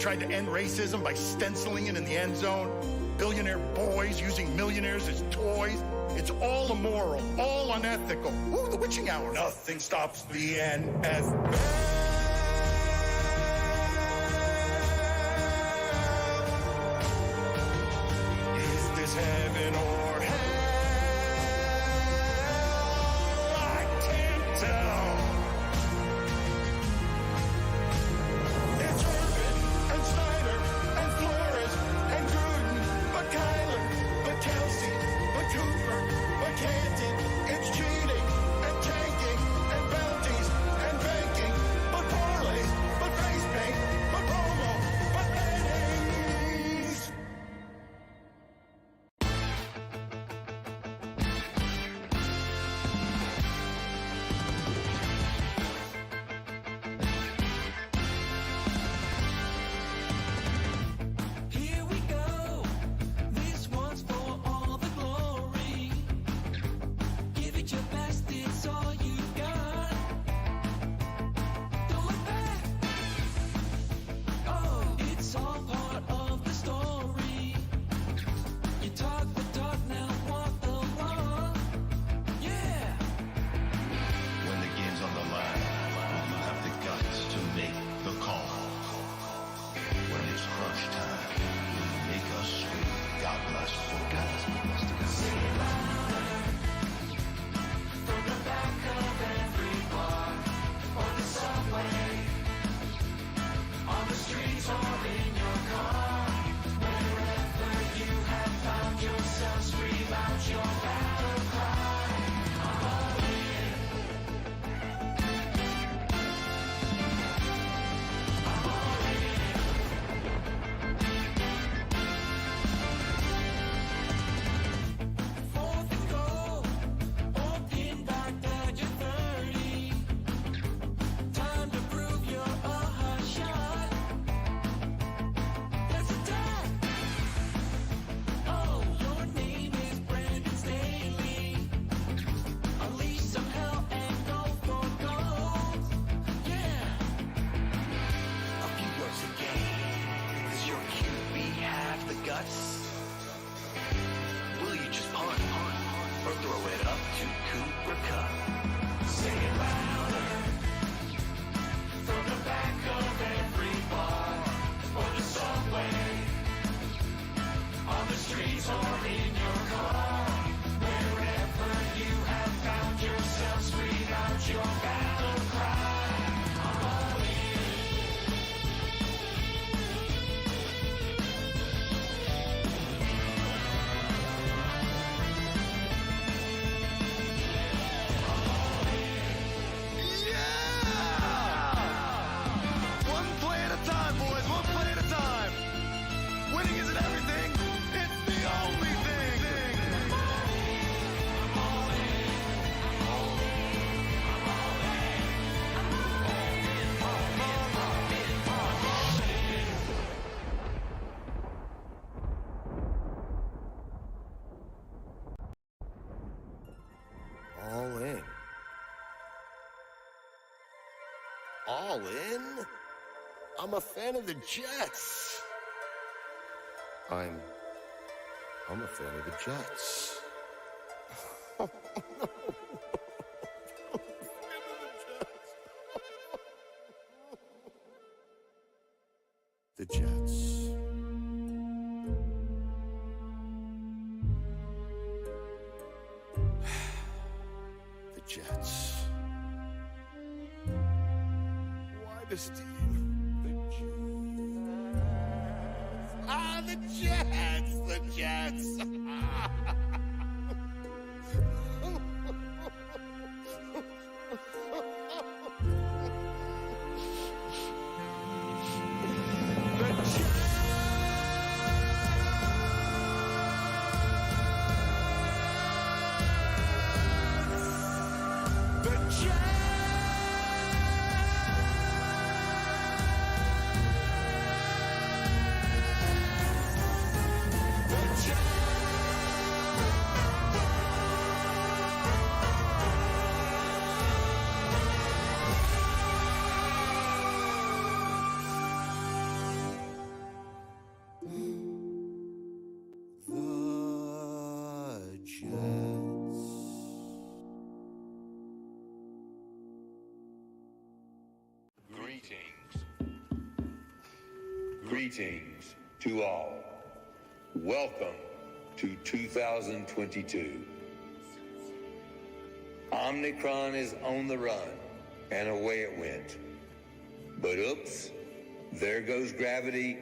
tried to end racism by stenciling it in the end zone. Billionaire boys using millionaires as toys. It's all immoral, all unethical. Ooh, the witching hour. Nothing stops the NFL. Is this heaven or hell? I can't tell. It's Urban and Snyder and Flores and Gruden, but Kyler, but Kelsey, but Cooper, but Canton. It's cheating and tanking and bounties and banking, but parlays, but face paint, but promo, but weddings. Here we go. This one's for all the glory. Give it your best, it's all you got. Don't look back. Oh, it's all part of the story. You talk the talk, now walk the walk. Yeah. When the game's on the line, will you have the guts to make the call? When it's crunch time, will you make us scream, God bless football? Say it louder. From the back of every bar, or the subway, on the streets or in your car, wherever you have found yourself, scream out your battle cry. I'm all in. I'm all in. Fourth and goal, open back at your 30. Time to prove you're a hot shot. Let's attack. Oh, your name is Brandon Staley. Unleash some hell and go for gold. Yeah. A few yards a game. Does your QB have the guts? Will you just punt, or throw it up to Cooper Cup? Say it louder. From the back of every bar, or the subway, on the streets or in your car, wherever you have found yourself, scream out your battle cry. I'm all in. Yeah! One play at a time, boys. One play at a time. Winning isn't everything. It's the only thing. All in. All in? I'm a fan of the Jets. I'm a fan of the Jets. The Jets. The Jets. Why this team? The Jets. Ah, the Jets! The Jets! Greetings to all. Welcome to 2022. Omicron is on the run, and away it went. But oops, there goes gravity,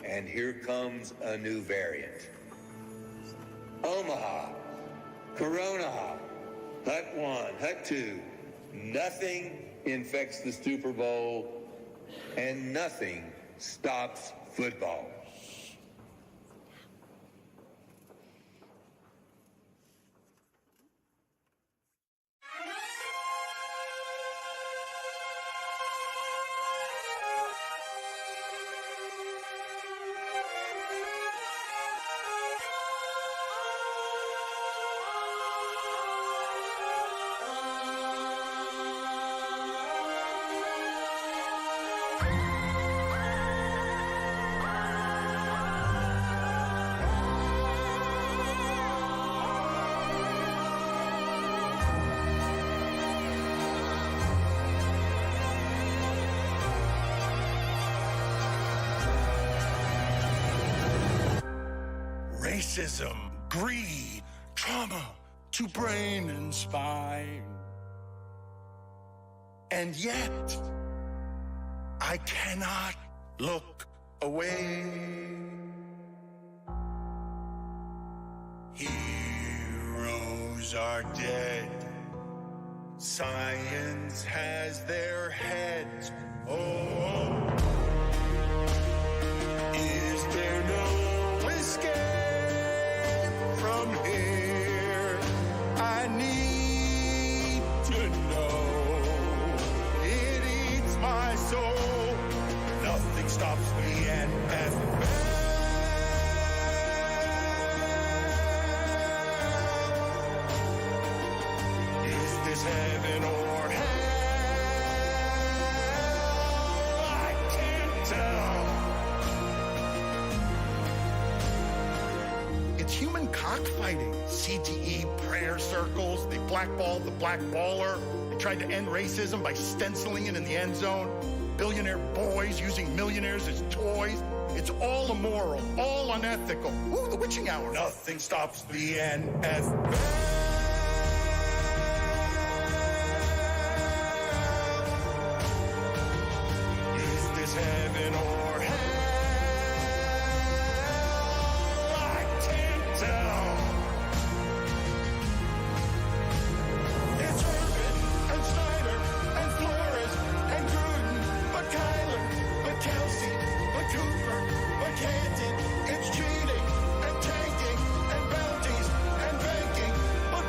and here comes a new variant. Omaha, Corona, Hut 1, Hut 2, nothing infects the Super Bowl, and nothing stops football. Racism, greed, trauma to brain and spine. And yet, I cannot look away. Heroes are dead. Science has their heads. Oh, is there no escape from here? I need to know. It eats my soul. Nothing stops me and is this heaven or hell? I can't tell. It's human cockfighting. CTE prayer circles. They blackballed the blackballer. They tried to end racism by stenciling it in the end zone. Billionaire boys using millionaires as toys. It's all immoral, all unethical. Ooh, the witching hour. Nothing stops the NFL. Is this heaven or hell? I can't tell. It's Urban and Snyder and Flores and Gruden, but Kyler, but Kelsey, but Cooper, but Canton. It's cheating and tanking and bounties and banking, but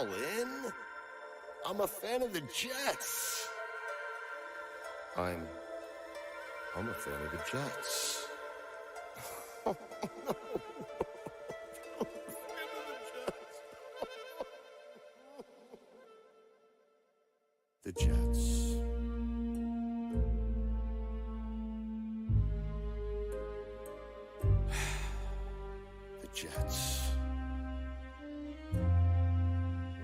in. I'm a fan of the Jets. I'm a fan of the Jets. The Jets. The Jets.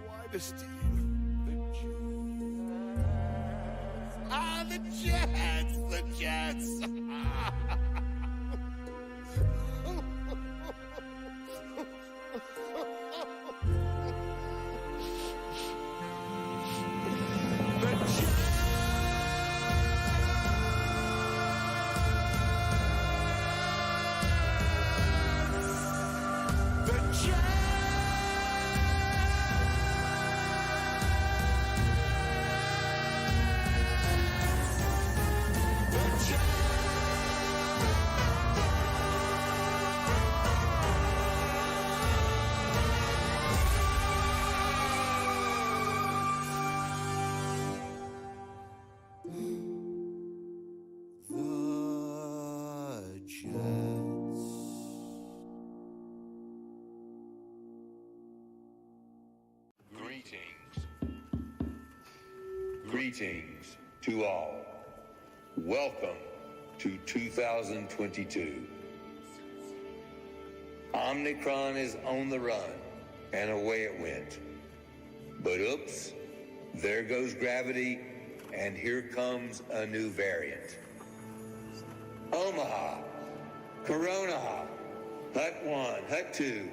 Why this team? The Jets. Ah, the Jets! The Jets! Greetings to all. Welcome to 2022. Omicron is on the run, and away it went. But oops, there goes gravity, and here comes a new variant. Omaha, Corona, Hut 1, Hut 2,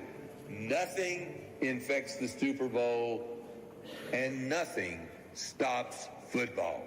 nothing infects the Super Bowl, and nothing stops football.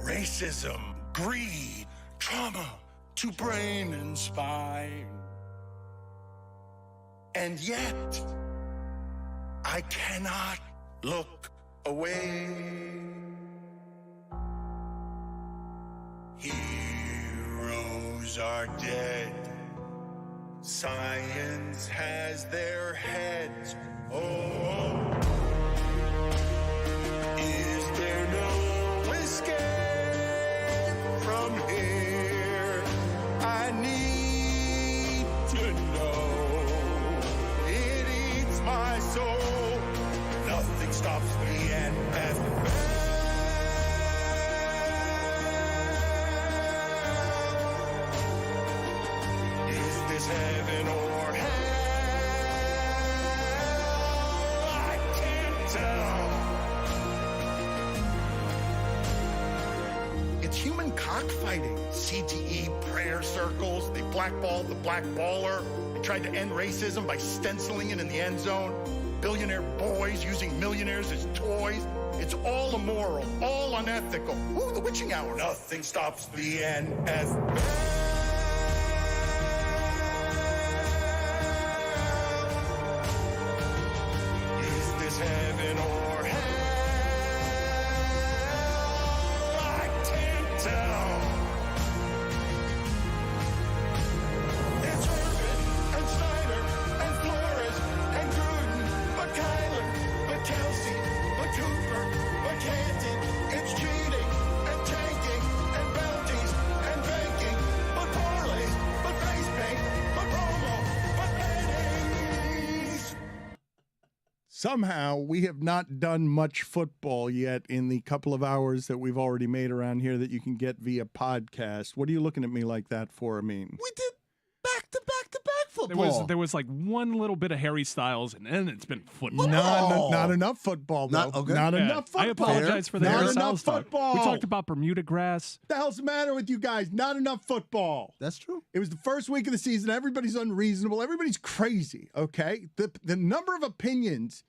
Racism, greed, trauma to brain and spine. And yet, I cannot look away. Heroes are dead. Science has their heads. Oh, is there no escape from here? I need to know. It eats my soul. Nothing stops me and is this heaven or hell? I can't tell. It's human cockfighting. CTE prayer circles. They blackballed the blackballer. They tried to end racism by stenciling it in the end zone. Billionaire boys using millionaires as toys. It's all immoral, all unethical. Ooh, the witching hour. Nothing stops the NFL. Is this heaven or hell? I can't tell. It's Urban and Snyder and Flores and Gruden, but Kyler, but Kelsey, but Cooper, but Canton. It's cheating and tanking and bounties and banking, but parlays, but face paint, but promo, but bettings. Somehow, we have not done much football yet in the couple of hours that we've already made around here that you can get via podcast. What are you looking at me like that for, Amin? We did back-to-back-to-back football. There was like one little bit of Harry Styles, and then it's been football. Not enough football, though. Not Yeah, enough football. I apologize for the Not Harry enough Styles talk. football. We talked about Bermuda grass. What the hell's the matter with you guys? Not enough football. That's true. It was the first week of the season. Everybody's unreasonable. Everybody's crazy, okay? The number of opinions,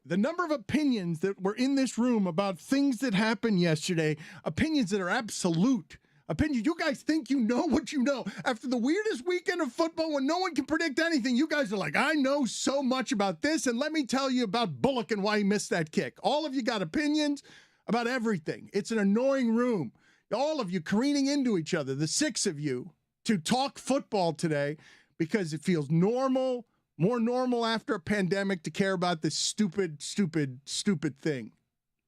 the number of opinions that were in this room about things that happened yesterday, opinions that are absolute. Opinions. You guys think you know what you know. After the weirdest weekend of football when no one can predict anything, you guys are like, I know so much about this, and let me tell you about Bullock and why he missed that kick. All of you got opinions about everything. It's an annoying room. All of you careening into each other, the 6 of you, to talk football today because it feels normal, more normal after a pandemic to care about this stupid thing.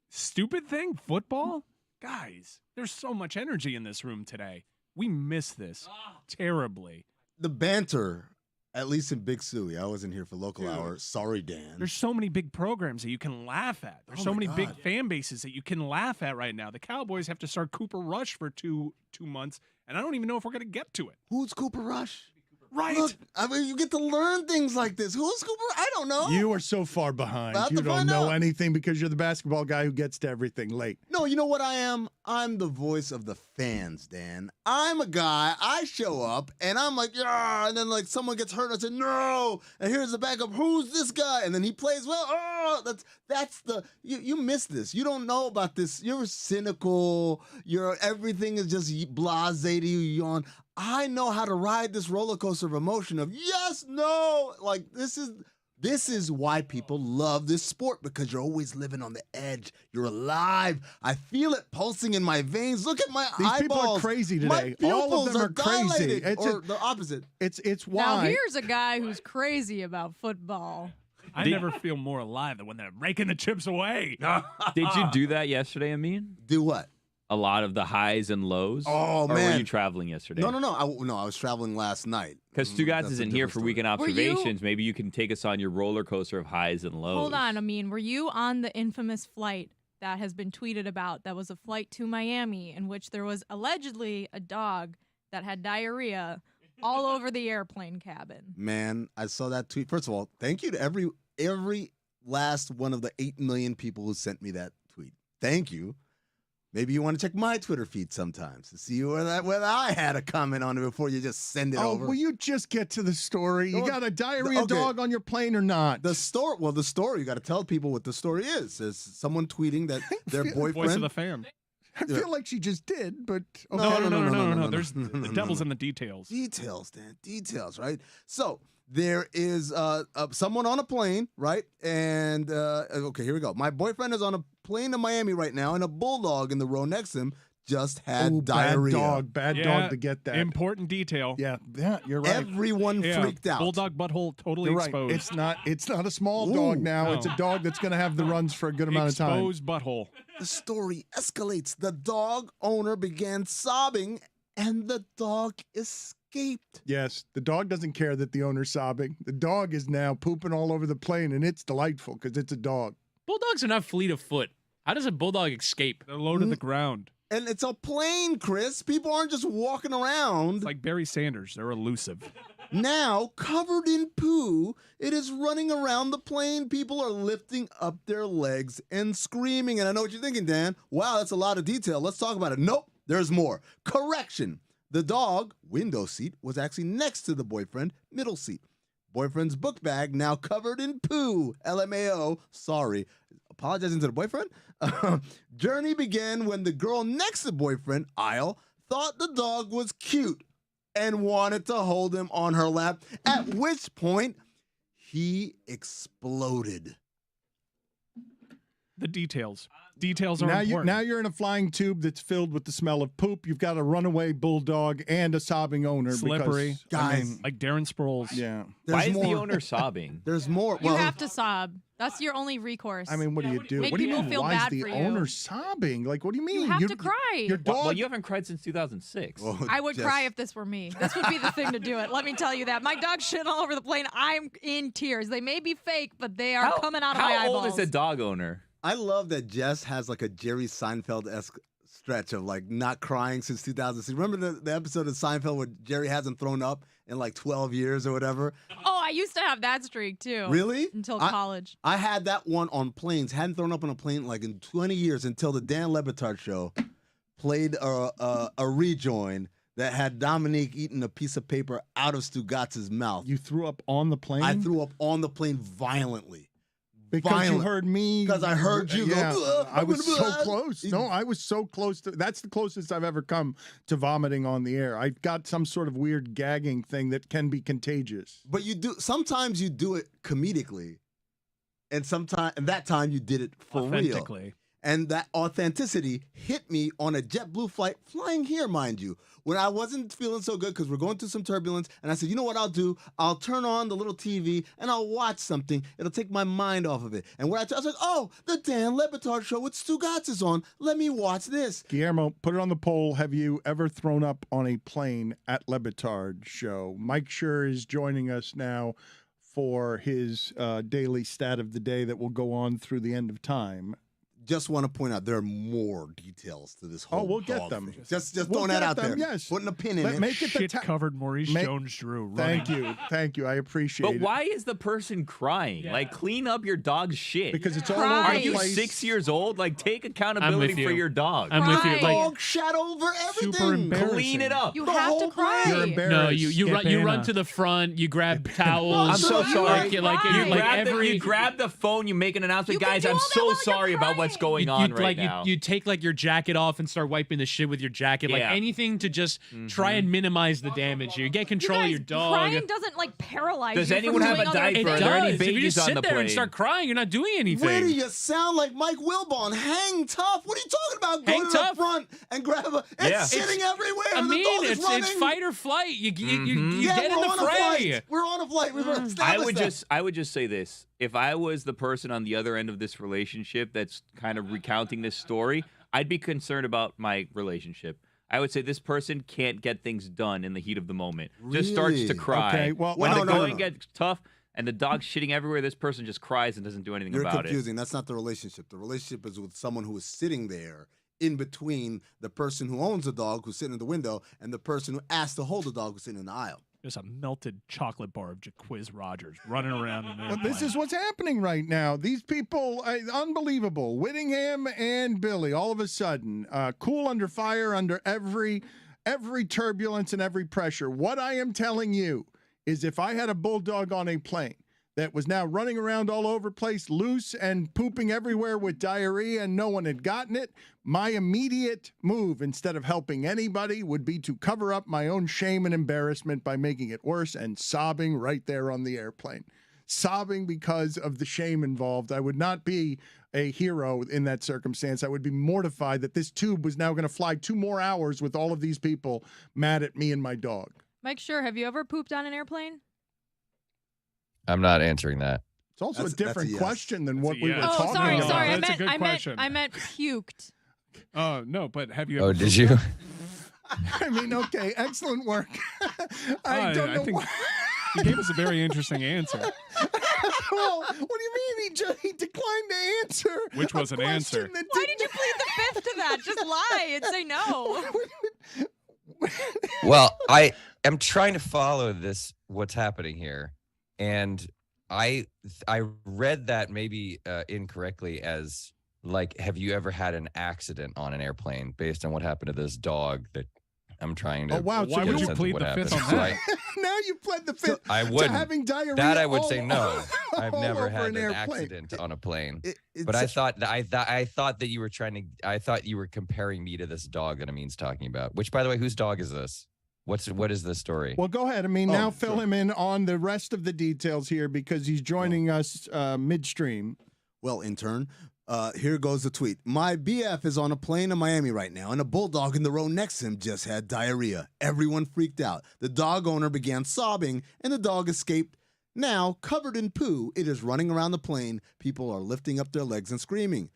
Stupid thing? Football? Guys, there's so much energy in this room today. We miss this terribly. The banter, at least in Big Suey. I wasn't here for local hour. Sorry, Dan. There's so many big programs that you can laugh at. There's so many big fan bases that you can laugh at right now. The Cowboys have to start Cooper Rush for two months, and I don't even know if we're going to get to it. Who's Cooper Rush? Right. Look, I mean, you get to learn things like this. Who's Cooper? I don't know. You are so far behind. About You to don't find know out. anything because you're the basketball guy who gets to everything late. No, you know what I am? I'm the voice of the fans, Dan. I'm a guy, I show up, and I'm like, yeah, and then like someone gets hurt, I say, no, and here's the backup, who's this guy? And then he plays well, that's the, you miss this. You don't know about this. You're cynical, everything is just blasé to you, yawn. I know how to ride this roller coaster of emotion of yes, no, like this is why people love this sport, because you're always living on the edge. You're alive. I feel it pulsing in my veins. Look at my eyeballs. These people are crazy today. My All of pupils them are are crazy. dilated, or the opposite. It's why. Now here's a guy who's crazy about football. I never feel more alive than when they're raking the chips away. Did you do that yesterday, Amin? Do what? A lot of the highs and lows? Oh, or man. were you traveling yesterday? No. I was traveling last night. Because Stugotz isn't here for weekend Were you- observations. Maybe you can take us on your roller coaster of highs and lows. Hold on, Amin. Were you on the infamous flight that has been tweeted about? That was a flight to Miami in which there was allegedly a dog that had diarrhea all over the airplane cabin. Man, I saw that tweet. First of all, thank you to every last one of the 8 million people who sent me that tweet. Thank you. Maybe you want to check my Twitter feed sometimes to see whether I had a comment on it before you just send it over. Will you just get to the story? You Oh, got a diarrhea okay. dog on your plane or not? The story, you got to tell people what the story is. There's someone tweeting that their boyfriend. Voice of the fan. I feel like she just did, but No. There's the devil's in the details. Details, Dan. Details, right? So there is someone on a plane, right? And okay, here we go. My boyfriend is on a plane to Miami right now, and a bulldog in the row next to him just had diarrhea. Bad dog to get that. Important detail. Yeah, you're right. Everyone freaked out. Bulldog butthole totally You're right. exposed. It's not a small dog now. No. It's a dog that's going to have the runs for a good amount of time. Exposed butthole. The story escalates. The dog owner began sobbing, and the dog escaped. Yes, the dog doesn't care that the owner's sobbing. The dog is now pooping all over the plane, and it's delightful because it's a dog. Bulldogs are not fleet of foot. How does a bulldog escape? They're low to the ground. And it's a plane, Chris. People aren't just walking around. It's like Barry Sanders. They're elusive. Now, covered in poo, it is running around the plane. People are lifting up their legs and screaming. And I know what you're thinking, Dan. Wow, that's a lot of detail. Let's talk about it. Nope, there's more. Correction. The dog, window seat, was actually next to the boyfriend, middle seat. Boyfriend's book bag now covered in poo. LMAO. Sorry. Apologizing to the boyfriend. Journey began when the girl next to the boyfriend, aisle, thought the dog was cute and wanted to hold him on her lap, at which point he exploded. The details. Details are Now important. you're in a flying tube that's filled with the smell of poop. You've got a runaway bulldog and a sobbing owner. Slippery. Because, I Guys. mean, Like Darren Sproles. yeah. Why is the more. owner sobbing? There's more. You have to sob. That's your only recourse. I mean, what do you do? Make What do you people mean? feel Why is bad the for you. owner sobbing? Like, what do you mean? You have to cry. Your dog. Well, you haven't cried since 2006. I would Just- cry if this were me. This would be the thing to do it. Let me tell you that. My dog's shit all over the plane. I'm in tears. They may be fake, but they are coming out of my How eyeballs. old is a dog owner? I love that Jess has like a Jerry Seinfeld-esque stretch of like not crying since 2006. Remember the episode of Seinfeld where Jerry hasn't thrown up in like 12 years or whatever? Oh, I used to have that streak too. Really? Until college. I had that one on planes. Hadn't thrown up on a plane like in 20 years until the Dan LeBatard show played a rejoin that had Dominique eating a piece of paper out of Stugotz's mouth. You threw up on the plane? I threw up on the plane violently. Because you heard me. Because I heard you go. I was so close. No, I was so close to. That's the closest I've ever come to vomiting on the air. I got some sort of weird gagging thing that can be contagious. But you do. Sometimes you do it comedically, and that time you did it for real. And that authenticity hit me on a JetBlue flight, flying here, mind you, when I wasn't feeling so good because we're going through some turbulence. And I said, you know what I'll do? I'll turn on the little TV and I'll watch something. It'll take my mind off of it. And when I was like, oh, the Dan LeBatard show with Stugotz is on. Let me watch this. Guillermo, put it on the poll. Have you ever thrown up on a plane at LeBatard show? Mike Schur is joining us now for his daily stat of the day that will go on through the end of time. Just want to point out there are more details to this whole. Oh, we'll get them. Thing. Just throwing that out there. Yes, putting a pin in it. Make it Shit-covered Maurice Jones-Drew. Thank you. I appreciate it. But why is the person crying? Like, clean up your dog's shit. Because it's all over Are the you place. 6 years old? Like, take accountability for your dog. I'm with you. Like, dog shat over everything. Super embarrassing. Clean it up. You have to cry. You're embarrassed. No, you run to the front. You grab towels. I'm so sorry. You grab the phone. You make an announcement, You can guys. do I'm all that so while you're sorry about what's going on right now. You take like your jacket off and start wiping the shit with your jacket. Like Yeah. anything to just try and minimize the damage. You get control of your dog. Crying doesn't like paralyze Does you. anyone from have doing a other diaper? It Are things. there any does. If you babies just on sit the there and plane? start crying, you're not doing anything. Where do you sound like Mike Wilbon? Hang tough. What are you talking about? Go Hang to tough? the front and grab a. It's Yeah. sitting everywhere. I the mean, dog is running. it's fight or flight. You Yeah, get in we're the on a fray. flight. We're on a flight. We've established I would just say this. If I was the person on the other end of this relationship that's kind of recounting this story, I'd be concerned about my relationship. I would say this person can't get things done in the heat of the moment. Just starts to Really? cry. Okay, well, when no, the no, going no. gets tough and the dog's shitting everywhere, this person just cries and doesn't do anything You're about confusing. That's not the relationship. The relationship is with someone who is sitting there in between the person who owns the dog who's sitting in the window and the person who asked to hold the dog who's sitting in the aisle. There's a melted chocolate bar of Jaquiz Rogers running around in there. Well, this is what's happening right now. These people, unbelievable. Whittingham and Billy, all of a sudden, cool under fire, under every turbulence and every pressure. What I am telling you is if I had a bulldog on a plane that was now running around all over the place, loose and pooping everywhere with diarrhea and no one had gotten it, my immediate move, instead of helping anybody, would be to cover up my own shame and embarrassment by making it worse and sobbing right there on the airplane. Sobbing because of the shame involved. I would not be a hero in that circumstance. I would be mortified that this tube was now going to fly 2 more hours with all of these people mad at me and my dog. Mike Schur, have you ever pooped on an airplane? I'm not answering that. It's also That's a different yes. question than That's what a we yes. were Oh, talking sorry, about. sorry. That's a good question. I meant puked. Oh, no, but have you ever... Oh, did you? I mean, okay, excellent work. I don't know think why. he gave us a very interesting answer. Well, what do you mean he declined to answer? Which was a an question answer. that Why did you plead the fifth to that? Just lie and say no. Well, I am trying to follow what's happening here. And I read that maybe incorrectly as like, have you ever had an accident on an airplane based on what happened to this dog that I'm trying to. Oh, wow. Why would you plead the fifth on that? Now you pled the fifth I to wouldn't. having diarrhea. That I would all- say no. I've all never over had an an airplane. accident on a plane. It's But I thought that you were I thought you were comparing me to this dog that Amin's talking about. Which, by the way, whose dog is this? What is the story? Well, go ahead. I mean, now fill sure. him in on the rest of the details here because he's joining us midstream. Well, intern, here goes the tweet. My BF is on a plane in Miami right now, and a bulldog in the row next to him just had diarrhea. Everyone freaked out. The dog owner began sobbing, and the dog escaped. Now, covered in poo, it is running around the plane. People are lifting up their legs and screaming.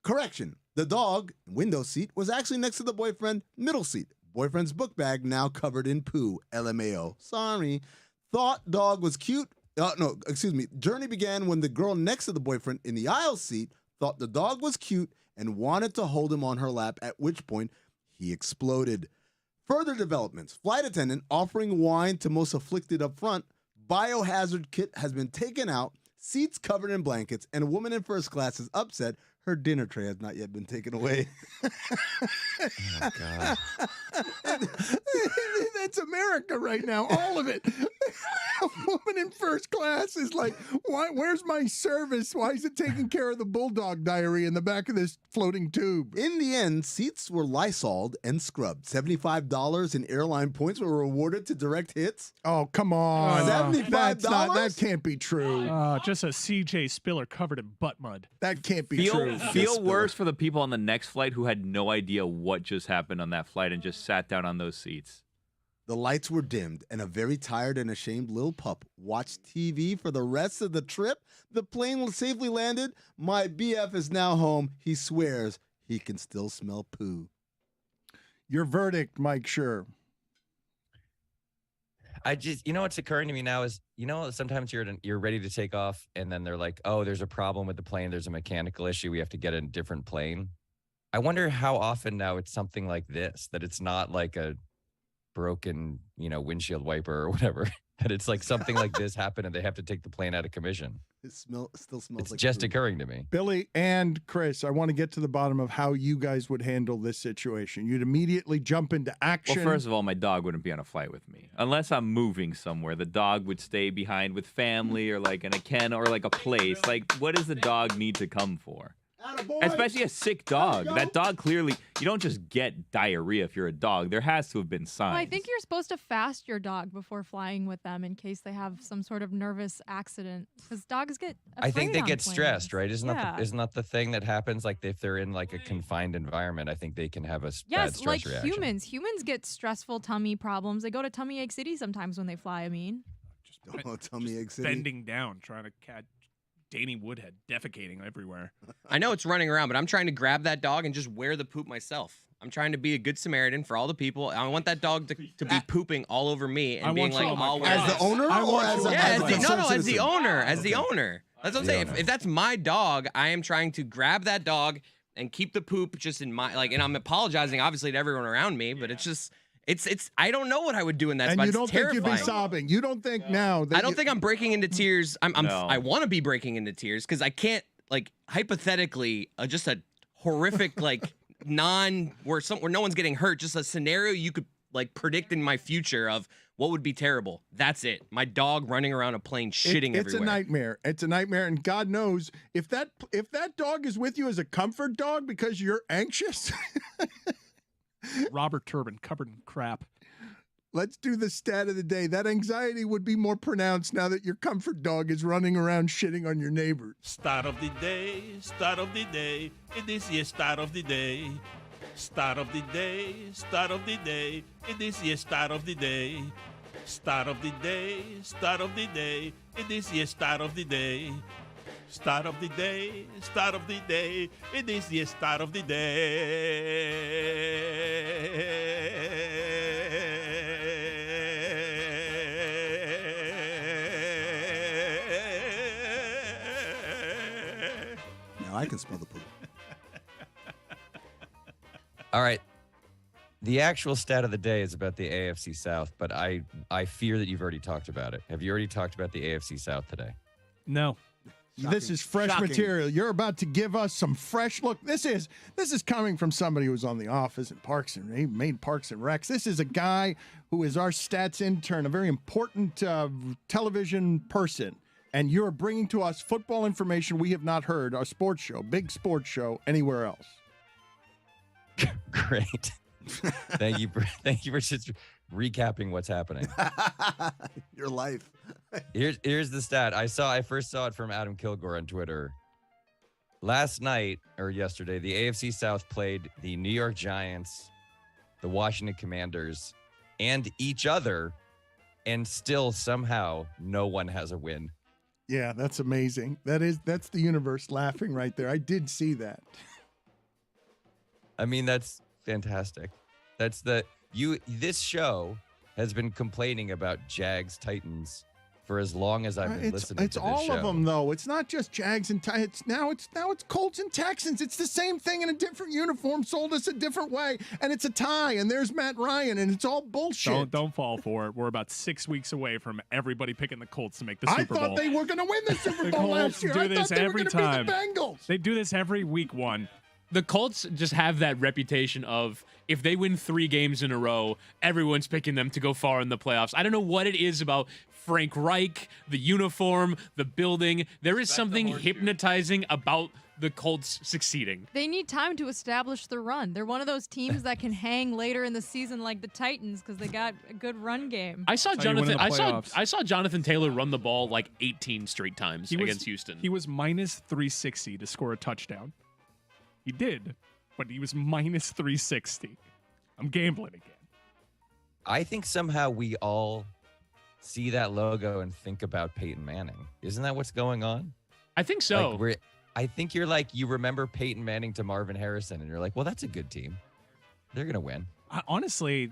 Correction. The dog, window seat, was actually next to the boyfriend, middle seat. Boyfriend's book bag now covered in poo. LMAO. Sorry. Thought dog was cute. Journey began when the girl next to the boyfriend in the aisle seat thought the dog was cute and wanted to hold him on her lap, at which point he exploded. Further developments. Flight attendant offering wine to most afflicted up front. Biohazard kit has been taken out. Seats covered in blankets. And a woman in first class is upset her dinner tray has not yet been taken away. Oh, God. That's America right now. All of it. A woman in first class is like, "Why? Where's my service? Why is it taking care of the bulldog diarrhea in the back of this floating tube?" In the end, seats were Lysoled and scrubbed. $75 in airline points were awarded to direct hits. Oh, come on. $75? That can't be true. Just a CJ Spiller covered in butt mud. That can't be true. Feel worse for the people on the next flight who had no idea what just happened on that flight and just sat down on those seats. The lights were dimmed, and a very tired and ashamed little pup watched TV for the rest of the trip. The plane safely landed. My BF is now home. He swears he can still smell poo. Your verdict, Mike Schur. I just, what's occurring to me now is, sometimes you're ready to take off, and then they're like, "Oh, there's a problem with the plane. There's a mechanical issue. We have to get a different plane." I wonder how often now it's something like this, that it's not like a broken, windshield wiper or whatever. That it's like something like this happened, and they have to take the plane out of commission. It still smells It's like just poo. occurring to me. Billy and Chris, I want to get to the bottom of how you guys would handle this situation. You'd immediately jump into action. Well, first of all, my dog wouldn't be on a flight with me. Unless I'm moving somewhere, the dog would stay behind with family or like in a kennel or like a place. Like, what does the dog need to come for? Especially a sick dog. That dog clearly, you don't just get diarrhea if you're a dog. There has to have been signs. Well, I think you're supposed to fast your dog before flying with them in case they have some sort of nervous accident. Because dogs get afraid I think they on get planes. stressed, right? Isn't Yeah. that the thing that happens? Like if they're in like a confined environment, I think they can have a bad Yes, stress like reaction. Humans get stressful tummy problems. They go to tummy ache city sometimes when they fly. I mean, Don't tell me Egg City. Bending down, trying to catch Danny Woodhead defecating everywhere. I know it's running around, but I'm trying to grab that dog and just wear the poop myself. I'm trying to be a good Samaritan for all the people. I want that dog to be pooping all over me and being like, "I'll wear As this." the owner, or as the owner, as the owner. That's what I'm saying. If that's my dog, I am trying to grab that dog and keep the poop just in my and I'm apologizing obviously to everyone around me, but it's just. It's. I don't know what I would do in that And spot. you don't It's think terrifying. you'd be sobbing. You don't think now that I don't think I'm breaking into tears. No. I want to be breaking into tears because I can't hypothetically just a horrific where no one's getting hurt. Just a scenario you could predict in my future of what would be terrible. That's it. My dog running around a plane shitting it's everywhere. a nightmare. It's a nightmare, and God knows if that dog is with you as a comfort dog because you're anxious. Robert Turbin covered in crap. Let's do the stat of the day. That anxiety would be more pronounced now that your comfort dog is running around shitting on your neighbors. Start of the day, start of the day. It is your start of the day. Start of the day, start of the day. It is your start of the day. Start of the day, start of the day. It is your start of the day. Start of the day, start of the day. It is the start of the day. Now I can smell the poop. All right. The actual stat of the day is about the AFC South, but I fear that you've already talked about it. Have you already talked about the AFC South today? No. This is fresh material. You're about to give us some fresh look. This is coming from somebody who was on The Office and he made Parks and Recs. This is a guy who is our stats intern, a very important television person. And you're bringing to us football information we have not heard, a sports show, big sports show, anywhere else. Great. Thank you for just recapping what's happening. Your life. Here's the stat. I first saw it from Adam Kilgore on Twitter. Last night or yesterday, the AFC South played the New York Giants, the Washington Commanders, and each other, and still somehow no one has a win. Yeah, that's amazing. That's the universe laughing right there. I did see that. I mean, that's fantastic. This show has been complaining about Jags Titans for as long as I've been listening It's to this all show. of them, though. It's not just Jags and Titans. Now it's Colts and Texans. It's the same thing in a different uniform, sold us a different way, and it's a tie. And there's Matt Ryan, and it's all bullshit. Don't fall for it. We're about 6 weeks away from everybody picking the Colts to make the Super Bowl. I thought they were going to win the Super The Bowl Colts last year. do I this thought they were every going to be time. the Bengals. They do this every week one. The Colts just have that reputation of if they win 3 games in a row, everyone's picking them to go far in the playoffs. I don't know what it is about Frank Reich, the uniform, the building. There is something hypnotizing about the Colts succeeding. They need time to establish the run. They're one of those teams that can hang later in the season like the Titans because they got a good run game. I saw That's how you win in Jonathan. the playoffs. I saw Jonathan Taylor run the ball like 18 straight times He was- against Houston. He was minus 360 to score a touchdown. He did, but he was minus 360. I'm gambling again. I think somehow we all see that logo and think about Peyton Manning. Isn't that what's going on? I think so. Like I think you're like, you remember Peyton Manning to Marvin Harrison, and you're like, well, that's a good team. They're going to win. Honestly,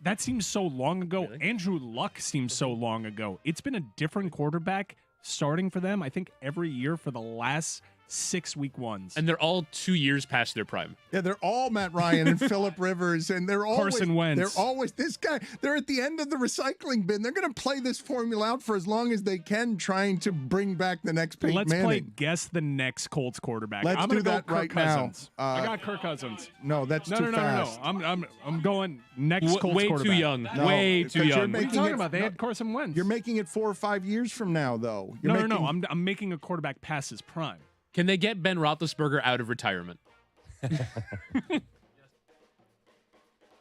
that seems so long ago. Really? Andrew Luck seems so long ago. It's been a different quarterback starting for them, I think, every year for the last 6 week ones. And they're all 2 years past their prime. Yeah, they're all Matt Ryan and Phillip Rivers, and they're always Carson Wentz. They're always this guy. They're at the end of the recycling bin. They're going to play this formula out for as long as they can, trying to bring back the next Peyton Let's Manning. play guess the next Colts quarterback. Let's I'm gonna do go that Kirk right Cousins. now. I got Kirk Cousins. No, that's No, too no, no, fast. no, no. I'm going next Colts Way quarterback. too young. No, Way because too you're young. What are you making talking it- about? They no, had Carson Wentz. You're making it 4 or 5 years from now, though. You're No, making, no. I'm making a quarterback past his prime. Can they get Ben Roethlisberger out of retirement?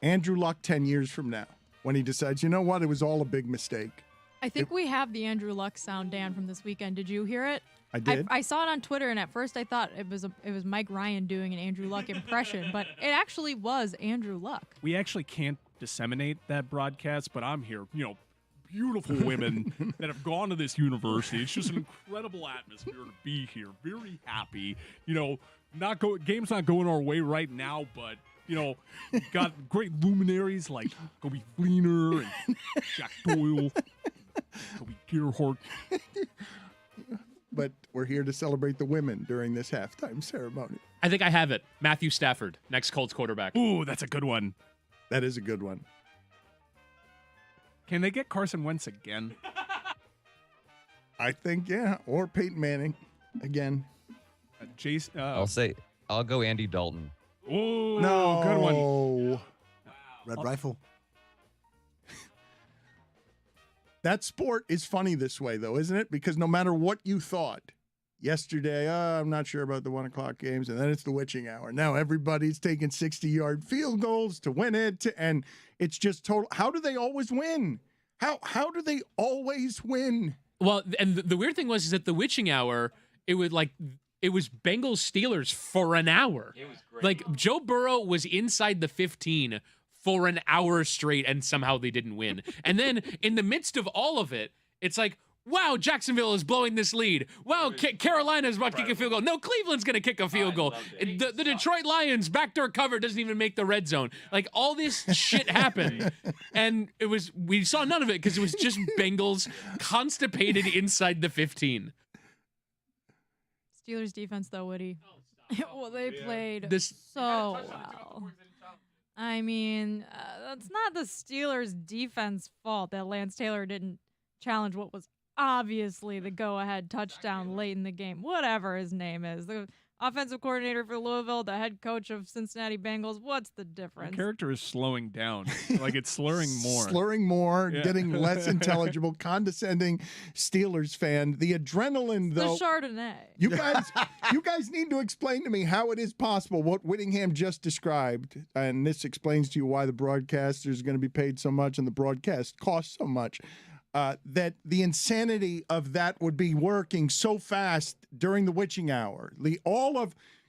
Andrew Luck 10 years from now when he decides, you know what, it was all a big mistake. I think we have the Andrew Luck sound, Dan, from this weekend. Did you hear it? I did. I saw it on Twitter, and at first I thought it was Mike Ryan doing an Andrew Luck impression, but it actually was Andrew Luck. We actually can't disseminate that broadcast, but I'm here, beautiful women that have gone to this university. It's just an incredible atmosphere to be here. Very happy. Game's not going our way right now, but got great luminaries like Kobe Fleener and Jack Doyle, Kobe Gerhardt. But we're here to celebrate the women during this halftime ceremony. I think I have it. Matthew Stafford, next Colts quarterback. Ooh, that's a good one. That is a good one. Can they get Carson Wentz again? I think, yeah. Or Peyton Manning again. Jason. I'll go Andy Dalton. Oh, No. good one. Red Rifle. That sport is funny this way, though, isn't it? Because no matter what you thought yesterday, I'm not sure about the 1 o'clock games, and then it's the witching hour. Now everybody's taking 60-yard field goals to win it, and it's just total. How do they always win? How do they always win? Well, and the weird thing was that the witching hour, it was Bengals Steelers for an hour. It was great. Like Joe Burrow was inside the 15 for an hour straight, and somehow they didn't win. And then in the midst of all of it, it's like, wow, Jacksonville is blowing this lead. Wow, Carolina is about to kick a field goal. No, Cleveland's going to kick a field goal. The Detroit Lions backdoor cover doesn't even make the red zone. Like, all this shit happened. And we saw none of it because it was just Bengals constipated inside the 15. Steelers defense, though, Witty. Well, they played This- so well. I mean, that's not the Steelers' defense fault that Lance Taylor didn't challenge what was obviously the go-ahead touchdown late in the game. Whatever his name is. The offensive coordinator for Louisville, the head coach of Cincinnati Bengals. What's the The difference? character is slowing down. Like it's slurring more. Slurring more, Yeah. getting less intelligible, condescending Steelers fan. The adrenaline, The though. Chardonnay. You guys need to explain to me how it is possible what Whittingham just described, and this explains to you why the broadcaster is going to be paid so much and the broadcast costs so much. That the insanity of that would be working so fast during the witching hour.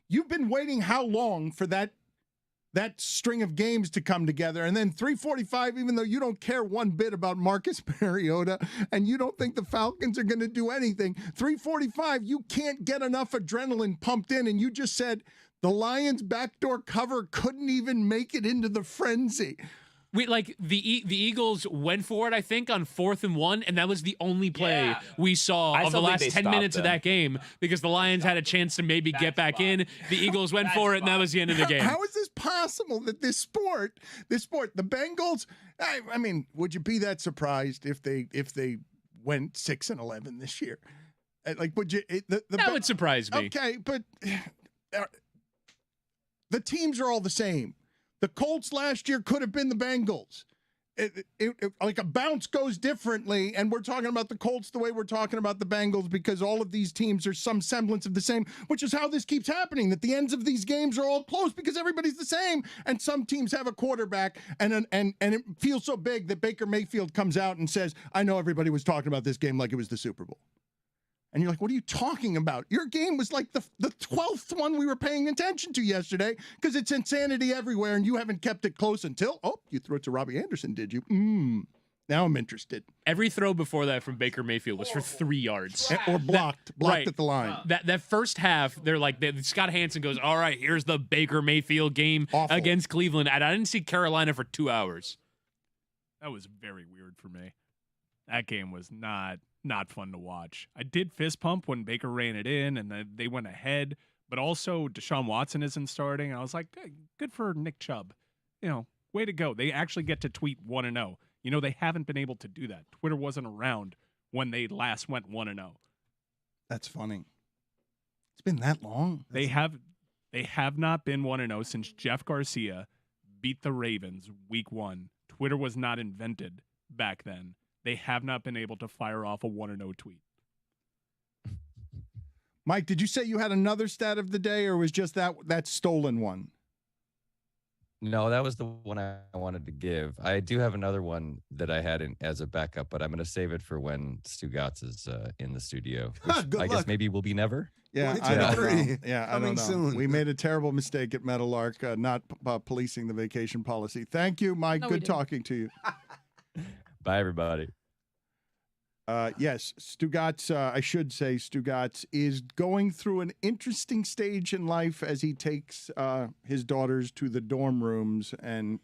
You've been waiting how long for that string of games to come together, and then 3:45, even though you don't care one bit about Marcus Mariota and you don't think the Falcons are going to do anything, 3:45, you can't get enough adrenaline pumped in, and you just said the Lions backdoor cover couldn't even make it into the frenzy. The Eagles went for it, I think, on 4th and 1, and that was the only play we saw I of the still think last they 10 stopped minutes of them. that game because the Lions had a chance to maybe get back in. The Eagles went for it, and that was the end of the game. How is this possible that this sport, the Bengals? I mean, would you be that surprised if they went 6-11 this year? Like, would you? That would surprise me. Okay, but the teams are all the same. The Colts last year could have been the Bengals. Like a bounce goes differently, and we're talking about the Colts the way we're talking about the Bengals because all of these teams are some semblance of the same, which is how this keeps happening, that the ends of these games are all close because everybody's the same, and some teams have a quarterback, and it feels so big that Baker Mayfield comes out and says, I know everybody was talking about this game like it was the Super Bowl. And you're like, what are you talking about? Your game was like the 12th one we were paying attention to yesterday because it's insanity everywhere, and you haven't kept it close until, you threw it to Robbie Anderson, did you? Now I'm interested. Every throw before that from Baker Mayfield was for 3 yards. Or blocked at the line. That first half, Scott Hansen goes, all right, here's the Baker Mayfield game against Cleveland. And I didn't see Carolina for 2 hours. That was very weird for me. That game was not fun to watch. I did fist pump when Baker ran it in and they went ahead, but also Deshaun Watson isn't starting. I was like, hey, good for Nick Chubb. Way to go. They actually get to tweet 1-0. They haven't been able to do that. Twitter wasn't around when they last went 1-0. That's funny. It's been that long. They have not been 1-0 since Jeff Garcia beat the Ravens week 1. Twitter was not invented back then. They have not been able to fire off a 1-0 tweet. Mike, did you say you had another stat of the day, or was just that stolen one? No, that was the one I wanted to give. I do have another one that I had as a backup, but I'm going to save it for when Stugotz is in the studio. Which I guess maybe will be never. Yeah, I don't know. I Coming don't know. soon. We made a terrible mistake at Metalark, not policing the vacation policy. Thank you, Mike. No, we Good didn't. talking to you. Bye, everybody. Yes, Stugotz, I should say Stugotz is going through an interesting stage in life as he takes his daughters to the dorm rooms, and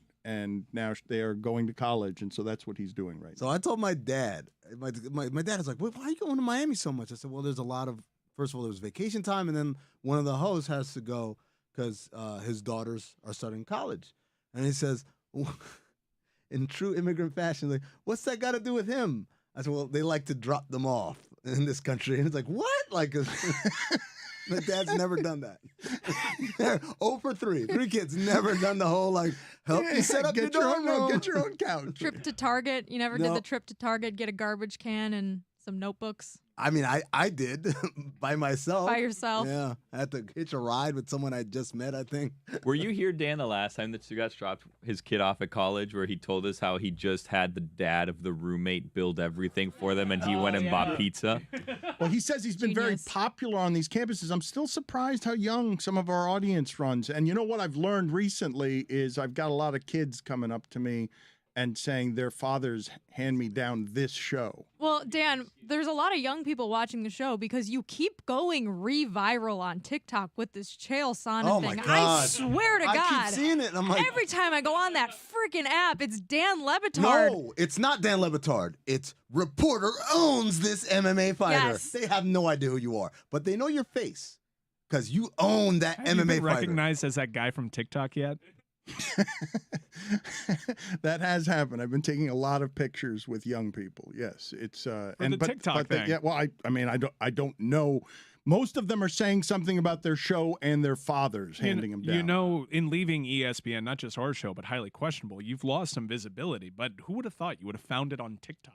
now they are going to college, and so that's what he's doing right So I told my dad, my dad is like, why are you going to Miami so much? I said, well, there's a lot of, first of all, there's vacation time, and then one of the hosts has to go because his daughters are starting college. And he says, in true immigrant fashion, like, what's that got to do with him? I said, well, they like to drop them off in this country. And it's like, what? Like, my dad's never done that. 0 for 3. 3 kids, never done the whole, like, help you set up your dorm room. Get your own couch. Trip to Target. You never did No. the trip to Target, get a garbage can and some notebooks I mean, I did by myself. by yourself. Yeah. I had to hitch a ride with someone I just met, I think. Were you here, Dan, the last time that Stugotz dropped his kid off at college, where he told us how he just had the dad of the roommate build everything for them, and he went and bought pizza? Well, he says he's been very Genius. popular on these campuses. I'm still surprised how young some of our audience runs. And you know what I've learned recently is I've got a lot of kids coming up to me and saying their fathers hand me down this show. Well, Dan, there's a lot of young people watching the show because you keep going re-viral on TikTok with this Chael Sonnen Oh, my thing. God. I swear to I God. keep seeing it, and I'm like, Every time I go on that freaking app, it's Dan LeBatard. no, it's not Dan LeBatard. It's reporter owns this MMA fighter. Yes. They have no idea who you are, but they know your face because you own that Have you MMA been fighter. recognized as that guy from TikTok yet? That has happened. I've been taking a lot of pictures with young people. Yes, it's the TikTok thing. Yeah, well, I mean, I don't know. Most of them are saying something about their show and their fathers handing them down. You know, in leaving ESPN, not just our show, but highly questionable, you've lost some visibility. But who would have thought you would have found it on TikTok?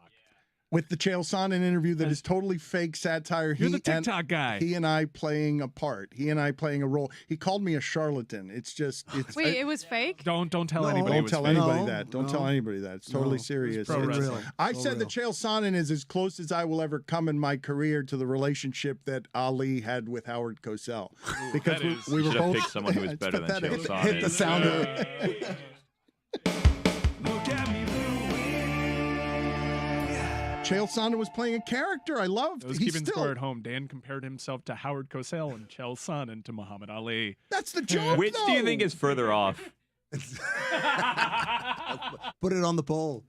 With the Chael Sonnen interview that is totally fake satire. You're the TikTok guy. He and I playing a part. He and I playing a role. He called me a charlatan. It's just. It's, Wait, it was fake? Don't tell No, anybody. it Don't was tell fake. anybody No, that. Don't no. tell anybody that. It's totally No. serious. pro It's- wrestling. I So said that real. Chael Sonnen is as close as I will ever come in my career to the relationship that Ali had with Howard Cosell. Because that is- we You were should have both. picked someone who was It's better than pathetic. Chael Sonnen. Hit the sounder. Look at me Chael Sonnen was playing a character I loved. Those He's keeping still. score at home. Dan compared himself to Howard Cosell and Chael Sonnen to Muhammad Ali. That's the joke. Which do you though. think is further off? Put it on the poll.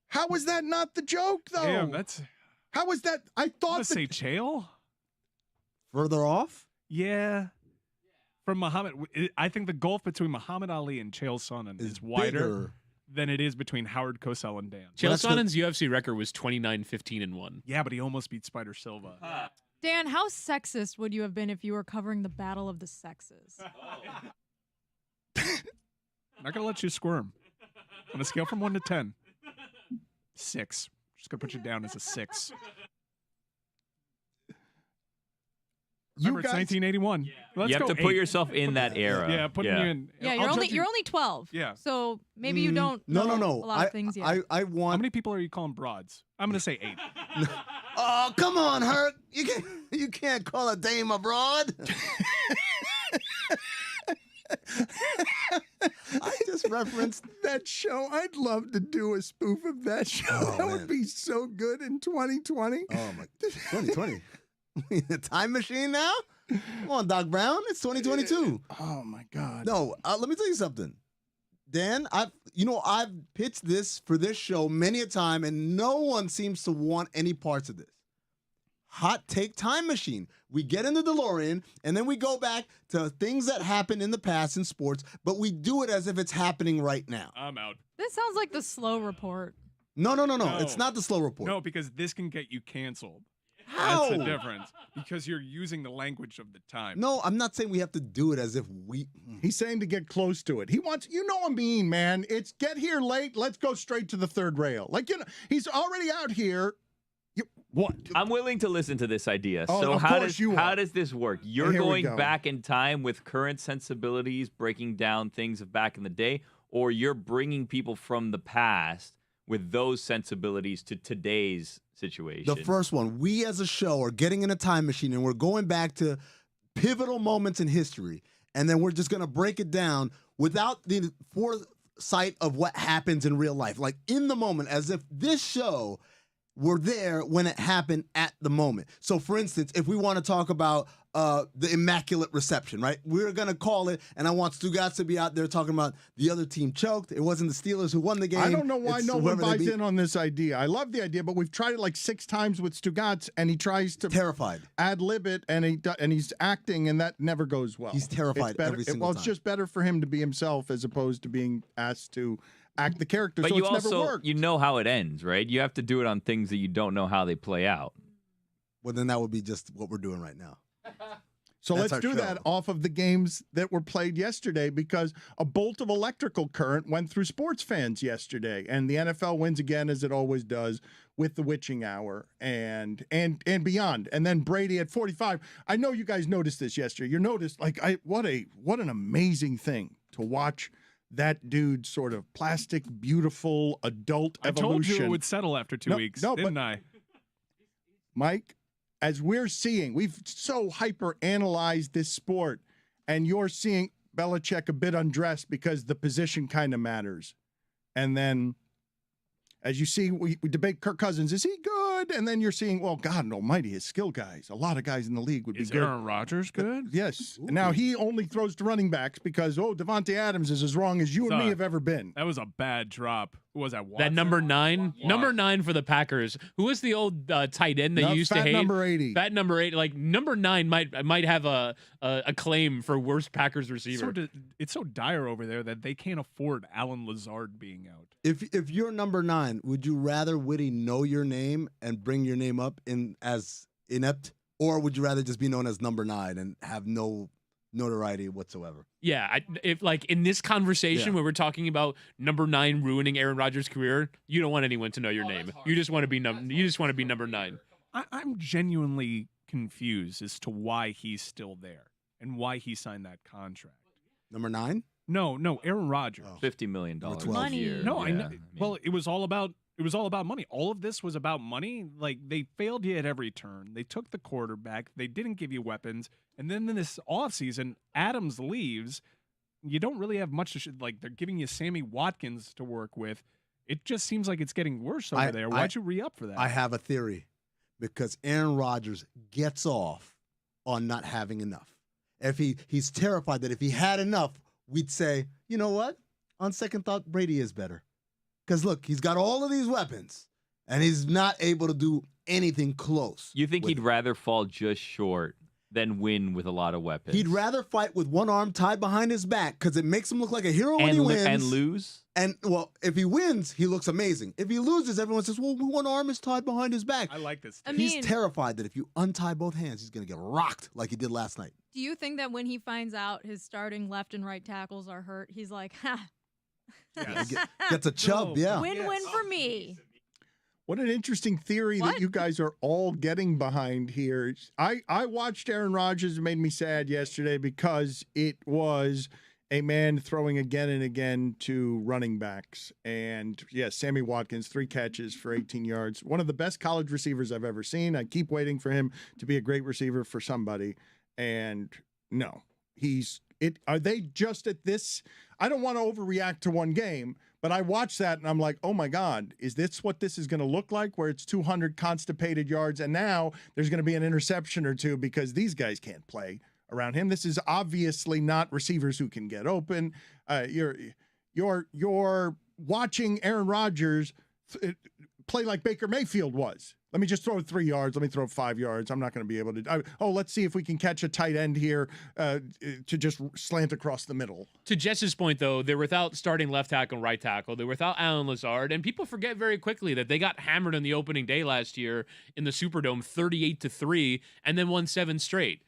How was that not the joke, though? Damn, that's. How was that? I I'm thought gonna say Chael. Further off? Yeah. From Muhammad, I think the gulf between Muhammad Ali and Chael Sonnen is wider bigger. than it is between Howard Cosell and Dan. Chael Sonnen's UFC record was 29-15-1. Yeah, but he almost beat Spider Silva. Dan, how sexist would you have been if you were covering the Battle of the Sexes? Not gonna let you squirm. On a scale from 1 to 10, 6. Just gonna put you down as a 6. Remember, it's 1981. Let's you have go to put 8. yourself in that era. Yeah, putting you in. Yeah, I'll you're judge only 12. Yeah. So maybe you don't know a lot of things yet. I want. How many people are you calling broads? I'm gonna say 8. Oh, come on, Herc. You can't call a dame a broad. I just referenced that show. I'd love to do a spoof of that show. That would be so good in 2020. Oh my, 2020. The time machine now? Come on, Doc Brown. It's 2022. Oh my God. No, let me tell you something. Dan, I've pitched this for this show many a time, and no one seems to want any parts of this. Hot take time machine. We get in the DeLorean, and then we go back to things that happened in the past in sports, but we do it as if it's happening right now. I'm out. This sounds like the slow report. No. It's not the slow report. No, because this can get you canceled. How? That's the difference. Because you're using the language of the time. No, I'm not saying we have to do it as if we. He's saying to get close to it. He wants, Amin, man. It's get here late. Let's go straight to the third rail. Like, he's already out here. What? I'm willing to listen to this idea. Oh, So of how course does you how are. does this work? You're Here we going go. back in time with current sensibilities, breaking down things of back in the day, or you're bringing people from the past with those sensibilities to today's situation. The first one, we as a show are getting in a time machine and we're going back to pivotal moments in history. And then we're just going to break it down without the foresight of what happens in real life. Like in the moment, as if this show were there when it happened at the moment. So for instance, if we want to talk about the Immaculate Reception, right? We're going to call it, and I want Stugotz to be out there talking about the other team choked. It wasn't the Steelers who won the game. I don't know why It's no one whoever they buys beat. in on this idea. I love the idea, but we've tried it like 6 times with Stugotz, and he tries to terrified ad-lib it, and he's acting, and that never goes well. He's terrified It's better, every single It's time. just better for him to be himself as opposed to being asked to act the character. But so you it's never also worked. you know how it ends, right? You have to do it on things that you don't know how they play out. Well, then that would be just what we're doing right now. So That's let's our do show. that off of the games that were played yesterday, because a bolt of electrical current went through sports fans yesterday, and the NFL wins again, as it always does, with the witching hour and beyond. And then Brady at 45. I know you guys noticed this yesterday. You noticed, like, what an amazing thing to watch that dude sort of plastic, beautiful adult I evolution. told you it would settle after 2 weeks, didn't I? Mike, as we're seeing, we've so hyper analyzed this sport, and you're seeing Belichick a bit undressed because the position kind of matters. And then, as you see, we debate Kirk Cousins. Is he good? And then you're seeing, well, God almighty, his skill guys. A lot of guys in the league would be Is good. Aaron Rodgers good? Yes. Now he only throws to running backs because, Devontae Adams is as wrong as you and me Sorry. have ever been. That was a bad drop. Who was that? That Watson? number 9, Watson. number 9 for the Packers. Who was the old tight end that No, you used to fat hate? number 80. Fat number 8. Like number 9 might have a claim for worst Packers receiver. It's so dire over there that they can't afford Alan Lazard being out. If you're number 9, would you rather Witty know your name and bring your name up in as inept, or would you rather just be known as number 9 and have no notoriety whatsoever? Yeah, if like in this conversation where we're talking about number 9 ruining Aaron Rodgers' career, you don't want anyone to know your name. You just want to be number 9. I'm genuinely confused as to why he's still there and why he signed that contract. Number 9? No, Aaron Rodgers. $50 million a Money. year. No, I Yeah, know. Well, it was all about money. All of this was about money. Like, they failed you at every turn. They took the quarterback. They didn't give you weapons. And then in this offseason, Adams leaves. You don't really have much to like, they're giving you Sammy Watkins to work with. It just seems like it's getting worse over there. Why'd you re-up for that? I have a theory, because Aaron Rodgers gets off on not having enough. If he's terrified that if he had enough, we'd say, you know what? On second thought, Brady is better. Because look, he's got all of these weapons, and he's not able to do anything close. You think he'd rather fall just short than win with a lot of weapons? He'd rather fight with one arm tied behind his back because it makes him look like a hero when he wins. And lose? And, well, if he wins, he looks amazing. If he loses, everyone says, well, one arm is tied behind his back. I like this. He's terrified that if you untie both hands, he's going to get rocked like he did last night. Do you think that when he finds out his starting left and right tackles are hurt, he's like, ha. Yes. Gets a chub, yeah. Win-win for me. What an interesting theory that you guys are all getting behind here. I watched Aaron Rodgers. It made me sad yesterday because it was a man throwing again and again to running backs. And yes, Sammy Watkins, 3 catches for 18 yards. One of the best college receivers I've ever seen. I keep waiting for him to be a great receiver for somebody. And no, are they just at this? I don't want to overreact to one game, but I watched that and I'm like, oh my God, is this what this is going to look like where it's 200 constipated yards and now there's going to be an interception or two because these guys can't play around him. This is obviously not receivers who can get open. You're watching Aaron Rodgers play like Baker Mayfield was. Let me just throw 3 yards. Let me throw 5 yards. I'm not going to be able to. Let's see if we can catch a tight end here to just slant across the middle. To Jess's point, though, they're without starting left tackle and right tackle. They're without Alan Lazard. And people forget very quickly that they got hammered on the opening day last year in the Superdome 38-3 and then won 7 straight.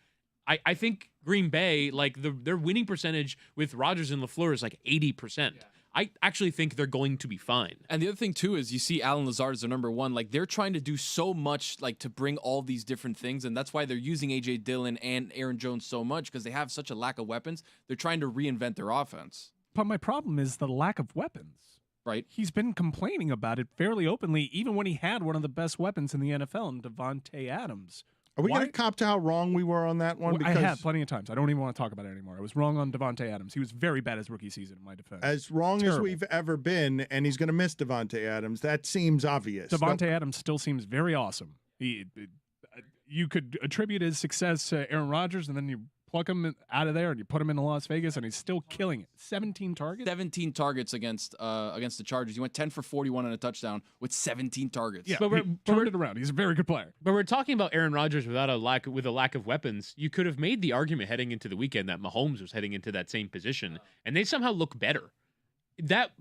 I think Green Bay, like their winning percentage with Rodgers and LaFleur is like 80%. Yeah. I actually think they're going to be fine. And the other thing, too, is you see Alan Lazard as their number one. Like, they're trying to do so much, like, to bring all these different things, and that's why they're using A.J. Dillon and Aaron Jones so much, because they have such a lack of weapons. They're trying to reinvent their offense. But my problem is the lack of weapons. Right. He's been complaining about it fairly openly, even when he had one of the best weapons in the NFL, in Davante Adams. Are we going to cop to how wrong we were on that one? I have plenty of times. I don't even want to talk about it anymore. I was wrong on Davante Adams. He was very bad his rookie season, in my defense. As wrong as we've ever been, and he's going to miss Davante Adams. That seems obvious. Davante Adams still seems very awesome. You could attribute his success to Aaron Rodgers, and then you pluck him out of there and you put him into Las Vegas, and he's still killing it. 17 targets? 17 targets against the Chargers. He went 10 for 41 and a touchdown with 17 targets. Yeah, but turned it around. He's a very good player. But we're talking about Aaron Rodgers with a lack of weapons. You could have made the argument heading into the weekend that Mahomes was heading into that same position, and they somehow look better.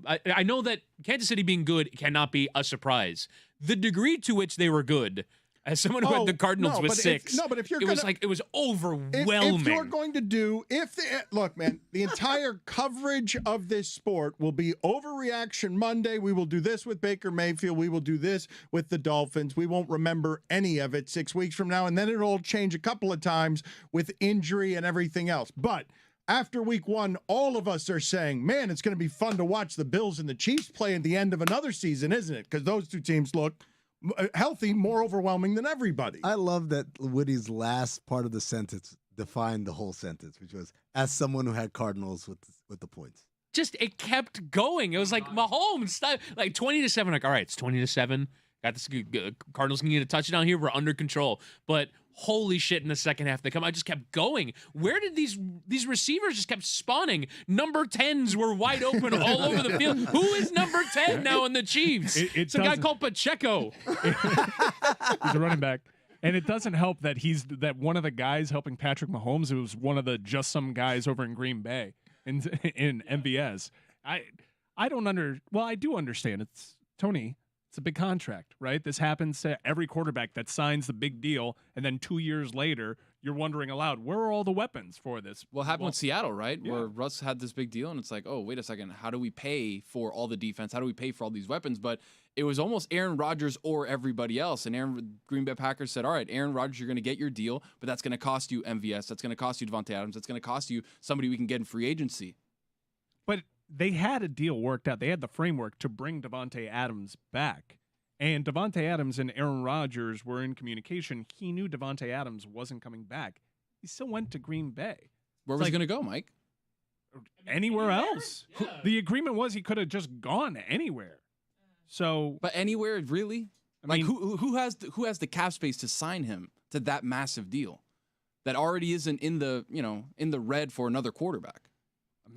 I know that Kansas City being good cannot be a surprise. The degree to which they were good, as someone who had the Cardinals with 6, but if you're it was overwhelming. If you're going to do, look, man, the entire coverage of this sport will be Overreaction Monday. We will do this with Baker Mayfield. We will do this with the Dolphins. We won't remember any of it 6 weeks from now, and then it'll change a couple of times with injury and everything else. But after week 1, all of us are saying, man, it's going to be fun to watch the Bills and the Chiefs play at the end of another season, isn't it? Because those two teams look healthy, more overwhelming than everybody. I love that Witty's last part of the sentence defined the whole sentence, which was, as someone who had Cardinals with the points. Just, it kept going. It was like Mahomes, like 20-7. Like, all right, it's 20-7. Got this. Cardinals can get a touchdown here. We're under control. But holy shit, in the second half, I just kept going. Where did these receivers just kept spawning? Number 10s were wide open all over the field. Who is number 10 now in the Chiefs? It's a guy called Pacheco. He's a running back. And it doesn't help that that one of the guys helping Patrick Mahomes, who was one of the just some guys over in Green Bay in MVS. I do understand. It's Tony. It's a big contract, right? This happens to every quarterback that signs the big deal, and then 2 years later, you're wondering aloud, where are all the weapons for this? Well, it happened with Seattle, right? Yeah. Where Russ had this big deal, and it's like, oh, wait a second. How do we pay for all the defense? How do we pay for all these weapons? But it was almost Aaron Rodgers or everybody else. And Green Bay Packers said, all right, Aaron Rodgers, you're going to get your deal, but that's going to cost you MVS. That's going to cost you Davante Adams. That's going to cost you somebody we can get in free agency. But they had a deal worked out. They had the framework to bring Davante Adams back. And Davante Adams and Aaron Rodgers were in communication. He knew Davante Adams wasn't coming back. He still went to Green Bay. Where was he going to go, Mike? Anywhere else. Yeah. The agreement was he could have just gone anywhere. So, but anywhere, really? I mean, who has the cap space to sign him to that massive deal that already isn't in the red for another quarterback?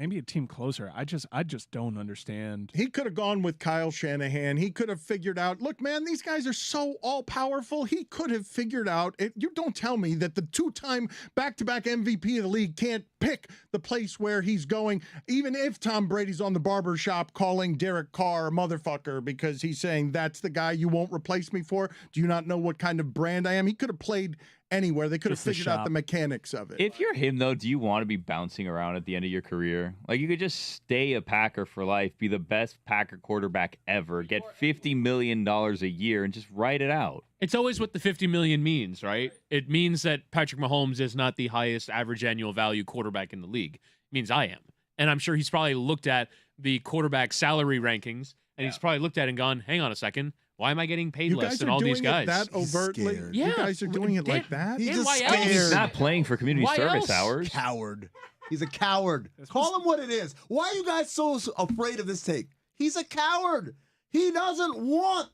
maybe a team closer. I just don't understand. He could have gone with Kyle Shanahan. He could have figured out, look, man, these guys are so all-powerful. He could have figured out, you don't tell me that the two-time back-to-back MVP of the league can't pick the place where he's going, even if Tom Brady's on the barber shop calling Derek Carr a motherfucker because he's saying, that's the guy you won't replace me for. Do you not know what kind of brand I am? He could have played anywhere. They could have figured out the mechanics of it. If you're him, though, do you want to be bouncing around at the end of your career? Like, you could just stay a Packer for life, be the best Packer quarterback ever, get $50 million a year, and just write it out. It's always what the $50 million means, right? It means that Patrick Mahomes is not the highest average annual value quarterback in the league. It means I am. And I'm sure he's probably looked at the quarterback salary rankings, and he's probably looked at it and gone, hang on a second. Why am I getting paid less than all these guys? That overtly? Yeah. You guys are doing it like that? He's just why else? scared. He's not playing for community Why service else? hours. Coward. He's a coward. Call him what it is. Why are you guys so afraid of this take? He's a coward. He doesn't want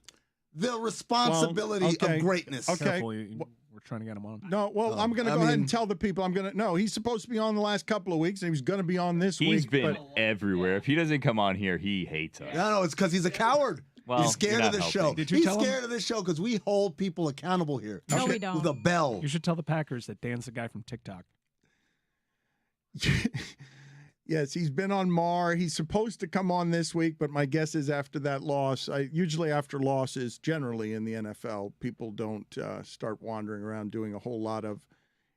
the responsibility of greatness. Okay. Carefully, we're trying to get him on. No, well, I'm going to go ahead and tell the people. No, he's supposed to be on the last couple of weeks, and he was going to be on this week. He's been everywhere. If he doesn't come on here, he hates us. No, it's because he's a coward. Well, he's scared you're of this not show. helping. Did you He's tell him? scared of this show because we hold people accountable here. No, we don't. With a bell. You should tell the Packers that Dan's the guy from TikTok. Yes, he's been on Mar. He's supposed to come on this week, but my guess is after that loss, usually after losses, generally in the NFL, people don't start wandering around doing a whole lot of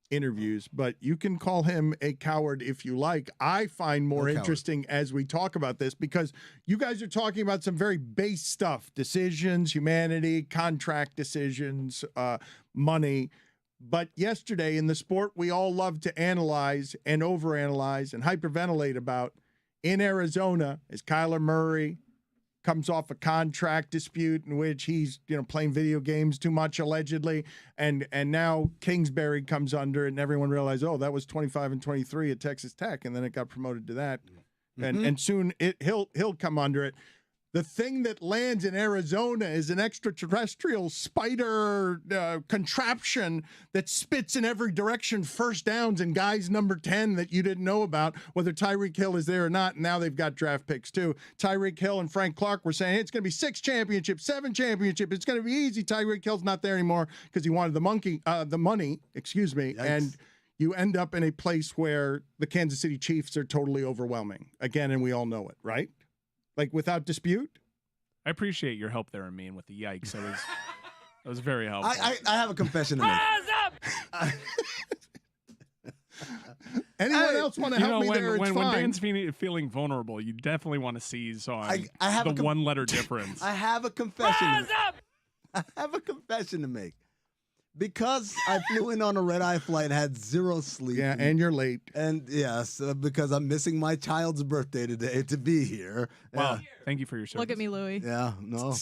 interviews. But you can call him a coward if you like. I find more interesting as we talk about this because you guys are talking about some very base stuff, decisions, humanity, contract decisions, money. But yesterday in the sport we all love to analyze and overanalyze and hyperventilate about in Arizona as Kyler Murray comes off a contract dispute in which he's playing video games too much allegedly, and now Kingsbury comes under it and everyone realized, oh, that was 25 and 23 at Texas Tech, and then it got promoted to that, and soon he'll come under it. The thing that lands in Arizona is an extraterrestrial spider contraption that spits in every direction first downs and guys number 10 that you didn't know about, whether Tyreek Hill is there or not. And now they've got draft picks too. Tyreek Hill and Frank Clark were saying, hey, it's going to be 6 championships, 7 championships. It's going to be easy. Tyreek Hill's not there anymore because he wanted the money, Yikes. And you end up in a place where the Kansas City Chiefs are totally overwhelming again. And we all know it, right? Like without dispute. I appreciate your help there, Amin, with the yikes. That was very helpful. I have a confession to make. Anyone else want to help me there? When Dan's feeling vulnerable, you definitely want to seize on the one-letter difference. I have a confession. I have a confession to make. Because I flew in on a red-eye flight, had 0 sleep. Yeah, and you're late. And yes, because I'm missing my child's birthday today to be here. Wow, thank you for your service. Look at me, Louie. Yeah, no.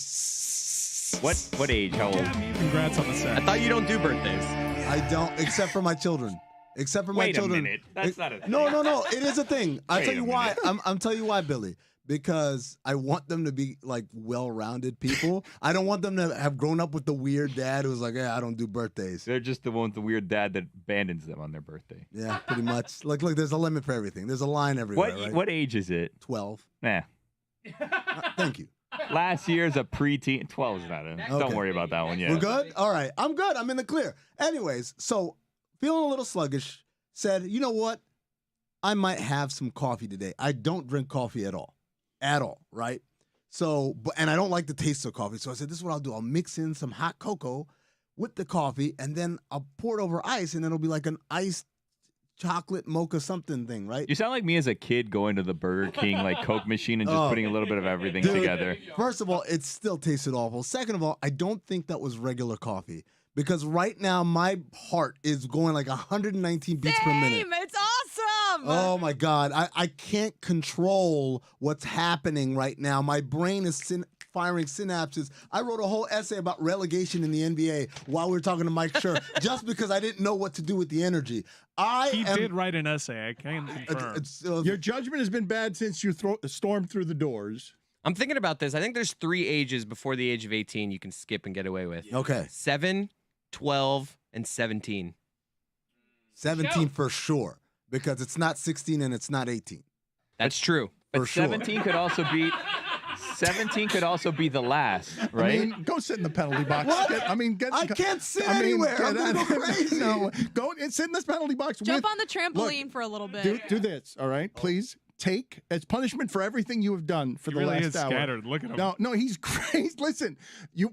What age? How old? Congrats on the set. I thought you don't do birthdays. I don't, except for my children. Except for my children. Wait a minute. That's not a thing. No. It is a thing. I'll tell you why. minute. I'm telling you why, Billy. Because I want them to be like well-rounded people. I don't want them to have grown up with the weird dad who's like, yeah, I don't do birthdays. They're just the one with the weird dad that abandons them on their birthday. Yeah, pretty much. Look, there's a limit for everything. There's a line everywhere. What age is it? 12. Nah. Thank you. Last year's a preteen. 12 is not in. Okay. Don't worry about that one yet. We're good? All right. I'm good. I'm in the clear. Anyways, so feeling a little sluggish, said, you know what? I might have some coffee today. I don't drink coffee at all. Right? So, and I don't like the taste of coffee. So I said, this is what I'll do. I'll mix in some hot cocoa with the coffee, and then I'll pour it over ice, and it'll be like an iced chocolate mocha something thing, right? You sound like me as a kid going to the Burger King like Coke machine and just putting a little bit of everything together. First of all, it still tasted awful. Second of all, I don't think that was regular coffee. Because right now, my heart is going like 119 beats per minute. It's awesome. Oh, my God. I can't control what's happening right now. My brain is firing synapses. I wrote a whole essay about relegation in the NBA while we were talking to Mike Schur, just because I didn't know what to do with the energy. He did write an essay. I can confirm. Your judgment has been bad since you stormed through the doors. I'm thinking about this. I think there's 3 ages before the age of 18 you can skip and get away with. Okay. 7, 12, and 17. 17 for sure, because it's not 16 and it's not 18. That's true. But For sure. 17 could also be 17 could also be the last, right? I mean, go sit in the penalty box. What? I can't sit anywhere. I'm gonna go crazy. No, go and sit in this penalty box. Jump with, on the trampoline for a little bit. Do this, all right? Please take as punishment for everything you have done for He the really last is hour. scattered. Look at him. No, he's crazy. Listen,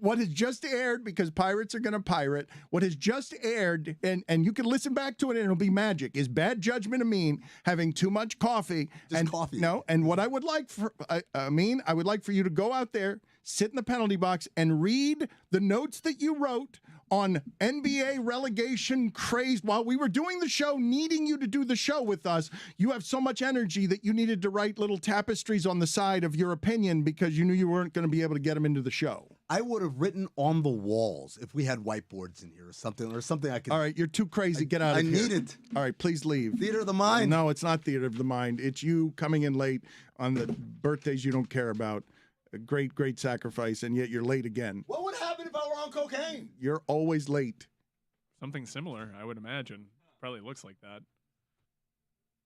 what has just aired, because pirates are going to pirate, what has just aired, and you can listen back to it and it'll be magic, is Bad Judgment Amin having too much coffee. Just coffee. No, and what I would like for, Amin, I would like for you to go out there, sit in the penalty box, and read the notes that you wrote on NBA relegation craze while we were doing the show, needing you to do the show with us. You have so much energy that you needed to write little tapestries on the side of your opinion because you knew you weren't going to be able to get them into the show. I would have written on the walls if we had whiteboards in here or something I could. All right, you're too crazy. Get out of here. I need it. All right, please leave. Theater of the mind. No, it's not theater of the mind. It's you coming in late on the birthdays you don't care about. A great, great sacrifice, and yet you're late again. What would happen if I were on cocaine? You're always late. Something similar, I would imagine. Probably looks like that.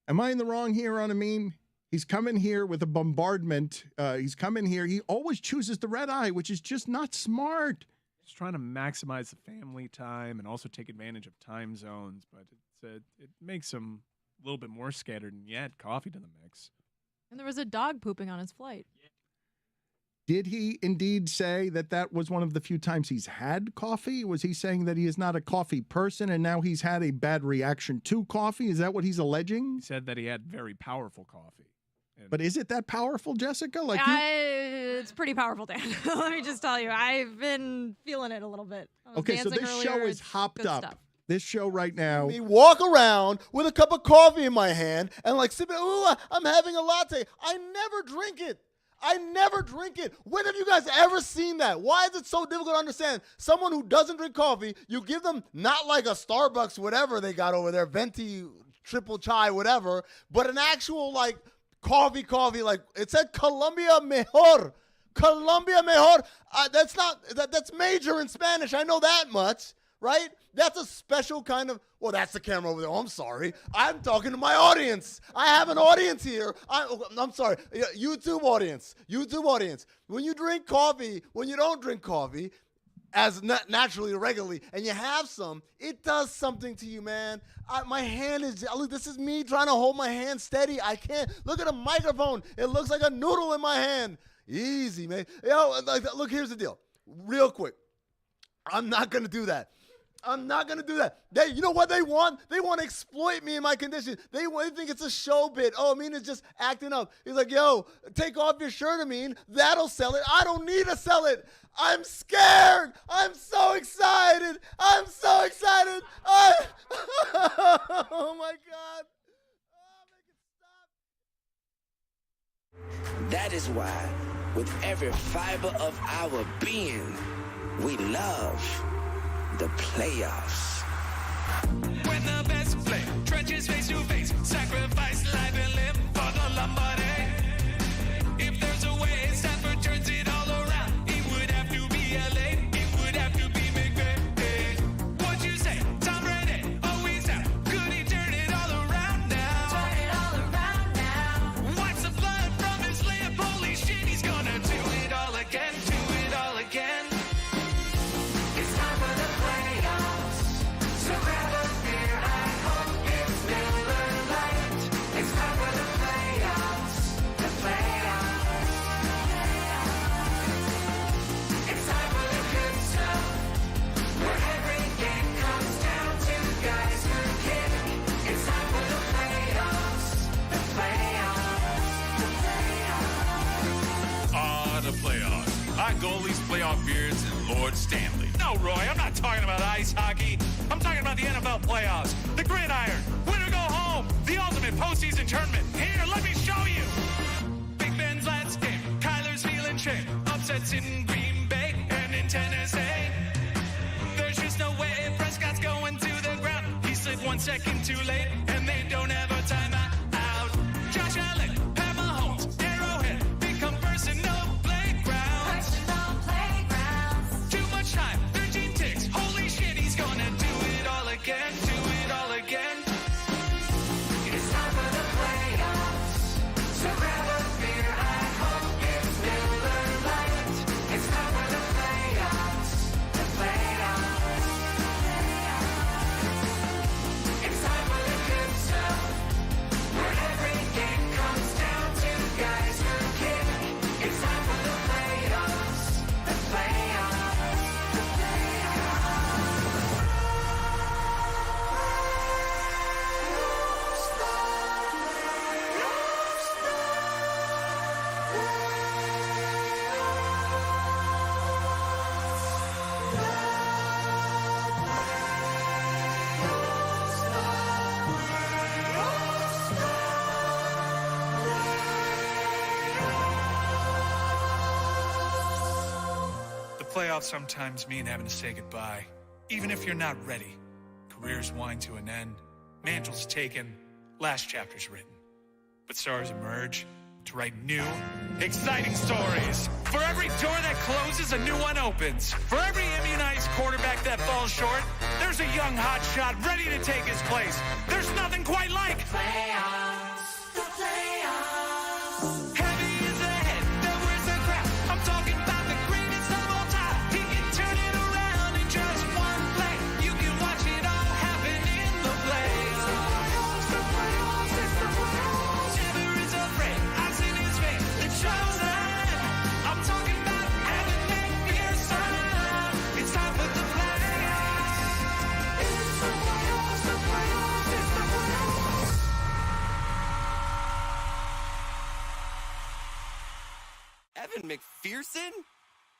Am I in the wrong here on Amin? He's coming here with a bombardment. He's coming here. He always chooses the red eye, which is just not smart. Just trying to maximize the family time and also take advantage of time zones, but it makes him a little bit more scattered, and you add coffee to the mix. And there was a dog pooping on his flight. Did he indeed say that that was one of the few times he's had coffee? Was he saying that he is not a coffee person and now he's had a bad reaction to coffee? Is that what he's alleging? He said that he had very powerful coffee. But is it that powerful, Jessica? Like It's pretty powerful, Dan. Let me just tell you. I've been feeling it a little bit. I was okay, so dancing this show earlier. is It's hopped good up. stuff. This show right now. Me walk around with a cup of coffee in my hand and like sipping. Ooh, I'm having a latte. I never drink it. When have you guys ever seen that? Why is it so difficult to understand? Someone who doesn't drink coffee, you give them not like a Starbucks, whatever they got over there, venti, triple chai, whatever, but an actual like coffee, like it said Colombia Mejor. That's major in Spanish. I know that much, right? That's a special kind of, well, that's the camera over there. Oh, I'm sorry. I'm talking to my audience. I have an audience here. I'm sorry. YouTube audience. When you drink coffee, when you don't drink coffee, as naturally or regularly, and you have some, it does something to you, man. My hand is, look, this is me trying to hold my hand steady. I can't. Look at the microphone. It looks like a noodle in my hand. Easy, man. Look, here's the deal. Real quick. I'm not going to do that. You know what they want? They want to exploit me in my condition. They think it's a show bit. Oh, Amin is just acting up. He's like, yo, take off your shirt, Amin. That'll sell it. I don't need to sell it. I'm scared. I'm so excited. Oh, my God. That is why, with every fiber of our being, we love the playoffs. When the best play, trenches face to face, sacrifice life and live for the Lombardi. If there's a way, Stanford turns it all around. It would have to be LA, it would have to be McVay. What'd you say? Tom Brady, always down. Could he turn it all around now? Wipes the blood from his lip. Holy shit, he's gonna do it all again. It's time for the playoffs. So grab a beer, I hope it's Miller Lite. It's time for the playoffs. It's time for the good stuff, where every game comes down to guys who kick. It's time for the playoffs. The playoffs. Hot goalies, playoff beards, and Lord Stanley. No, Roy, I'm not talking about ice hockey. I'm talking about the NFL playoffs. The gridiron. Winner go home. The ultimate postseason tournament. Here, let me show you. Big Ben's last game. Kyler's feeling shame. Upsets in Green Bay and in Tennessee. There's just no way Prescott's going to the ground. He slid 1 second too late, and they don't have a timeout. Josh Allen, Pat Mahomes, Arrowhead, become personal playgrounds. Too much time, 13 ticks. Holy shit, he's gonna do it all again. It's time for the playoffs. So playoffs sometimes mean having to say goodbye. Even if you're not ready, careers wind to an end, mantles taken, last chapter's written. But stars emerge to write new, exciting stories. For every door that closes, a new one opens. For every immunized quarterback that falls short, there's a young hotshot ready to take his place. There's nothing quite like Playoffs, the playoffs. Heavy is the head that wears the crown. I'm talking about the greatest of all time. He can turn it around in just one play. You can watch it all happen in the play. The playoffs, the playoffs, it's the playoffs. Never is afraid. Eyes in his face. The chosen. I'm talking about Evan McPherson. It's time for the playoffs. It's the playoffs, the playoffs, it's the playoffs. Evan McPherson?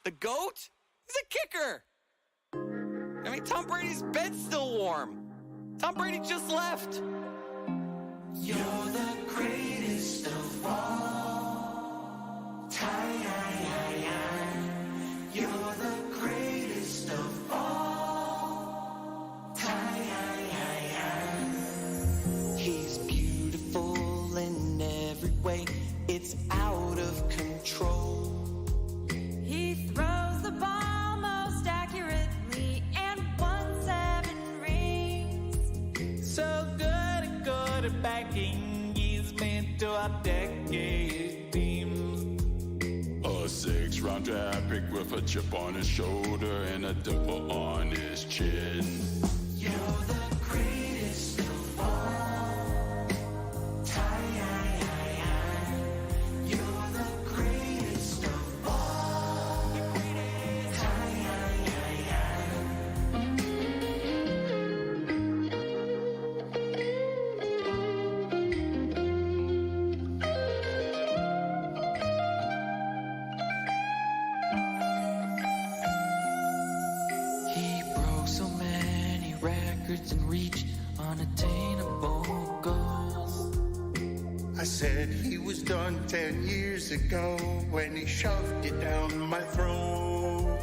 The GOAT? He's a kicker. I mean, Tom Brady's bed's still warm. Tom Brady just left. You're the greatest of all time. You're the greatest of all time. He's beautiful in every way. It's out of control. He throws the ball most accurately and won 7 rings. So good at backing. He's meant to our decade teams. A 6th-round draft pick with a chip on his shoulder and a dimple on his chin. You're the greatest of all time. You're the greatest of all He broke so many records and reached unattainable goals. I said he was done 10 years ago when he shoved it down my throat.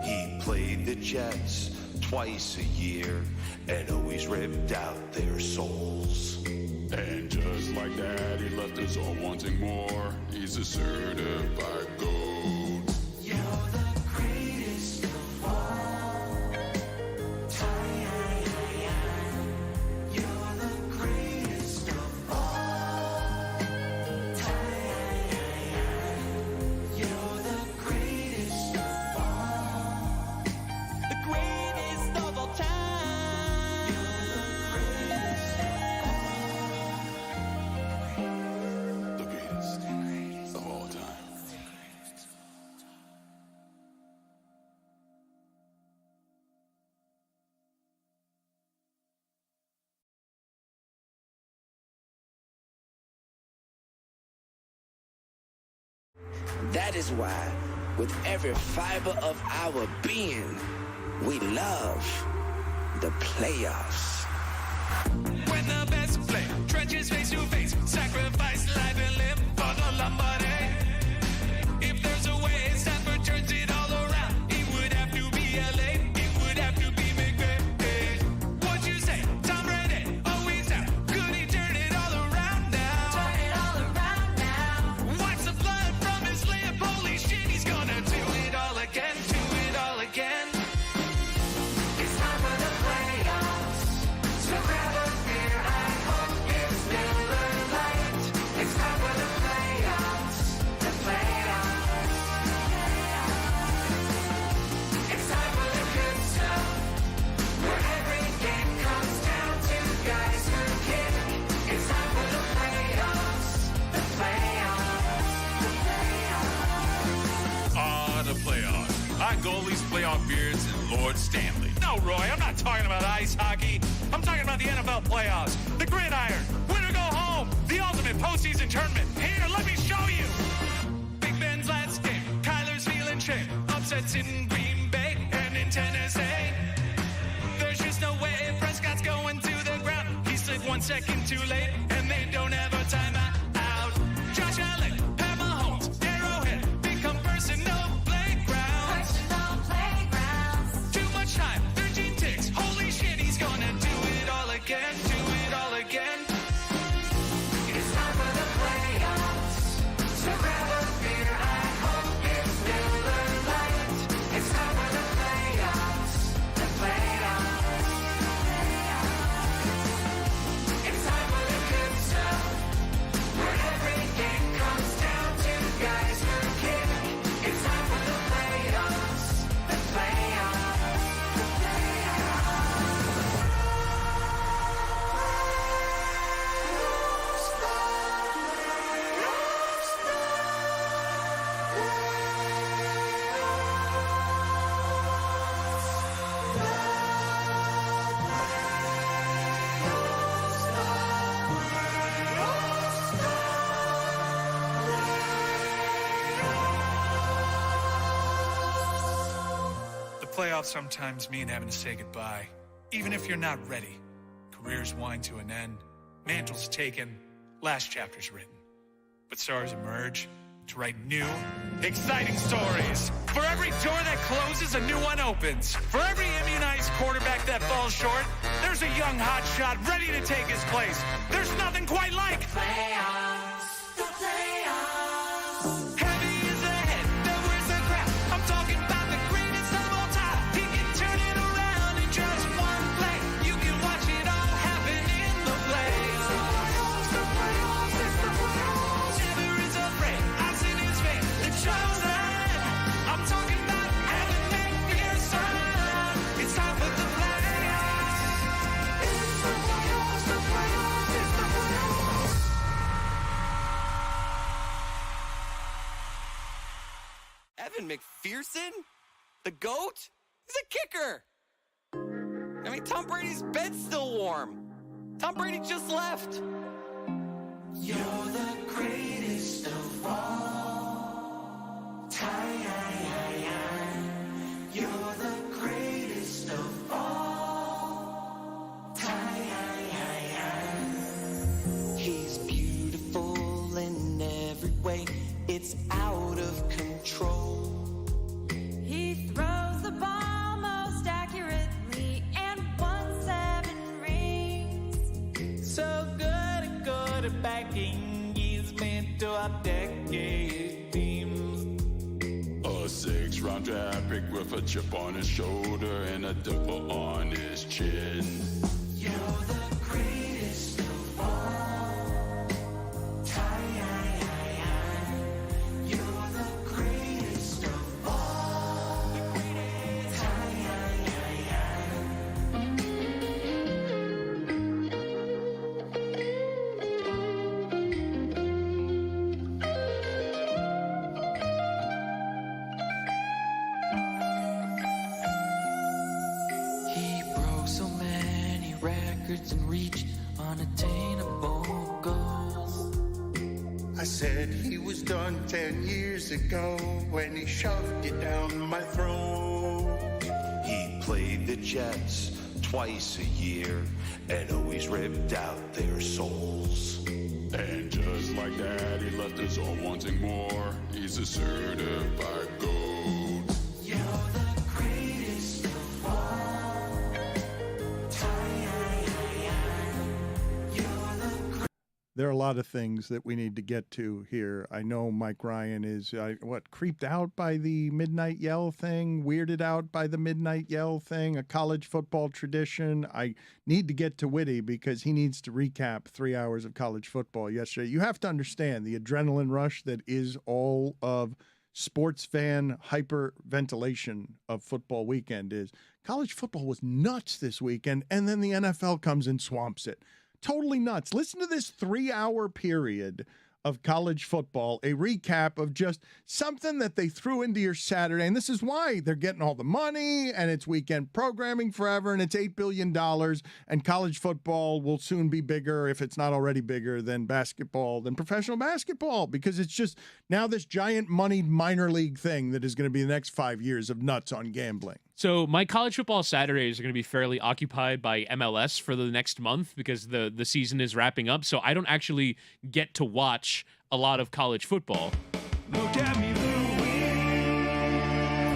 He played the Jets twice a year and always ripped out their souls. And just like that, he left us all wanting more. He's a certified GOAT. You're the greatest of all time. You're the greatest of all time. You're the greatest of all. The greatest of all time. The greatest of all time. That is why, with every fiber of our being, we love the playoffs. When the best play, trenches face to face, sacrifice life and live for the Lombardi. If there's a way, Stanford turns it all around. It would have to be LA, it would have to be McVay. What'd you say? Tom Brady, always out. Could he turn it all around now? Turn it all around now. Wipes the blood from his lip, holy shit, he's gonna do it all again, do it all again. It's time for the playoffs. So grab a beer, I hope it's Miller Lite. It's time for the playoffs. The playoffs. It's time for the good stuff. Where every game comes down to guys who kick. It's time for the playoffs. The playoffs. The playoffs. Ah, the playoffs. Our goalies, playoff beards, and Lord Stanley. No, Roy, I'm not talking about ice hockey. I'm talking about the NFL playoffs. The gridiron. Winner go home. The ultimate postseason tournament. Here, let me show you. Big Ben's last game. Kyler's feeling shame. Upsets in Green Bay and in Tennessee. There's just no way Prescott's going to the ground. He's like 1 second too late, and they don't have a timeout. Josh Allen, Pat Mahomes, Arrowhead, become personal playground. Personal playoffs sometimes mean having to say goodbye. Even if you're not ready. Careers wind to an end. Mantles taken. Last chapter's written. But stars emerge to write new, exciting stories. For every door that closes, a new one opens. For every immunized quarterback that falls short, there's a young hotshot ready to take his place. There's nothing quite like Playoffs, the playoffs. heavy is the head that wears the crown. I'm talking about the greatest of all time. He can turn it around in just one play. You can watch it all happen in the playoffs. The playoffs, it's the playoffs. Never is afraid. Eyes in his face. The chosen. I'm talking about Evan McPherson. It's time for the playoffs. It's the playoffs, the playoffs, it's the playoffs. Evan McPherson? The GOAT? He's a kicker. I mean, Tom Brady's bed's still warm. Tom Brady just left. You're the greatest of all time. You're the greatest of all time. He's beautiful in every way. It's out of control. He throws the ball most accurately and won 7 rings. So good at backing. He's meant to our decade teams. A 6th-round draft pick with a chip on his shoulder and a dimple on his chin. You're the greatest of all time. You're the greatest of all He broke so many records and reached unattainable goals. I said he was done 10 years ago when he shoved it down my throat. He played the Jets twice a year and always ripped out their souls. And just like that, he left us all wanting more. He's a certified GOAT. You're the greatest of all time. You're the There are a lot of things that we need to get to here. I know Mike Ryan is, creeped out by the midnight yell thing, weirded out by the midnight yell thing, a college football tradition. I need to get to Witty because he needs to recap 3 hours of college football yesterday. You have to understand the adrenaline rush that is all of sports fan hyperventilation of football weekend is. College football was nuts this weekend, and then the NFL comes and swamps it. Totally nuts. Listen to this 3-hour period of college football, a recap of just something that they threw into your Saturday. And this is why they're getting all the money and it's weekend programming forever. And it's $8 billion and college football will soon be bigger, if it's not already bigger, than basketball, than professional basketball, because it's just now this giant moneyed minor league thing that is going to be the next 5 years of nuts on gambling. So my college football Saturdays are going to be fairly occupied by MLS for the next month because the season is wrapping up. So I don't actually get to watch a lot of college football. Look at me,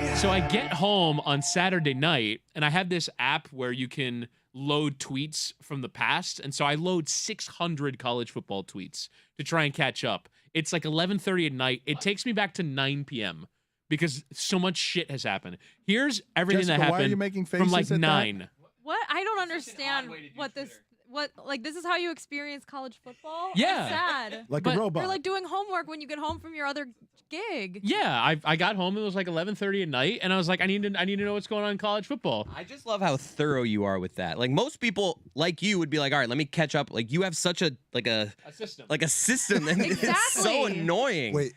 Louie. So I get home on Saturday night and I have this app where you can load tweets from the past. And so I load 600 college football tweets to try and catch up. It's like 11:30 at night. It takes me back to 9 p.m. because so much shit has happened. Here's everything Jessica, that happened why are you making from like faces at 9. that? What? I don't understand this is how you experience college football? Yeah. That's sad. Like a robot. You're like doing homework when you get home from your other gig. Yeah, I got home, it was like 11:30 at night, and I was like, I need to know what's going on in college football. I just love how thorough you are with that. Like most people like you would be like, all right, let me catch up. Like you have such a system. Like a system and it's so Exactly. annoying. Wait,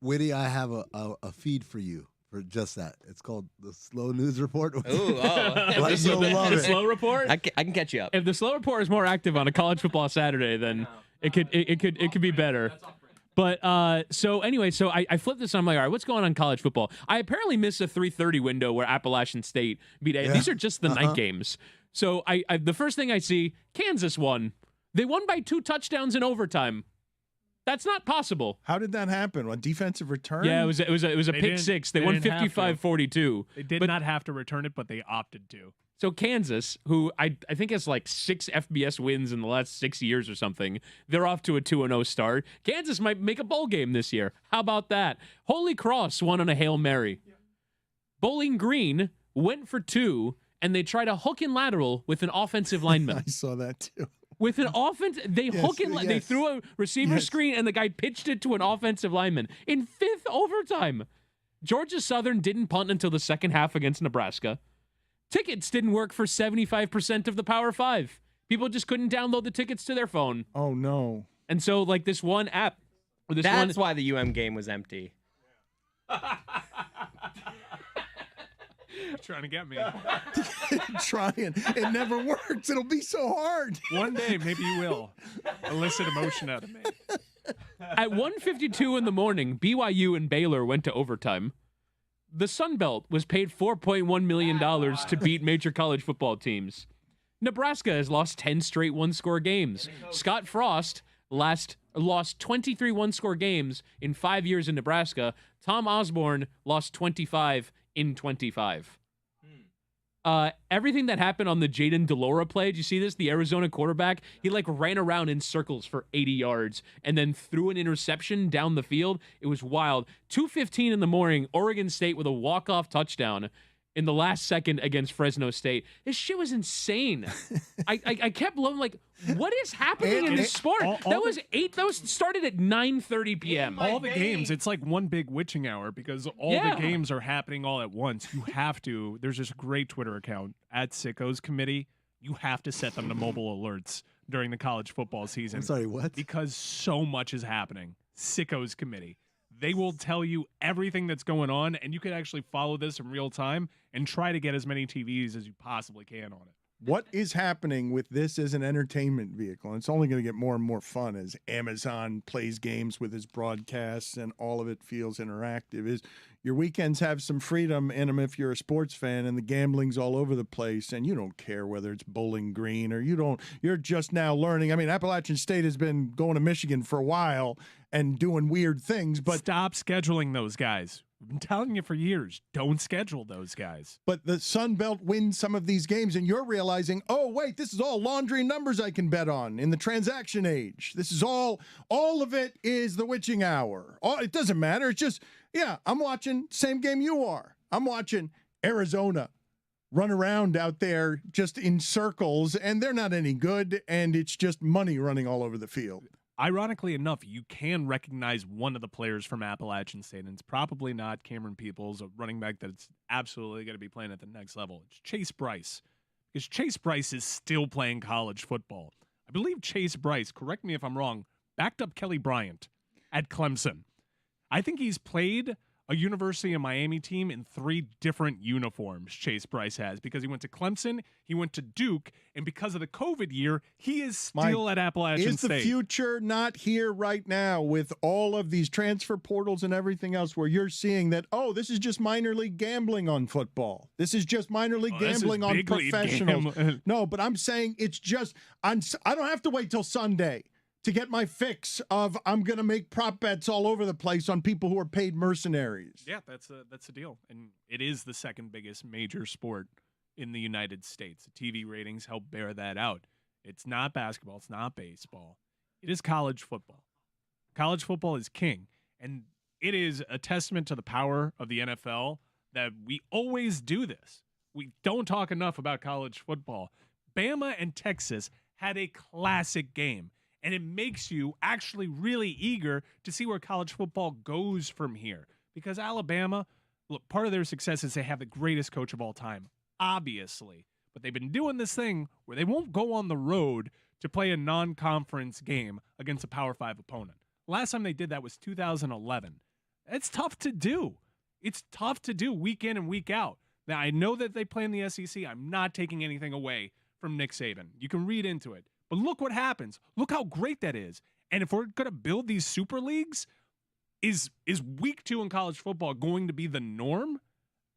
Witty, I have a feed for you for just that. It's called the Slow News Report. Ooh, oh. Like, you'll love the it. slow report? I can catch you up. If the slow report is more active on a college football Saturday, then it could be better. But so anyway, so I flipped this on. I'm like, all right, what's going on in college football? I apparently missed a 3:30 window where Appalachian State beat. These are just the night games. So I the first thing I see, Kansas won. They won by 2 touchdowns in overtime. That's not possible. How did that happen? A defensive return? Yeah, it was a pick six. They won 55-42. They did not have to return it, but they opted to. So Kansas, who I think has like 6 FBS wins in the last 6 years or something, they're off to a 2-0 start. Kansas might make a bowl game this year. How about that? Holy Cross won on a Hail Mary. Bowling Green went for 2, and they tried a hook and lateral with an offensive lineman. I saw that too. With an offense, they they threw a receiver screen, and the guy pitched it to an offensive lineman in 5th overtime. Georgia Southern didn't punt until the second half against Nebraska. Tickets didn't work for 75% of the Power 5. People just couldn't download the tickets to their phone. Oh, no. And so, like, this one app. Or this That's why the UM game was empty. Trying to get me. Trying. It never works. It'll be so hard. One day, maybe you will elicit emotion out of me. At 1:52 in the morning, BYU and Baylor went to overtime. The Sun Belt was paid $4.1 million to beat major college football teams. Nebraska has lost 10 straight one-score games. Scott Frost lost 23 one-score games in 5 years in Nebraska. Tom Osborne lost 25 in 25. Everything that happened on the Jaden Delora play, did you see this? The Arizona quarterback, he like ran around in circles for 80 yards and then threw an interception down the field. It was wild. 2:15 in the morning, Oregon State with a walk-off touchdown in the last second against Fresno State. This shit was insane. I kept blowing like, what is happening in this sport? That was started at 9:30 p.m. All the games, it's like one big witching hour because all the games are happening all at once. You have to, there's this great Twitter account at Sickos Committee. You have to set them to mobile alerts during the college football season. I'm sorry, what? Because so much is happening. Sickos Committee. They will tell you everything that's going on, and you can actually follow this in real time and try to get as many TVs as you possibly can on it. What is happening with this as an entertainment vehicle? And it's only going to get more and more fun as Amazon plays games with its broadcasts and all of it feels interactive. Is your weekends have some freedom in them if you're a sports fan, and the gambling's all over the place and you don't care whether it's Bowling Green or you're just now learning. I mean, Appalachian State has been going to Michigan for a while and doing weird things, but stop scheduling those guys. I've been telling you for years, don't schedule those guys. But the Sun Belt wins some of these games, and you're realizing, oh, wait, this is all laundry numbers I can bet on in the transaction age. This is all of it is the witching hour. It doesn't matter. It's just, yeah, I'm watching same game you are. I'm watching Arizona run around out there just in circles, and they're not any good, and it's just money running all over the field. Ironically enough, you can recognize one of the players from Appalachian State, and it's probably not Cameron Peoples, a running back that's absolutely going to be playing at the next level. It's Chase Bryce, because Chase Bryce is still playing college football. I believe Chase Bryce, correct me if I'm wrong, backed up Kelly Bryant at Clemson. I think he's played a University of Miami team in 3 different uniforms, Chase Bryce has, because he went to Clemson, he went to Duke, and because of the COVID year, he is still at Appalachian State. Is the future not here right now with all of these transfer portals and everything else where you're seeing that, oh, this is just minor league gambling on football. This is just minor league gambling on professionals. No, but I'm saying it's just, I don't have to wait till Sunday to get my fix of I'm going to make prop bets all over the place on people who are paid mercenaries. Yeah, that's the deal. And it is the second biggest major sport in the United States. The TV ratings help bear that out. It's not basketball. It's not baseball. It is college football. College football is king. And it is a testament to the power of the NFL that we always do this. We don't talk enough about college football. Bama and Texas had a classic game. And it makes you actually really eager to see where college football goes from here. Because Alabama, look, part of their success is they have the greatest coach of all time, obviously. But they've been doing this thing where they won't go on the road to play a non-conference game against a Power 5 opponent. Last time they did that was 2011. It's tough to do. It's tough to do week in and week out. Now, I know that they play in the SEC. I'm not taking anything away from Nick Saban. You can read into it. But look what happens. Look how great that is. And if we're going to build these super leagues, is week 2 in college football going to be the norm?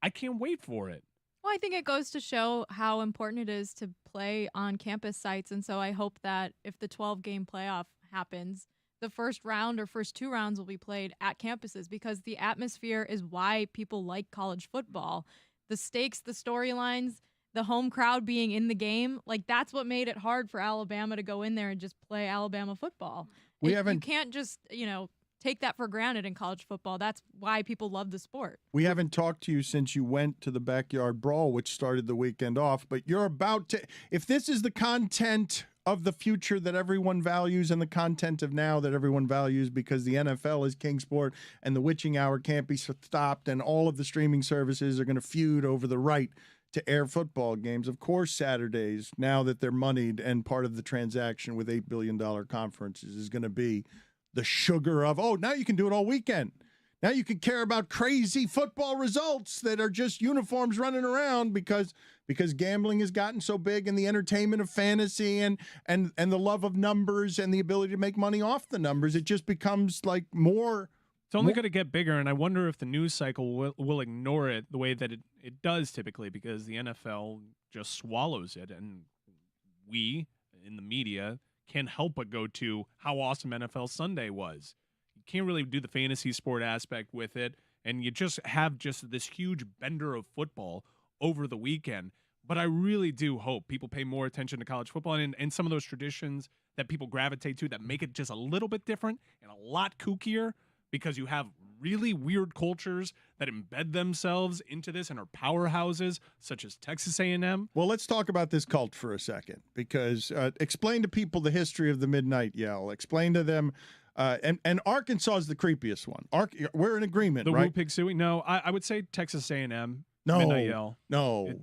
I can't wait for it. Well, I think it goes to show how important it is to play on campus sites. And so I hope that if the 12-game playoff happens, the first round or first 2 rounds will be played at campuses, because the atmosphere is why people like college football. The stakes, the storylines, the home crowd being in the game, like that's what made it hard for Alabama to go in there and just play Alabama football. You can't just, take that for granted in college football. That's why people love the sport. We haven't talked to you since you went to the Backyard Brawl, which started the weekend off, but you're about to, if this is the content of the future that everyone values and the content of now that everyone values, because the NFL is king sport and the witching hour can't be stopped and all of the streaming services are going to feud over the right to air football games. Of course, Saturdays, now that they're moneyed and part of the transaction with $8 billion conferences, is going to be the sugar of, now you can do it all weekend. Now you can care about crazy football results that are just uniforms running around because gambling has gotten so big, and the entertainment of fantasy and the love of numbers and the ability to make money off the numbers. It just becomes like more. It's only going to get bigger, and I wonder if the news cycle will ignore it the way that it does typically, because the NFL just swallows it, and we in the media can't help but go to how awesome NFL Sunday was. You can't really do the fantasy sport aspect with it, and you just have this huge bender of football over the weekend. But I really do hope people pay more attention to college football and some of those traditions that people gravitate to that make it just a little bit different and a lot kookier, because you have really weird cultures that embed themselves into this and are powerhouses, such as Texas A&M. Well, let's talk about this cult for a second, because explain to people the history of the Midnight Yell. Explain to them, and Arkansas is the creepiest one. We're in agreement, the right? Woo Pig Suey? No, I would say Texas A&M. No, Midnight Yell. No.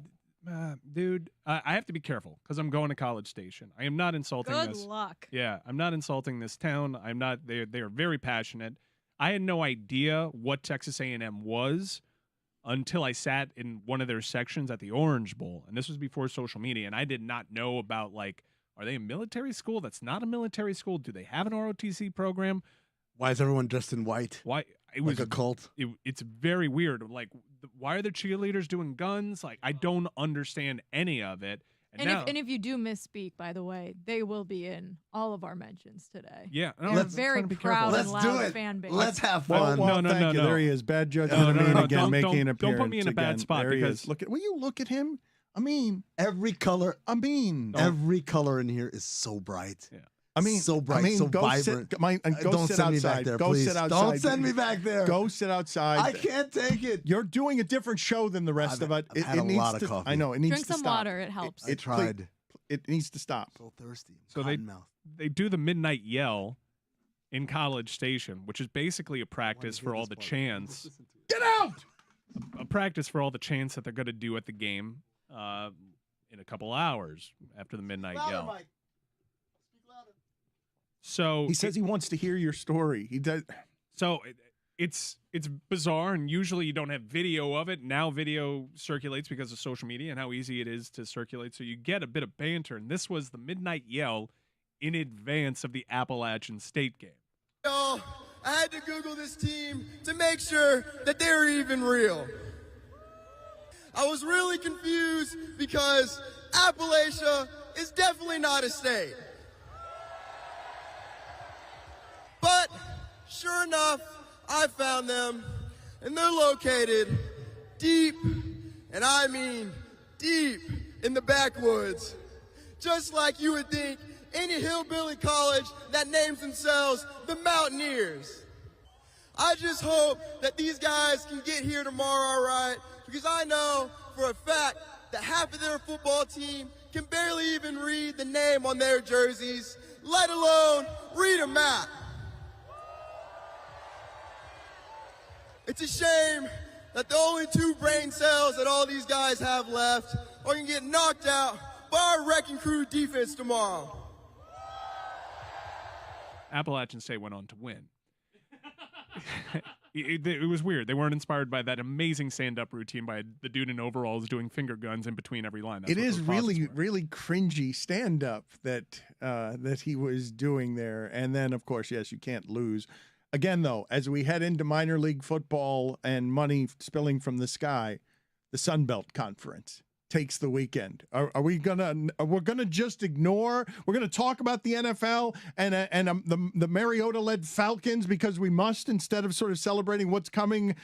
Dude, I have to be careful because I'm going to College Station. I am not insulting Good this. luck. Yeah, I'm not insulting this town. I'm not. They are very passionate. I had no idea what Texas A&M was until I sat in one of their sections at the Orange Bowl, and this was before social media, and I did not know about, like, are they a military school? That's not a military school. Do they have an ROTC program? Why is everyone dressed in white? Why? It like was a cult. It's very weird. Like, why are the cheerleaders doing guns? Like, I don't understand any of it. And if you do misspeak, by the way, they will be in all of our mentions today. Yeah, You're very proud and Let's do loud it. fan base. Let's have fun. Well, no, thank no, you. no. There he is. Bad judgment. Amin again, making an appearance. Don't put me in a bad again. spot, There he because is. Will you look at him? Amin. Every color. Amin. Every color in here is so bright. Yeah. I mean, so bright, so go vibrant. Go Don't sit send me outside. back there, Go please. sit outside. Don't send me back there. Go sit outside. I can't take it. You're doing a different show than the rest of it. I've had a needs lot of to, coffee. I know. It needs Drink to some stop. water. It helps. I tried. It needs to stop. So thirsty. So they do the Midnight Yell in College Station, which is basically a practice for all the chants. Get out! A practice for all the chants that they're going to do at the game in a couple hours after the Midnight Yell. Mike. So He says he wants to hear your story. He does. So it's bizarre, and usually you don't have video of it. Now video circulates because of social media and how easy it is to circulate. So you get a bit of banter, and this was the Midnight Yell in advance of the Appalachian State game. Y'all, I had to Google this team to make sure that they were even real. I was really confused because Appalachia is definitely not a state. But sure enough, I found them, and they're located deep, and I mean deep, in the backwoods. Just like you would think any hillbilly college that names themselves the Mountaineers. I just hope that these guys can get here tomorrow all right, because I know for a fact that half of their football team can barely even read the name on their jerseys, let alone read a map. It's a shame that the only 2 brain cells that all these guys have left are going to get knocked out by our wrecking crew defense tomorrow. Appalachian State went on to win. It was weird. They weren't inspired by that amazing stand-up routine by the dude in overalls doing finger guns in between every line. That's It what is those pauses really, were. really cringy stand-up that he was doing there. And then, of course, yes, you can't lose. Again, though, as we head into minor league football and money spilling from the sky, the Sun Belt Conference takes the weekend. We're gonna just ignore? We're gonna talk about the NFL and the Mariota-led Falcons because we must, instead of sort of celebrating what's coming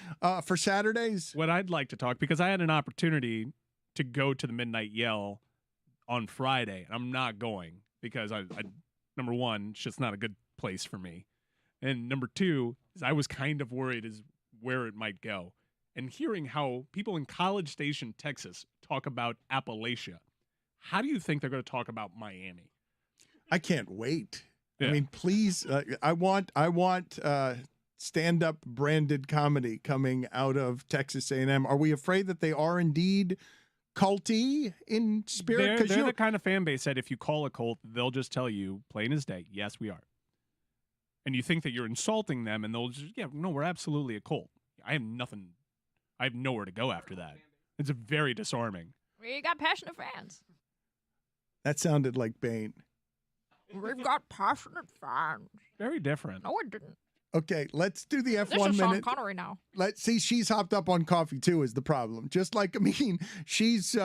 for Saturdays. What I'd like to talk, because I had an opportunity to go to the Midnight Yell on Friday, and I'm not going because I number one, it's just not a good place for me, and number two is I was kind of worried as where it might go. And hearing how people in College Station, Texas, talk about Appalachia, how do you think they're going to talk about Miami? I can't wait. Yeah. I mean, please, I want stand-up branded comedy coming out of Texas A&M. Are we afraid that they are indeed culty in spirit? They're the kind of fan base that if you call a cult, they'll just tell you, plain as day, yes, we are. And you think that you're insulting them, and they'll just, yeah, no, we're absolutely a cult. I have nowhere to go after that. It's very disarming. We got passionate fans. That sounded like Bane. We've got passionate fans. Very different. No, it didn't. Okay, let's do the F1 This is Sean minute. Connery now. Let's see. She's hopped up on coffee too. Is the problem? Just like Amin, she's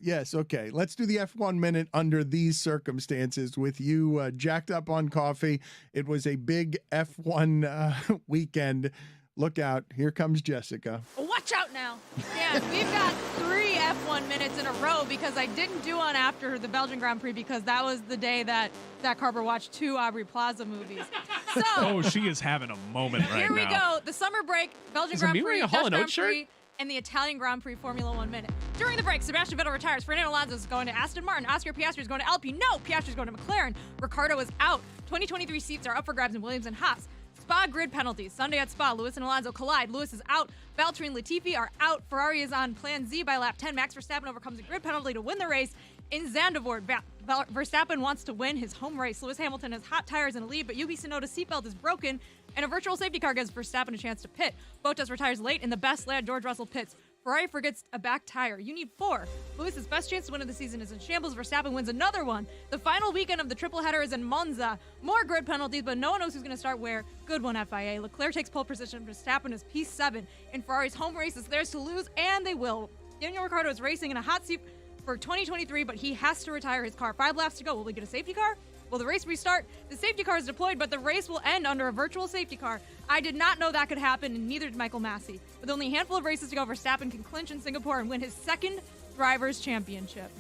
yes. Okay, let's do the F1 minute under these circumstances with you jacked up on coffee. It was a big F1 weekend. Look out! Here comes Jessica. Watch out now. Yeah, we've got 3 F1 minutes in a row because I didn't do one after the Belgian Grand Prix because that was the day that Zach Carper watched 2 Aubrey Plaza movies. So Oh, she is having a moment right now. here we go. The summer break, Belgian Is Grand Amin Prix, wearing a Dutch Hall & Grand Oates shirt? Prix, and the Italian Grand Prix Formula 1 minute. During the break, Sebastian Vettel retires. Fernando Alonso is going to Aston Martin. Oscar Piastri is going to Alpine. No, Piastri is going to McLaren. Ricciardo is out. 2023 seats are up for grabs in Williams and Haas. Spa grid penalties. Sunday at Spa, Lewis and Alonso collide. Lewis is out. Valtteri and Latifi are out. Ferrari is on plan Z by lap 10. Max Verstappen overcomes a grid penalty to win the race. In Zandvoort, Verstappen wants to win his home race. Lewis Hamilton has hot tires in the lead, but Yuki Tsunoda's seatbelt is broken, and a virtual safety car gives Verstappen a chance to pit. Bottas retires late in the best lad. George Russell pits. Ferrari forgets a back tire. You need 4. Lewis's best chance to win of the season is in shambles. Verstappen wins another one. The final weekend of the triple header is in Monza. More grid penalties, but no one knows who's going to start where. Good one, FIA. Leclerc takes pole position. Verstappen is P7. In Ferrari's home race is theirs to lose, and they will. Daniel Ricciardo is racing in a hot seat for 2023, but he has to retire his car. 5 laps to go. Will we get a safety car? Will the race restart? The safety car is deployed, but the race will end under a virtual safety car. I did not know that could happen, and neither did Michael Massey. With only a handful of races to go, Verstappen can clinch in Singapore and win his 2nd Drivers' Championship.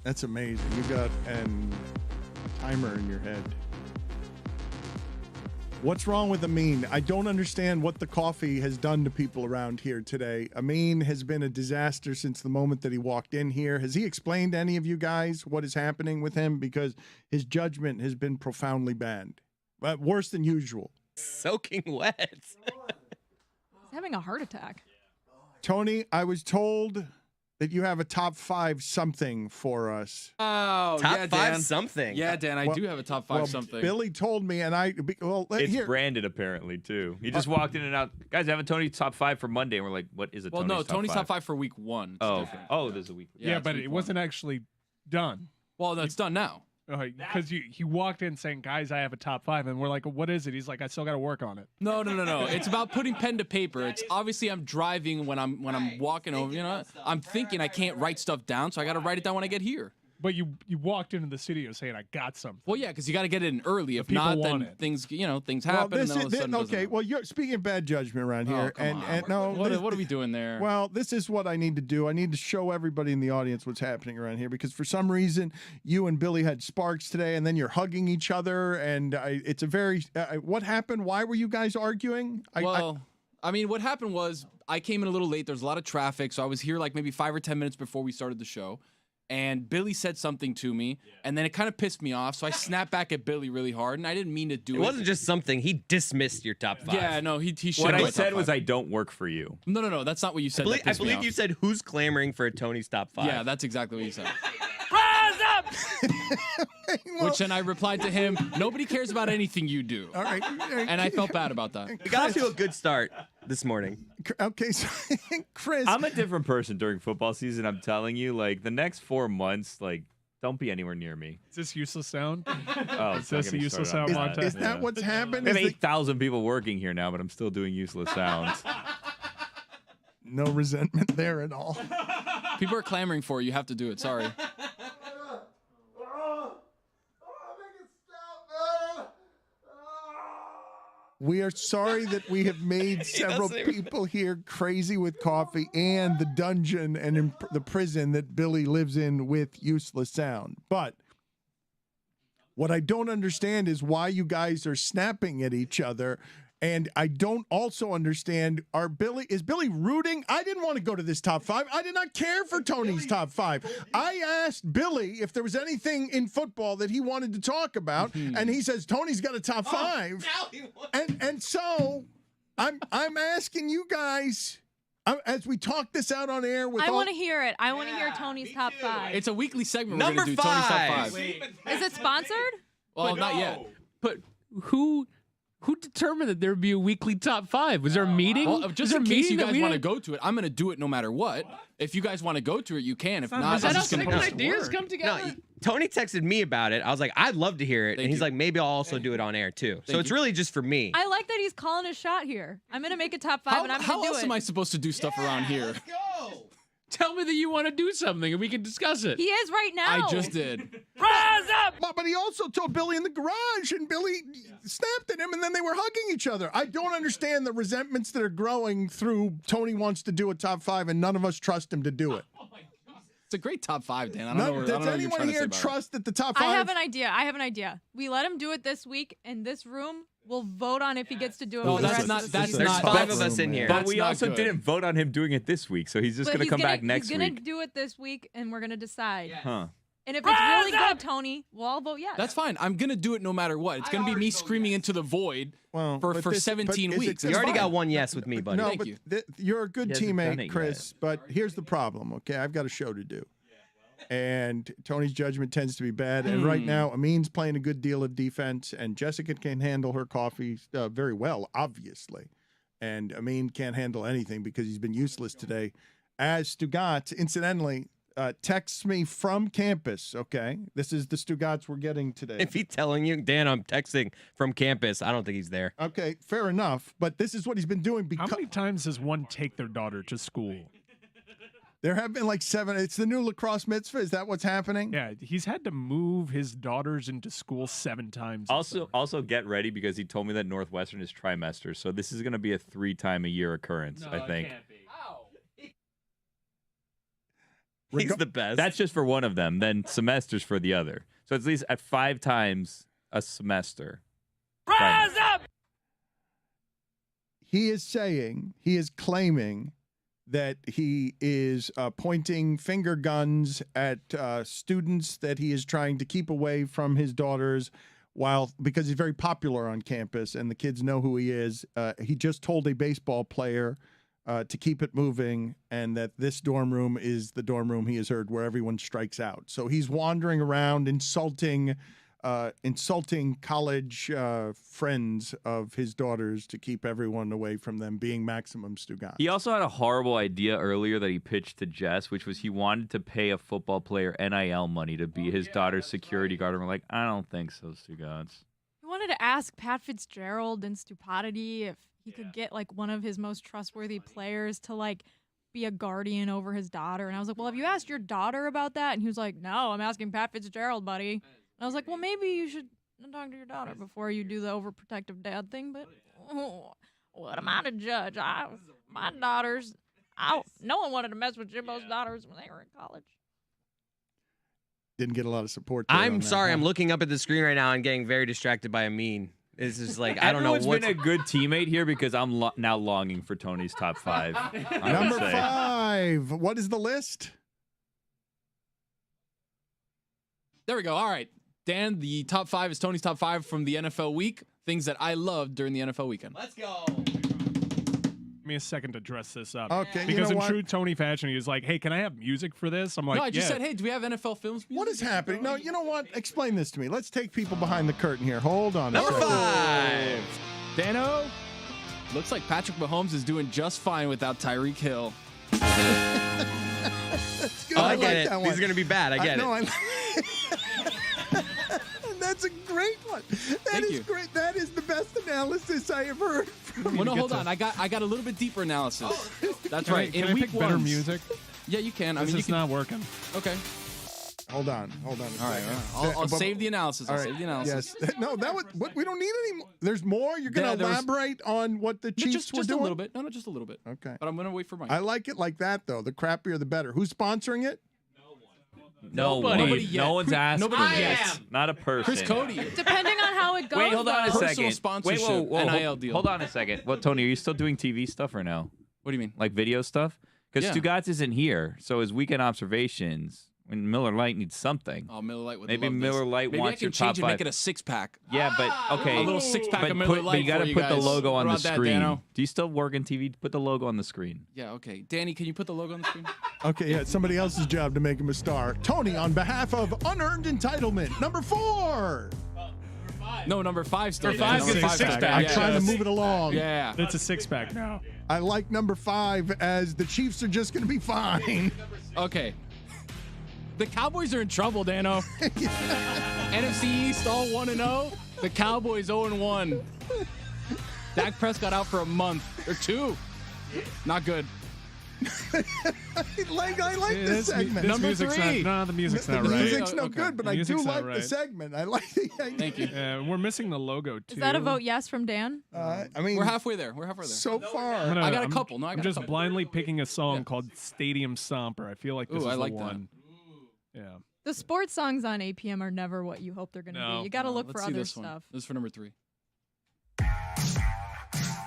That's amazing. You got an timer in your head. What's wrong with Amin? I don't understand what the coffee has done to people around here today. Amin has been a disaster since the moment that he walked in here. Has he explained to any of you guys what is happening with him? Because his judgment has been profoundly bad. Worse than usual. Soaking wet. He's having a heart attack. Tony, I was told that you have a top 5 something for us. Oh, Top yeah, 5 Dan. something. Yeah, Dan, I do have a top 5 something. Billy told me, and It's here. branded apparently too. He just walked in and out. Guys, I have a Tony's top 5 for Monday, and we're like, what is it? Well, no, Tony's top 5 for week 1. It's Oh, different. there's a week. Yeah, it's but week it 1. wasn't actually done. Well, that's done now. Because he walked in saying, guys, I have a top 5. And we're like, what is it? He's like, I still got to work on it. No. It's about putting pen to paper. It's obviously I'm driving when I'm walking over. You know, I'm thinking I can't write stuff down, so I got to write it down when I get here. But you walked into the studio saying, I got something. Well, yeah, because you got to get it in early. If people not, want then it. things Well, happen. this and then all of a is sudden it doesn't okay. happen. Well, you're speaking of bad judgment around here, come and on. no, What are we doing there? Well, this is what I need to do. I need to show everybody in the audience what's happening around here because for some reason you and Billy had sparks today, and then you're hugging each other, and it's a very. What happened? Why were you guys arguing? I mean, what happened was I came in a little late. There's a lot of traffic, so I was here like maybe 5 or 10 minutes before we started the show. And Billy said something to me, and then it kind of pissed me off. So I snapped back at Billy really hard, and I didn't mean to do it. It wasn't just something. He dismissed your top 5. Yeah, no, he should. What I said was I don't work for you. No, that's not what you said. I believe you said who's clamoring for a Tony's top 5. Yeah, that's exactly what you said. Which then I replied to him, nobody cares about anything you do. All right. And I felt bad about that. We got off to a good start this morning. Okay, so Chris. I'm a different person during football season. I'm telling you, like the next 4 months, like don't be anywhere near me. Is this useless sound? Oh, Is this a useless sound podcast? Is that what's happened? We have Is the- 8,000 people working here now, but I'm still doing useless sounds. No resentment there at all. People are clamoring for you. You have to do it. Sorry. We are sorry that we have made several people here crazy with coffee and the dungeon and in the prison that Billy lives in with useless sound. But what I don't understand is why you guys are snapping at each other. And I don't also understand, is Billy rooting? I didn't want to go to this top 5. I did not care for Tony's top 5. I asked Billy if there was anything in football that he wanted to talk about, and he says Tony's got a top 5. And so I'm asking you guys, as we talk this out on air with I want to hear it. I want to hear Tony's top 5. It's a weekly segment. Number we're going to do Tony's top 5. Is it sponsored? Well, not yet. But who determined that there would be a weekly top 5? Was there a meeting? Well, just Was there in a case meeting you that guys we want to didn't- go to it, I'm going to do it no matter what. If you guys want to go to it, you can. If not, Was I'm that just how going to good post ideas word. come together? No, Tony texted me about it. I was like, I'd love to hear it. Thank and he's you. like, maybe I'll also do it on air too. So Thank it's you. really just for me. I like that he's calling a shot here. I'm gonna make a top 5, and I'm How gonna do else it. am I supposed to do stuff around here? Tell me that you want to do something and we can discuss it. He is right now. I just did. Rise up! But he also told Billy in the garage, and Billy snapped at him, and then they were hugging each other. I don't understand the resentments that are growing through Tony wants to do a top 5, and none of us trust him to do it. It's a great top 5, Dan. I don't know what Does you're anyone trying to say here about it. trust that the top 5? I have an idea. We let him do it this week, and this room will vote on if he gets to do it. No, for the that's rest not- of the that's season. There's not- 5 of us in here. But That's we not also good. didn't vote on him doing it this week, so he's just But going to come back next He's week. gonna do it this week, and we're gonna decide. Huh. And if it's really good, Tony, we'll all vote yes. That's fine. I'm going to do it no matter what. It's going to be me screaming into the void Well, for but this- 17 but is it weeks. You It's already fine. got one yes with me, buddy. No, Thank but you. you're a good He hasn't done teammate, it Chris. But here's the problem, okay? I've got a show to do. And Tony's judgment tends to be bad. And right now, Amin's playing a good deal of defense, and Jessica can handle her coffee very well, obviously. And Amin can't handle anything because he's been useless today. As Stugotz, incidentally, texts me from campus, okay? This is the Stugotz we're getting today. If he's telling you, Dan, I'm texting from campus, I don't think he's there. Okay, fair enough. But this is what he's been doing How because many times does one take their daughter to school? there have been like 7. It's the new lacrosse mitzvah. Is that what's happening? Yeah, he's had to move his daughters into school 7 times. this summer. Also get ready because he told me that Northwestern is trimester, so this is going to be a 3-time-a-year occurrence, I think. He's the best. That's just for one of them, then semesters for the other. So it's at least at 5 times a semester. Rise up! He is claiming that he is pointing finger guns at students that he is trying to keep away from his daughters because he's very popular on campus and the kids know who he is. He just told a baseball player to keep it moving and that this dorm room is the dorm room he has heard where everyone strikes out. So he's wandering around insulting college friends of his daughters to keep everyone away from them being maximum Stugotz. He also had a horrible idea earlier that he pitched to Jess, which was he wanted to pay a football player NIL money to be his daughter's security guard. And we're like, I don't think so, Stugotz. I wanted to ask Pat Fitzgerald and Stupidity if he could get like one of his most trustworthy players to like be a guardian over his daughter. And I was like, well, have you asked your daughter about that? And he was like, no, I'm asking Pat Fitzgerald, buddy. And I was like, well, maybe you should talk to your daughter before you do the overprotective dad thing. But what am I to judge? My daughters, no one wanted to mess with Jimbo's daughters when they were in college. Didn't get a lot of support there on I'm that, sorry. huh? I'm looking up at the screen right now and getting very distracted by Amin. It's just like, I don't know Everyone's what's... been a good teammate here because I'm now longing for Tony's top 5. I would Number say. 5. What is the list? There we go. All right. Dan, the top 5 is Tony's top 5 from the NFL week. Things that I loved during the NFL weekend. Let's go. Give me a second to dress this up. Okay, you Because know in what? true Tony fashion, he was like, "Hey, can I have music for this?" I'm like, No, I just "Yeah." said, hey, do we have NFL films music? What is happening? No, you know what? Explain this to me. Let's take people behind the curtain here. Hold on. Number a second. 5. Dano, looks like Patrick Mahomes is doing just fine without Tyreek Hill. That's good. Oh, I get like it. that These one. are going to be bad. I get it. No, That's a great one. That is you. great. That is the best analysis I have heard from Well, no, get hold to- on. I got a little bit deeper analysis. That's Can I- right. Can In I week pick better one, music? Yeah, you can. I This mean, you is can. not working. Okay. Hold on. All right. second. I'll But- save the analysis. All I'll right. save the analysis. Yes. No, that was. What we don't need any more. There's more. You're going Yeah, to there was- elaborate on what the No, Chiefs just were a doing. little bit. No, just a little bit. Okay. But I'm gonna wait for Mike. I like it like that though. The crappier the better. Who's sponsoring it? Nobody. Nobody yet. No one's asking. Nobody yet. Not a person. Chris Cote. Depending on how it goes. Wait, hold on a though. Personal second. Wait, sponsorship, whoa, NIL hold, deal. hold on a second. What, Tony? Are you still doing TV stuff or no? What do you mean? Like video stuff? Because Yeah. Stugotz isn't here, so his weekend observations. When Miller Lite needs something. Oh, Miller Lite would Maybe love this. Miller Lite Maybe wants I can your change top and five. make it a 6-pack. Yeah, but okay. A little 6-pack but of Miller but Lite you got for to you put the guys. logo on What the about that, screen. Dano? Do you still work in TV? Put the logo on the screen. Yeah, okay. Danny, can you put the logo on the screen? Okay, yeah, it's somebody else's job to make him a star. Tony, on behalf of Unearned Entitlement, number 4. No, number 5 still. Number 5 Number gets a 5 six-pack. I'm Yeah. trying to move it along. Yeah. It's a 6-pack now. I like number 5 as the Chiefs are just going to be fine. Okay. The Cowboys are in trouble, Dano. NFC East all 1-0. The Cowboys 0-1. Dak Prescott out for a month or 2. Not good. I like this segment. Number music's 3. the music's The not right. music's no Okay. good, but The I do music's not like the right. segment. I like the. Thank you. We're missing the logo too. Is that a vote yes from Dan? I mean, We're halfway there. We're halfway there. so far. I got a couple. No, I I'm got a just couple. blindly picking a song called Stadium Stomper. I feel like this Ooh, is I the like that. one. Yeah. The sports songs on APM are never what you hope they're going to No. be. You got to look Let's for see other this one. stuff. This is for number 3.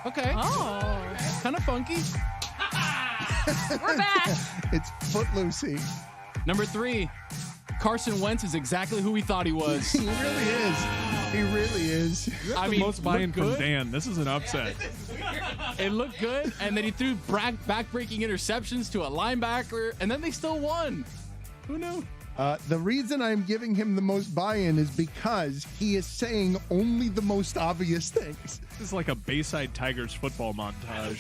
Okay. Oh, Kind of funky. we're back. It's Footloosey. Number 3. Carson Wentz is exactly who we thought he was. He really is. He really is. I The mean, most buy-in looked from good. Dan. This is an upset. It looked good, and then he threw back-breaking interceptions to a linebacker, and then they still won. Who knew? The reason I'm giving him the most buy-in is because he is saying only the most obvious things. This is like a Bayside Tigers football montage.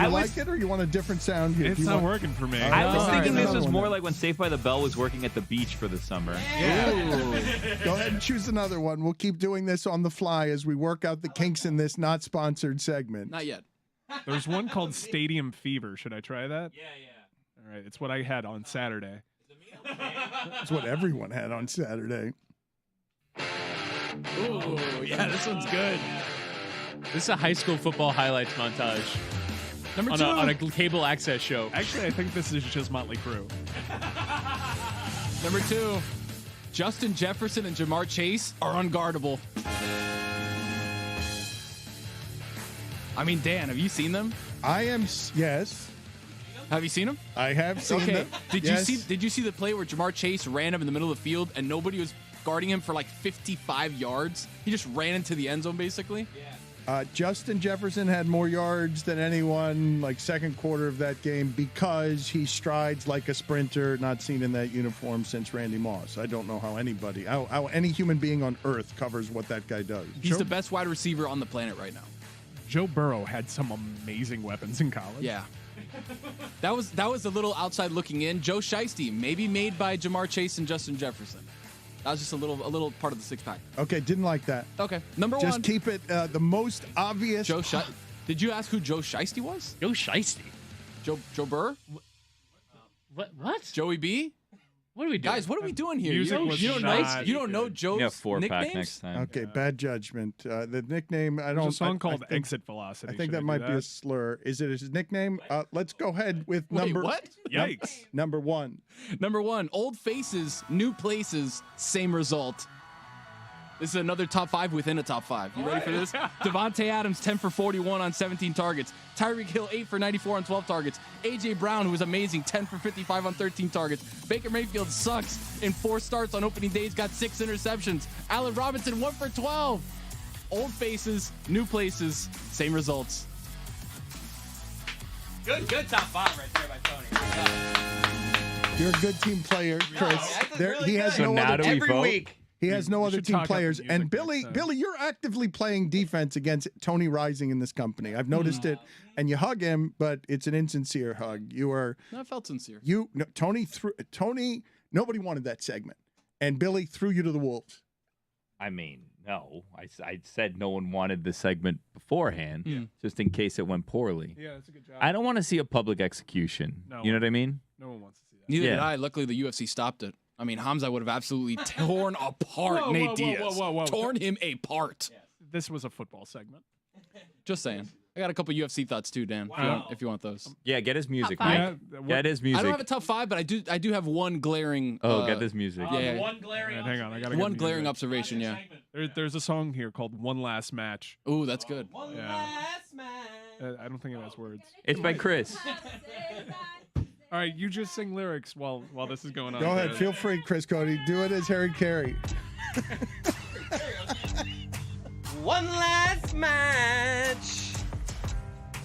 You like it, or you want a different sound here? It's Do you not want- working for me. I was All thinking right, this another was one more then. like when Saved by the Bell was working at the beach for the summer. Go ahead and choose another one. We'll keep doing this on the fly as we work out the kinks in this not sponsored segment. Not yet. There's one called Stadium Fever. Should I try that? Yeah. All right. It's what I had on Saturday. That's what everyone had on Saturday. Ooh, yeah, this one's good. This is a high school football highlights montage Number on 2. a cable access show. Actually, I think this is just Motley Crue. Number 2. Justin Jefferson and Jamar Chase are unguardable. I mean, Dan, have you seen them? Yes. Have you seen them? I have seen Okay. them. Did Yes. you see the play where Jamar Chase ran him in the middle of the field and nobody was guarding him for like 55 yards? He just ran into the end zone basically. Justin Jefferson had more yards than anyone, like second quarter of that game, because he strides like a sprinter, not seen in that uniform since Randy Moss. I don't know how how any human being on earth covers what that guy does. He's the best wide receiver on the planet right now. Joe Burrow had some amazing weapons in college. Yeah. That was a little outside looking in. Joe Shiesty, maybe made by Jamar Chase and Justin Jefferson. That was just a little part of the 6-pack. Okay, didn't like that. Okay, number Just 1. keep it the most obvious. Joe Shiesty. Did you ask who Joe Shiesty was? Joe Shiesty. Joe Burr? What? Joey B? What are we doing? Guys, what are we doing here? Music was You don't know not Joe's Yeah, 4-pack nicknames? next time. Okay, bad judgment. The nickname, I There's don't. a song I called think- Exit Velocity. I think Should that do might be a slur. Is it his nickname? Let's go ahead with Wait, number. what? Yikes. Number 1. Number 1, old faces, new places, same result. This is another top 5 within a top 5. You ready for this? Devontae Adams, 10 for 41 on 17 targets. Tyreek Hill, 8 for 94 on 12 targets. A.J. Brown, who was amazing, 10 for 55 on 13 targets. Baker Mayfield sucks in 4 starts on opening days, got 6 interceptions. Allen Robinson, 1 for 12. Old faces, new places, same results. Good top 5 right there by Tony. You're a good team player, Chris. He has So no now other do we Every vote? week. He has no We other should team talk up the players. music And next Billy, time. Billy, you're actively playing defense against Tony Rising in this company. I've noticed it. And you hug him, but it's an insincere hug. You are No, I felt sincere. Tony. Nobody wanted that segment, and Billy threw you to the wolves. I mean, no. I said no one wanted the segment beforehand, just in case it went poorly. Yeah, that's a good job. I don't want to see a public execution. No You know one. what I mean? No one wants to see that. Neither Yeah. did I. Luckily, the UFC stopped it. I mean, Hamza would have absolutely torn apart Whoa, Nate whoa, Diaz. whoa. Torn him apart. This was a football segment. Just saying. I got a couple UFC thoughts too, Dan. If you want those. Yeah, get his music, Top Mike. five. Get his music. I don't have a top 5, but I do have one glaring. Get this music. Yeah. One glaring. Right, hang on, I gotta One get the glaring music. observation. Yeah. There's a song here called "One Last Match." Ooh, that's good. Yeah. I don't think it has words. It's by Chris. All right, you just sing lyrics while this is going on. Go ahead, guys. feel free, Chris Cote. Do it as Harry Carey. One last match.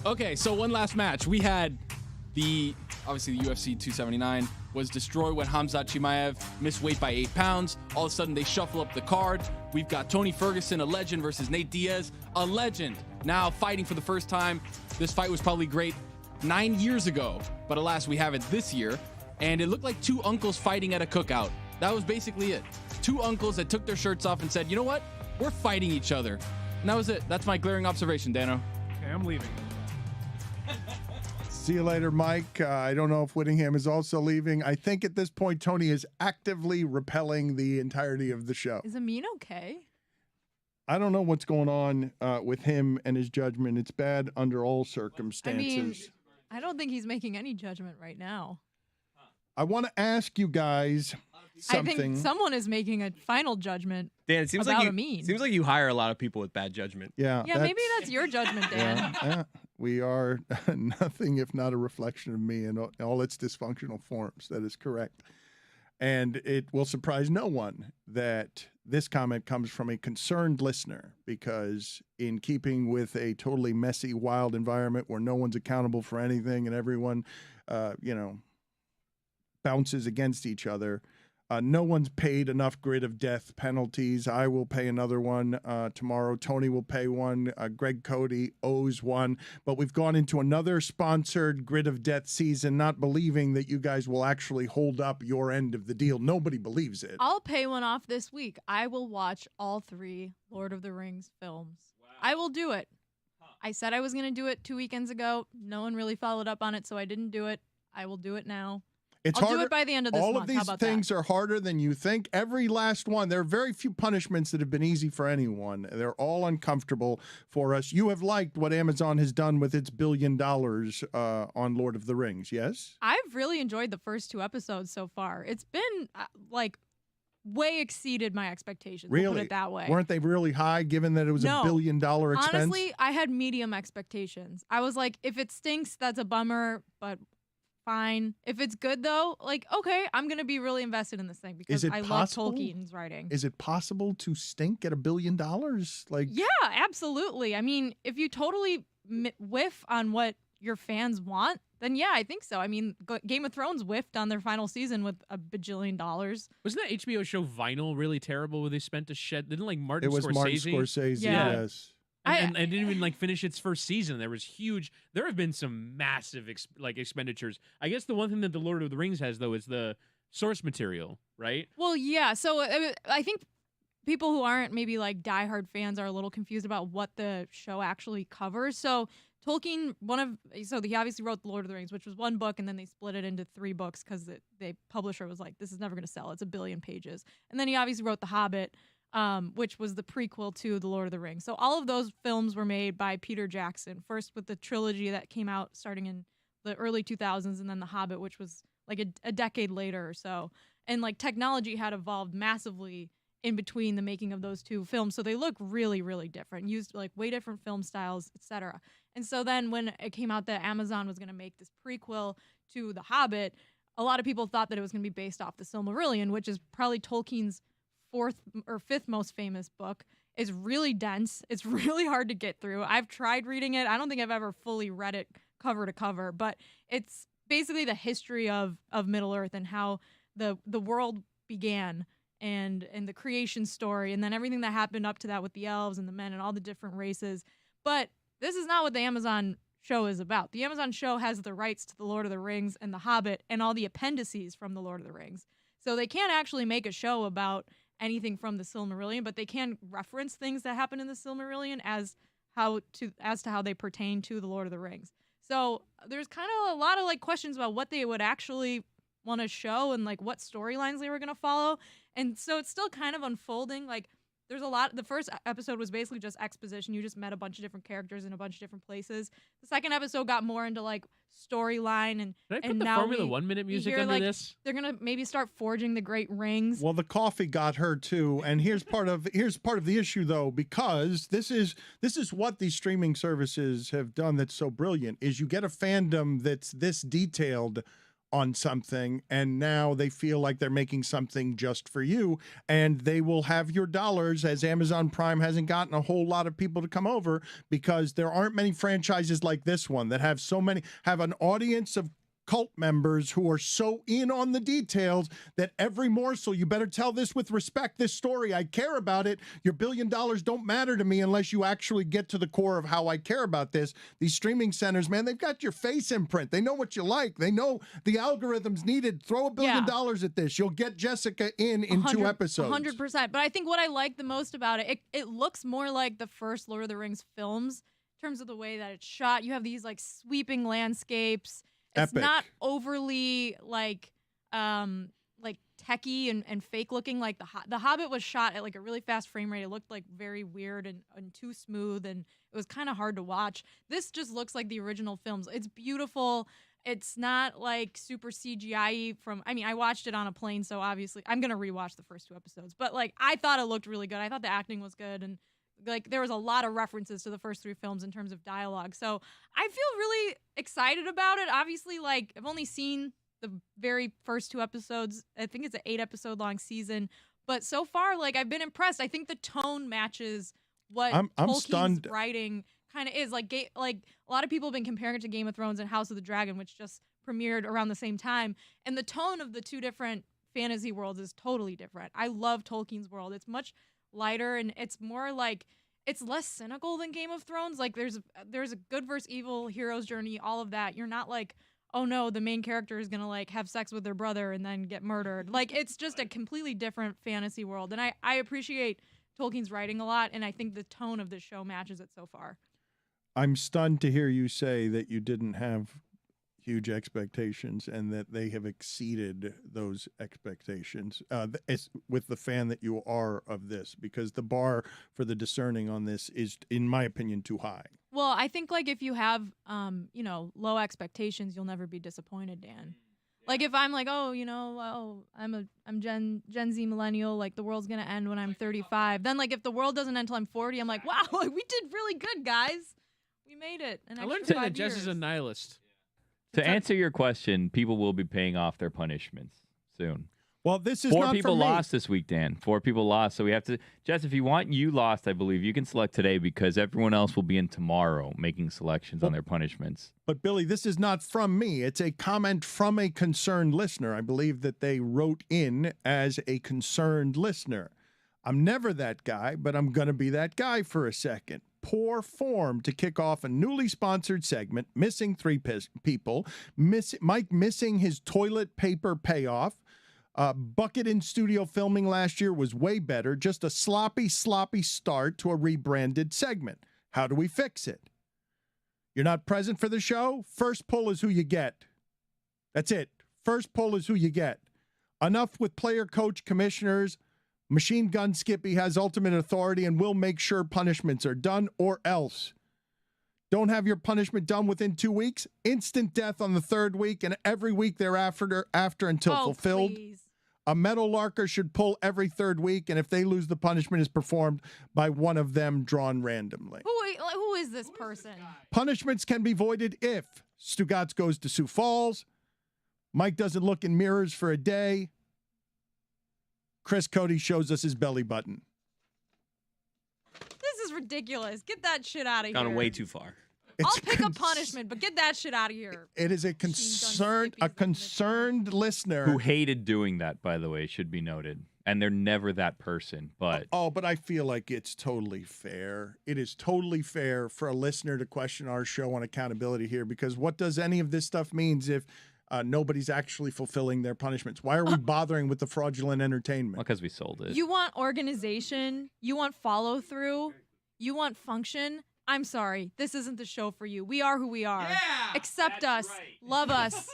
Okay, so one last match. We had obviously the UFC 279 was destroyed when Khamzat Chimaev missed weight by 8 pounds. All of a sudden, they shuffle up the card. We've got Tony Ferguson, a legend, versus Nate Diaz, a legend, now fighting for the first time. This fight was probably great 9 years ago, but alas, we have it this year. And it looked like two uncles fighting at a cookout. That was basically it. Two uncles that took their shirts off and said, you know what? We're fighting each other. And that was it. That's my glaring observation, Dano. Okay, I'm leaving. See you later, Mike. I don't know if Whittingham is also leaving. I think at this point, Tony is actively repelling the entirety of the show. Is Amin okay? I don't know what's going on with him and his judgment. It's bad under all I circumstances. mean, I don't think he's making any judgment right now. I want to ask you guys something. I think someone is making a final judgment. Dan, it seems about like you Amin. seems like you hire a lot of people with bad judgment. Yeah. Yeah, maybe that's your judgment, Dan. Yeah, we are nothing if not a reflection of me in all its dysfunctional forms. That is correct. And it will surprise no one that this comment comes from a concerned listener, because in keeping with a totally messy, wild environment where no one's accountable for anything and everyone, bounces against each other, no one's paid enough grid of death penalties. I will pay another one tomorrow. Tony will pay one. Greg Cote owes one. But we've gone into another sponsored grid of death season, not believing that you guys will actually hold up your end of the deal. Nobody believes it. I'll pay one off this week. I will watch all 3 Lord of the Rings films. I will do it. I said I was going to do it 2 weekends ago. No one really followed up on it, so I didn't do it. I will do it now. It's I'll harder. do it by the end of this all month. of How these about things are harder than you think. Every last one. There are very few punishments that have been easy for anyone. They're all uncomfortable for us. You have liked what Amazon has done with its $1 billion on Lord of the Rings, yes? I've really enjoyed the first 2 episodes so far. It's been way exceeded my expectations. Really? We'll put it that way. Weren't they really high, given that it was No. $1 billion expense? Honestly, I had medium expectations. I was like, if it stinks, that's a bummer, but fine. If it's good though, okay, I'm gonna be really invested in this thing because I love Tolkien's writing. Is it possible to stink at $1 billion? Yeah, absolutely. I mean, if you totally whiff on what your fans want, then yeah, I think so. I mean, Game of Thrones whiffed on their final season with $1 bajillion. Wasn't that HBO show Vinyl really terrible where they spent a shed? Didn't Martin It was Scorsese? Martin Scorsese, Yeah. yes. And didn't even finish its first season. There was huge. There have been some massive expenditures. I guess the one thing that the Lord of the Rings has though is the source material, right? Well, yeah. So I think people who aren't maybe diehard fans are a little confused about what the show actually covers. So Tolkien, he obviously wrote The Lord of the Rings, which was 1 book, and then they split it into 3 books because the publisher was like, this is never going to sell. It's 1 billion pages. And then he obviously wrote The Hobbit, which was the prequel to The Lord of the Rings. So all of those films were made by Peter Jackson, first with the trilogy that came out starting in the early 2000s, and then The Hobbit, which was a decade later or so. And technology had evolved massively in between the making of those 2 films, so they look really, really different, used way different film styles, etc. And so then when it came out that Amazon was going to make this prequel to The Hobbit, a lot of people thought that it was going to be based off the Silmarillion, which is probably Tolkien's 4th or 5th most famous book. It's really dense. It's really hard to get through. I've tried reading it. I don't think I've ever fully read it cover to cover, but it's basically the history of Middle Earth and how the world began and the creation story, and then everything that happened up to that with the elves and the men and all the different races. But this is not what the Amazon show is about. The Amazon show has the rights to The Lord of the Rings and The Hobbit and all the appendices from The Lord of the Rings. So they can't actually make a show about anything from the Silmarillion, but they can reference things that happen in the Silmarillion as to how they pertain to The Lord of the Rings. So there's kind of a lot of like questions about what they would actually want to show and like what storylines they were going to follow. And so it's still kind of unfolding. Like there's a lot. The first episode was basically just exposition. You just met a bunch of different characters in a bunch of different places. The second episode got more into like storyline and Did I put and the now Formula we- 1 minute we music hear, under like, this? They're gonna maybe start forging the great rings. Well, the coffee got her too, and here's part of the issue though, because this is what these streaming services have done that's so brilliant is you get a fandom that's this detailed on something, and now they feel like they're making something just for you, and they will have your dollars, as Amazon Prime hasn't gotten a whole lot of people to come over because there aren't many franchises like this one that have an audience of cult members who are so in on the details that every morsel, you better tell this with respect, this story, I care about it. Your $1 billion don't matter to me unless you actually get to the core of how I care about this. These streaming centers, man, they've got your face imprint. They know what you like. They know the algorithms needed. Throw $1 billion at this. You'll get Jessica in 2 episodes. 100%. But I think what I like the most about it looks more like the first Lord of the Rings films in terms of the way that it's shot. You have these like sweeping landscapes. It's Epic. not overly like techie and fake looking. Like the Hobbit was shot at like a really fast frame rate. It looked like very weird and too smooth, and it was kind of hard to watch. This just looks like the original films. It's beautiful. It's not like super CGI I watched it on a plane, so obviously I'm gonna rewatch the first 2 episodes. But like I thought it looked really good. I thought the acting was good, and like there was a lot of references to the first 3 films in terms of dialogue. So I feel really excited about it. Obviously, like I've only seen the very first 2 episodes. I think it's an 8-episode long season, but so far, like I've been impressed. I think the tone matches what I'm Tolkien's stunned. writing kind of is. Like a lot of people have been comparing it to Game of Thrones and House of the Dragon, which just premiered around the same time. And the tone of the 2 different fantasy worlds is totally different. I love Tolkien's world. It's much lighter, and it's more like it's less cynical than Game of Thrones. Like there's a good versus evil, hero's journey, all of that. You're not like, oh no, the main character is gonna like have sex with their brother and then get murdered. Like it's just a completely different fantasy world, and I appreciate Tolkien's writing a lot, and I think the tone of the show matches it so far. I'm stunned to hear you say that you didn't have huge expectations and that they have exceeded those expectations with the fan that you are of this, because the bar for the discerning on this is, in my opinion, too high. Well, I think like if you have low expectations, you'll never be disappointed, Dan. Like if I'm like, I'm Gen Z millennial, like the world's gonna end when I'm 35. Then like if the world doesn't end until I'm 40, I'm like, wow, like, we did really good, guys. We made it. I learned that Jess is a nihilist. To answer your question, people will be paying off their punishments soon. Well, this is 4 not people for me. lost this week, Dan. 4 people lost. So we have to, Jess, if you want you lost, I believe you can select today because everyone else will be in tomorrow making selections on their punishments. But Billy, this is not from me. It's a comment from a concerned listener. I believe that they wrote in as a concerned listener. I'm never that guy, but I'm going to be that guy for a second. Poor form to kick off a newly sponsored segment, missing 3 people, Mike missing his toilet paper payoff. Bucket in studio filming last year was way better. Just a sloppy start to a rebranded segment. How do we fix it? You're not present for the show? First pull is who you get. That's it. First pull is who you get. Enough with player, coach, commissioners. Machine Gun Skippy has ultimate authority and will make sure punishments are done, or else. Don't have your punishment done within 2 weeks? Instant death on the 3rd week and every week thereafter until fulfilled. Please. A metal larker should pull every 3rd week, and if they lose, the punishment is performed by one of them drawn randomly. Who is this person? Punishments can be voided if Stugotz goes to Sioux Falls, Mike doesn't look in mirrors for a day, Chris Cote shows us his belly button. This is ridiculous. Get that shit out of here. Gone way too far. I'll pick a punishment, but get that shit out of here. It is a concerned listener Who hated doing that, by the way, should be noted. And they're never that person, but but I feel like it's totally fair. It is totally fair for a listener to question our show on accountability here, because what does any of this stuff means if nobody's actually fulfilling their punishments? Why are we bothering with the fraudulent entertainment? Because we sold it. You want organization, you want follow through, you want function. I'm sorry, this isn't the show for you. We are who we are. Yeah, Accept us, love us.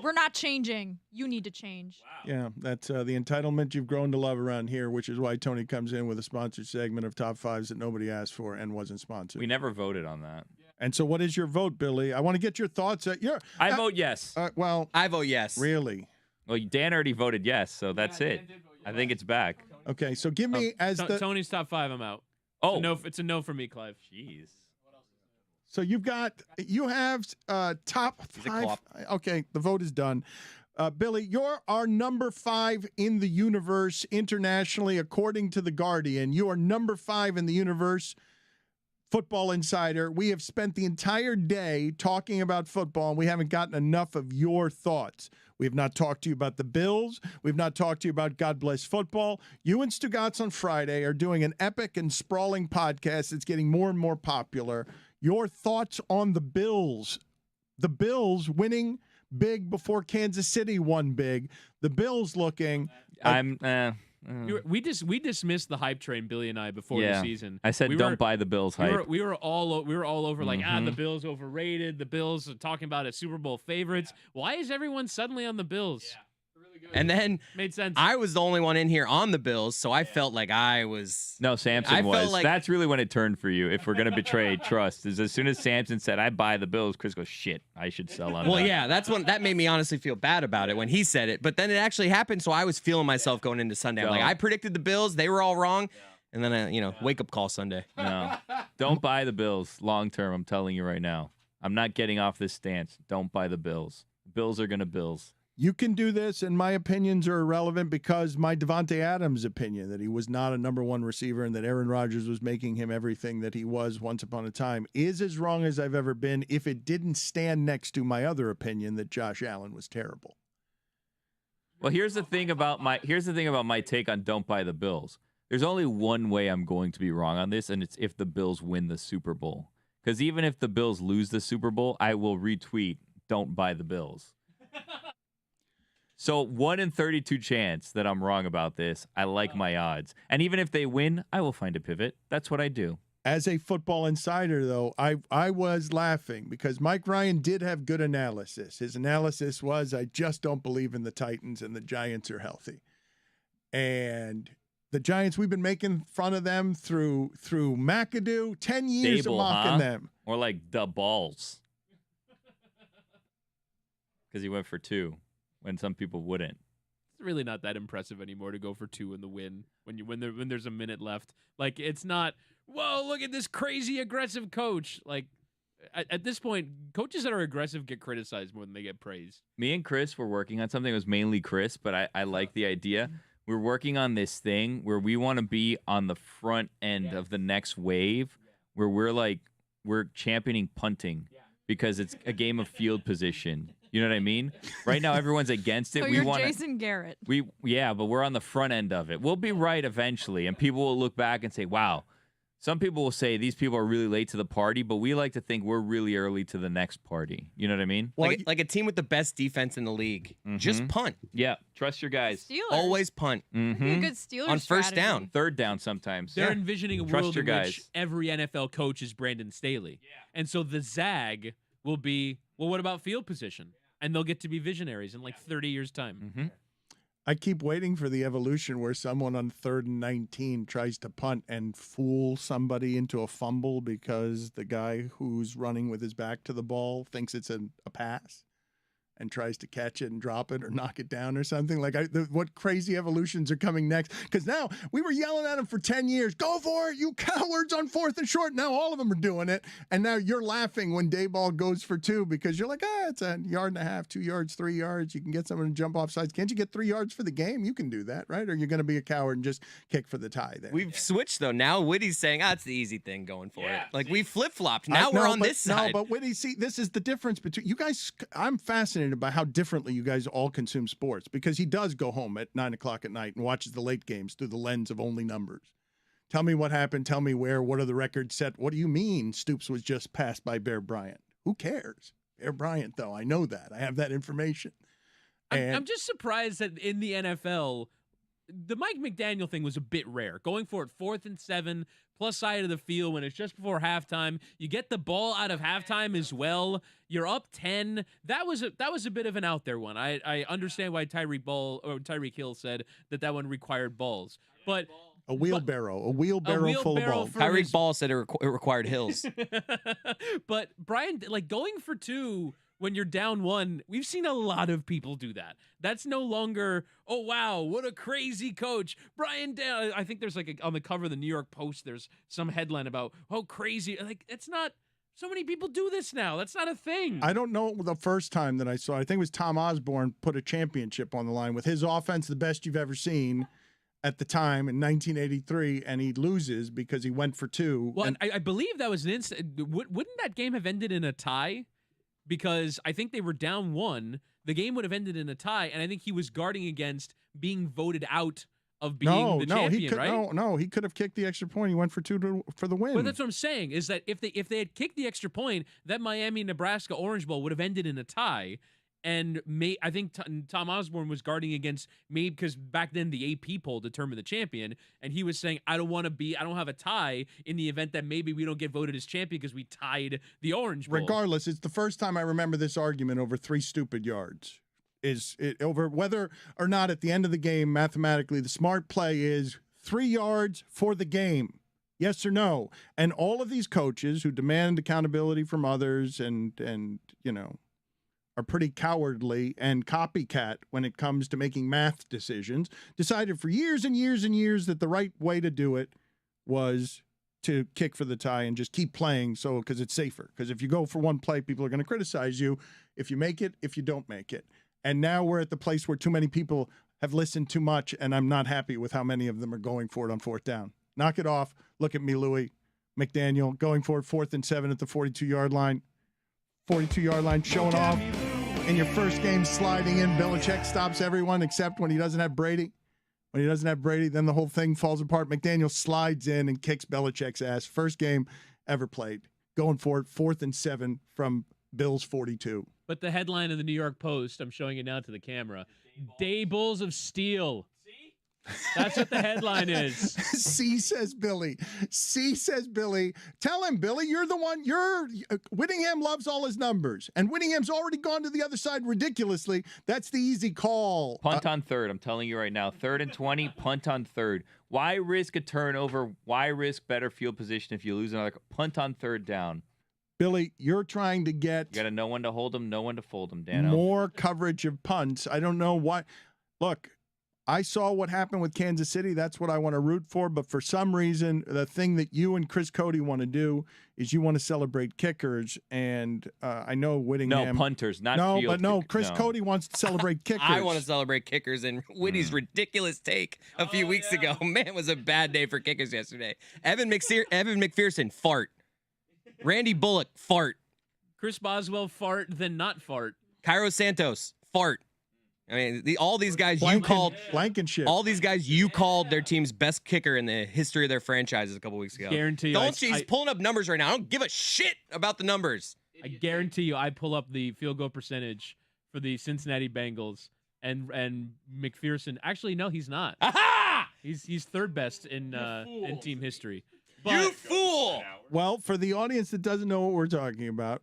We're not changing. You need to change. Yeah, that's the entitlement you've grown to love around here, which is why Tony comes in with a sponsored segment of top fives that nobody asked for and wasn't sponsored. We never voted on that. And so what is your vote, Billy? I want to get your thoughts. I vote yes. Well, I vote yes. Really? Well, Dan already voted yes, so that's it. I think it's back. Okay, so give me Tony's top 5. I'm out. Oh, it's a no for me, Clive. Jeez. So you have top 5. Okay, the vote is done. Billy, you're our number 5 in the universe internationally, according to The Guardian. You are number 5 in the universe. Football Insider. We have spent the entire day talking about football, and we haven't gotten enough of your thoughts. We have not talked to you about the Bills. We've not talked to you about God Bless Football. You and Stugotz on Friday are doing an epic and sprawling podcast that's getting more and more popular. Your thoughts on the Bills. The Bills winning big before Kansas City won big. The Bills looking... We dismissed the hype train, Billy and I, before the season. I said don't buy the Bills hype. We were all over like the Bills overrated. The Bills are talking about as Super Bowl favorites. Why is everyone suddenly on the Bills? Yeah. And then made sense. I was the only one in here on the Bills, so I felt like I was. No, Samson was. That's really when it turned for you. If we're gonna betray trust, is as soon as Samson said I buy the Bills, Chris goes shit. I should sell on. Well, that. yeah, that's when that made me honestly feel bad about it when he said it. But then it actually happened, so I was feeling myself going into Sunday. I'm like, I predicted the Bills, they were all wrong, and then wake up call Sunday. No, don't buy the Bills long term. I'm telling you right now. I'm not getting off this stance. Don't buy the Bills. Bills are gonna Bills. You can do this, and my opinions are irrelevant because my Devontae Adams opinion that he was not a number 1 receiver and that Aaron Rodgers was making him everything that he was once upon a time is as wrong as I've ever been if it didn't stand next to my other opinion that Josh Allen was terrible. Well, here's the thing about my take on don't buy the Bills. There's only one way I'm going to be wrong on this, and it's if the Bills win the Super Bowl. Because even if the Bills lose the Super Bowl, I will retweet don't buy the Bills. So 1 in 32 chance that I'm wrong about this. I like my odds. And even if they win, I will find a pivot. That's what I do. As a football insider, though, I was laughing because Mike Ryan did have good analysis. His analysis was, I just don't believe in the Titans and the Giants are healthy. And the Giants, we've been making fun of them through McAdoo, 10 years Stable, of mocking them. Or like the balls. Because he went for 2. When some people wouldn't. It's really not that impressive anymore to go for 2 in the win when there's a minute left. Like it's not. Whoa! Look at this crazy aggressive coach. Like at this point, coaches that are aggressive get criticized more than they get praised. Me and Chris were working on something. It was mainly Chris, but I like the idea. We're working on this thing where we want to be on the front end of the next wave, where we're championing punting because it's a game of field position. You know what I mean? Right now, everyone's against it. So you're Jason Garrett. But we're on the front end of it. We'll be right eventually, and people will look back and say, "Wow." Some people will say these people are really late to the party, but we like to think we're really early to the next party. You know what I mean? Like a team with the best defense in the league. Just punt. Yeah, trust your guys. Steelers. Always punt. Mm-hmm. A good Steelers on first strategy. down, 3rd down sometimes. They're envisioning a Trust world your in guys. which every NFL coach is Brandon Staley, and so the zag will be, well, what about field position? And they'll get to be visionaries in like 30 years' time. Mm-hmm. I keep waiting for the evolution where someone on 3rd and 19 tries to punt and fool somebody into a fumble because the guy who's running with his back to the ball thinks it's a pass. and tries to catch it and drop it or knock it down or something. Like, what crazy evolutions are coming next? Because now we were yelling at him for 10 years, go for it, you cowards, on 4th and short. Now all of them are doing it. And now you're laughing when Dayball goes for 2 because you're like, it's a yard and a half, 2 yards, 3 yards. You can get someone to jump off sides. Can't you get 3 yards for the game? You can do that, right? Or you're going to be a coward and just kick for the tie there. We've switched, though. Now Witty's saying, it's the easy thing going for it. Like, we flip-flopped. Now we're on this side. No, but Witty, see, this is the difference between you guys. I'm fascinated by how differently you guys all consume sports, because he does go home at 9 o'clock at night and watches the late games through the lens of only numbers. Tell me what happened. Tell me where. What are the records set? What do you mean Stoops was just passed by Bear Bryant? Who cares? Bear Bryant, though. I know that. I have that information. I'm just surprised that in the NFL, the Mike McDaniel thing was a bit rare. Going for it 4th and 7, plus side of the field when it's just before halftime. You get the ball out of halftime as well. You're up 10. That was a bit of an out there one. I understand why Tyreek Hill said that one required balls, but a wheelbarrow full of balls. Tyreek Ball said it required hills. But Brian, like, going for 2 when you're down 1, we've seen a lot of people do that. That's no longer, oh, wow, what a crazy coach. Brian, I think there's on the cover of the New York Post, there's some headline about, oh, crazy. Like, it's not, so many people do this now. That's not a thing. I don't know the first time that I saw, I think it was Tom Osborne put a championship on the line with his offense, the best you've ever seen at the time in 1983, and he loses because he went for 2. Well, I believe that was an instant. Wouldn't that game have ended in a tie? Because I think they were down 1. The game would have ended in a tie, and I think he was guarding against being voted out of being the champion, right? No, he could have kicked the extra point. He went for 2 for the win. But that's what I'm saying, is that if they had kicked the extra point, that Miami-Nebraska Orange Bowl would have ended in a tie. And I think Tom Osborne was guarding against because back then the AP poll determined the champion, and he was saying, I don't have a tie in the event that maybe we don't get voted as champion because we tied the Orange Bowl. Regardless, it's the first time I remember this argument over 3 stupid yards. Is it over whether or not at the end of the game, mathematically, the smart play is 3 yards for the game. Yes or no? And all of these coaches who demand accountability from others and are pretty cowardly and copycat when it comes to making math decisions, decided for years and years and years that the right way to do it was to kick for the tie and just keep playing because it's safer. Because if you go for 1 play, people are going to criticize you if you make it, if you don't make it. And now we're at the place where too many people have listened too much, and I'm not happy with how many of them are going for it on 4th down. Knock it off. Look at me, Louis. McDaniel going for it 4th and 7 at the 42-yard line. 42-yard line, showing off. In your first game, sliding in. Belichick stops everyone except when he doesn't have Brady. When he doesn't have Brady, then the whole thing falls apart. McDaniel slides in and kicks Belichick's ass. First game ever played. Going for it, 4th and 7 from Bills 42. But the headline of the New York Post, I'm showing it now to the camera, Day Bulls of Steel. That's what the headline is. C says Billy. C says Billy. Tell him, Billy, you're the one. Whittingham loves all his numbers, and Whittingham's already gone to the other side ridiculously. That's the easy call. Punt on 3rd. I'm telling you right now. 3rd and 20, punt on 3rd. Why risk a turnover? Why risk better field position if you lose another? Punt on 3rd down. Billy, you're trying to get. You got to know when to hold them, know when to fold them, Dano. More coverage of punts. I don't know why. Look. I saw what happened with Kansas City. That's what I want to root for. But for some reason, the thing that you and Chris Cote want to do is you want to celebrate kickers. And I know Whittingham. No, punters, not field. But no, Chris Cote wants to celebrate kickers. I want to celebrate kickers. And Witty's ridiculous take a few weeks ago. Man, it was a bad day for kickers yesterday. Evan McPherson, fart. Randy Bullock, fart. Chris Boswell, fart, then not fart. Cairo Santos, fart. I mean, all these guys you called Blankenship. All these guys you called their team's best kicker in the history of their franchises a couple weeks ago. Guarantee you. He's pulling up numbers right now. I don't give a shit about the numbers. I guarantee you, I pull up the field goal percentage for the Cincinnati Bengals, and McPherson. Actually, no, he's not. Aha! He's 3rd best in team history. You fool! Well, for the audience that doesn't know what we're talking about,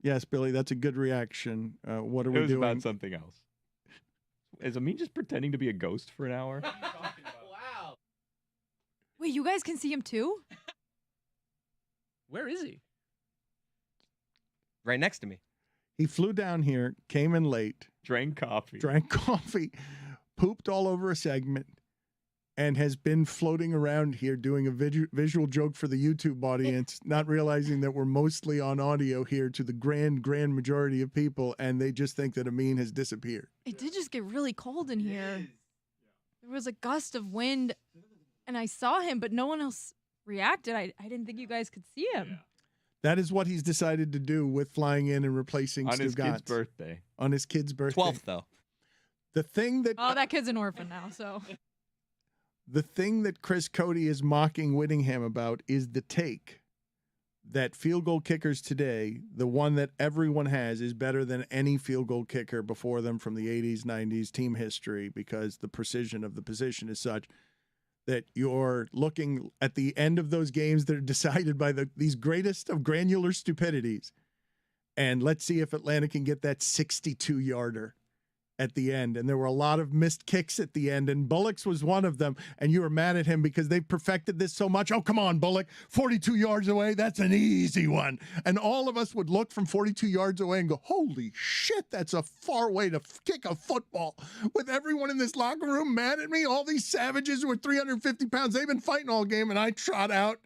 yes, Billy, that's a good reaction. What are we doing? It was about something else. Is Amin just pretending to be a ghost for an hour? Wow. Wait, you guys can see him too? Where is he? Right next to me. He flew down here, came in late, drank coffee, pooped all over a segment, and has been floating around here doing a visual joke for the YouTube audience, not realizing that we're mostly on audio here to the grand majority of people, and they just think that Amin has disappeared. It did just get really cold in here. There was a gust of wind, and I saw him, but no one else reacted. I didn't think you guys could see him. That is what he's decided to do with flying in and replacing on his kid's Stugotz. birthday. On his kid's birthday. 12th, though. The thing that Oh, that kid's an orphan now, so. The thing that Chris Cote is mocking Whittingham about is the take that field goal kickers today, the one that everyone has, is better than any field goal kicker before them from the 80s, 90s, team history, because the precision of the position is such that you're looking at the end of those games that are decided by these greatest of granular stupidities. And let's see if Atlanta can get that 62-yarder at the end. And there were a lot of missed kicks at the end, and Bullock's was one of them. And you were mad at him because they perfected this so much. Oh, come on, Bullock, 42 yards away. That's an easy one. And all of us would look from 42 yards away and go, holy shit, that's a far way to kick a football. With everyone in this locker room mad at me, all these savages who are 350 pounds, they've been fighting all game, and I trot out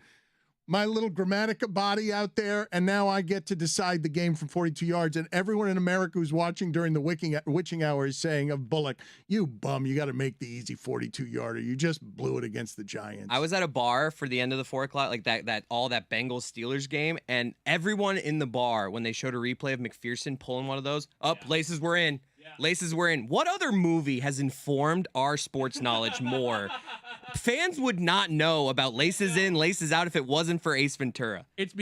my little Grammatica body out there, and now I get to decide the game from 42 yards. And everyone in America who's watching during the witching hour is saying of Bullock, you bum, you got to make the easy 42-yarder. You just blew it against the Giants. I was at a bar for the end of the 4 o'clock, like that Bengals Steelers game, and everyone in the bar, when they showed a replay of McPherson pulling one of those, laces were in. Laces were in. What other movie has informed our sports knowledge more? Fans would not know about laces in, laces out if it wasn't for Ace Ventura. It's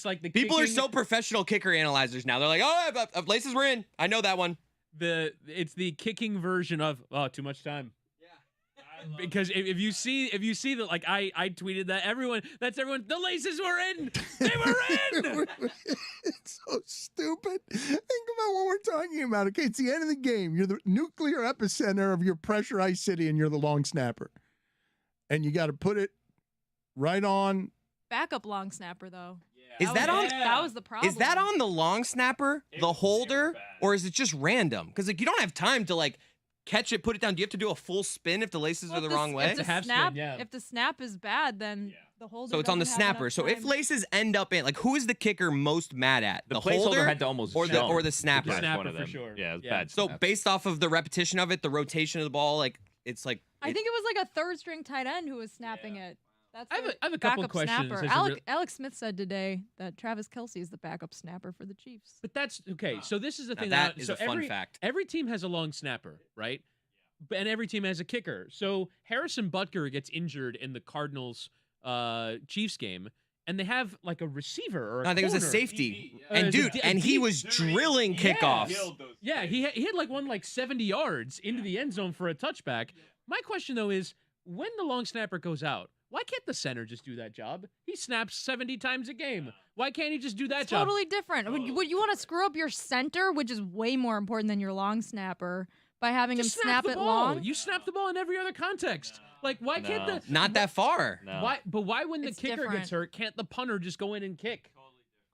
like the people are kicking- so professional kicker analyzers now. They're like, oh, laces were in. I know that one. It's the kicking version of too much time. Because if you see that, like I tweeted that everyone. The laces were in. They were in. It's so stupid. Think about what we're talking about. Okay, it's the end of the game. You're the nuclear epicenter of your pressurized city, and you're the long snapper. And you got to put it right on. Backup long snapper, though. Is that on? That was the problem. Is that on the long snapper, the holder, or is it just random? Because you don't have time to catch it, put it down. Do you have to do a full spin if the laces are the wrong way? If the snap is bad, then the holder. So it's on the doesn't have snapper. enough So if time. laces end up in, who is the kicker most mad at? The holder placeholder had to almost or jump. the snapper? The snapper one of for them. sure. Yeah, it was bad. So snap. based off of the repetition of it, the rotation of the ball, it's like. I think it was like a third string tight end who was snapping it. That's I have the a couple backup questions snapper. as a Alex Smith said today that Travis Kelce is the backup snapper for the Chiefs. But that's okay. So this is the thing. that is a fun every, fact. Every team has a long snapper, right? And every team has a kicker. So Harrison Butker gets injured in the Cardinals Chiefs game, and they have like a receiver or I think it was a corner. safety. It was And he deep- was drilling kickoffs. Yeah, he had like 70 yards into the end zone for a touchback. My question though is, when the long snapper goes out, why can't the center just do that job? He snaps 70 times a game. Why can't he just do that job? Totally different. Would you want to screw up your center, which is way more important than your long snapper, by having Just him snap the it ball. long? You snap the ball in every other context. Like, why can't the Not that far. Why? But why, when the It's kicker different. gets hurt, can't the punter just go in and kick?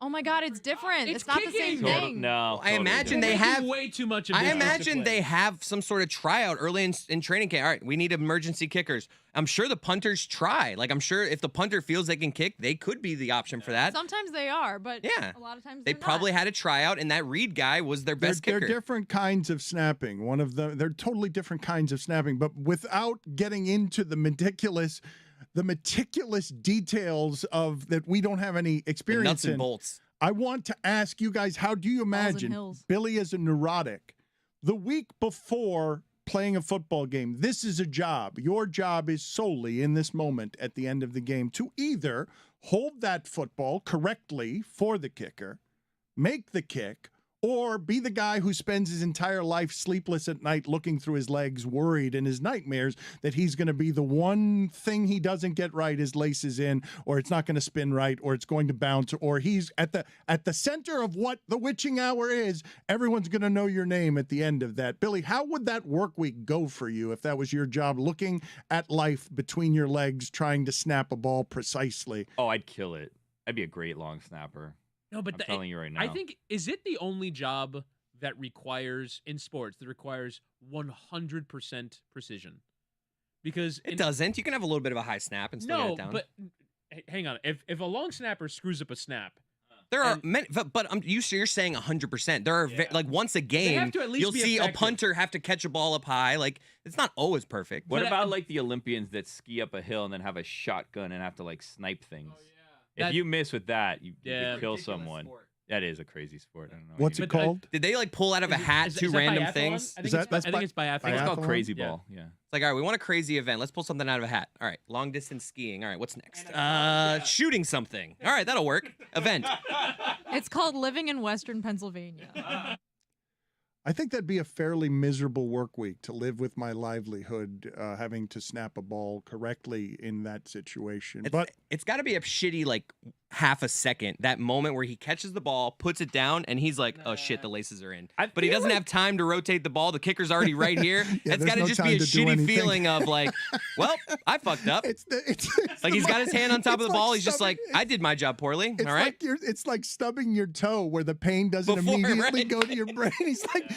Oh my God, it's different. It's It's not the same kicking. thing. No, I imagine They're they making have way too much of I this imagine discipline. they have some sort of tryout early in training camp. All right, we need emergency kickers. I'm sure the punters try. I'm sure if the punter feels they can kick, they could be the option for that. Sometimes they are, but Yeah. a lot of times They they're probably not. had a tryout, and that Reed guy was their best They're kicker. different kinds of snapping. They're totally different kinds of snapping, but without getting into the meticulous details of that we don't have any The experience nuts and in. bolts. I want to ask you guys, how do you imagine hills. Billy as a neurotic, the week before playing a football game? This is a job. Your job is solely in this moment at the end of the game to either hold that football correctly for the kicker, make the kick, or be the guy who spends his entire life sleepless at night looking through his legs, worried in his nightmares that he's going to be the one thing he doesn't get right is laces in, or it's not going to spin right, or it's going to bounce, or he's at the center of what the witching hour is. Everyone's going to know your name at the end of that. Billy, how would that work week go for you if that was your job, looking at life between your legs, trying to snap a ball precisely? Oh, I'd kill it. I'd be a great long snapper. No, but I'm telling you right now. I think, is it the only job that requires, in sports, that requires 100% precision? Because it doesn't. You can have a little bit of a high snap and still get it down. But hang on. If a long snapper screws up a snap, there are many, but you're saying 100%. There are like once a game, have to at least you'll be see effective. a punter have to catch a ball up high. Like it's not always perfect. What about like the Olympians that ski up a hill and then have a shotgun and have to like snipe things? If you miss with that, you could kill someone. That is a crazy sport. I don't know. What's it called? Did they like pull out of a hat two random things? I think it's biathlon. I think it's called crazy ball. Yeah. It's like, all right, we want a crazy event. Let's pull something out of a hat. All right, long distance skiing. All right, what's next? Shooting something. All right, that'll work. Event. It's called living in Western Pennsylvania. I think that'd be a fairly miserable work week to live with my livelihood, having to snap a ball correctly in that situation. But it's got to be a shitty like half a second. That moment where he catches the ball, puts it down, and he's like, "Oh shit, the laces are in." But he doesn't have time to rotate the ball. The kicker's already right here. It's got to just be a shitty feeling of like, "Well, I fucked up." It's like he's got his hand on top of the ball. He's just like, "I did my job poorly." All right. It's like stubbing your toe, where the pain doesn't immediately go to your brain.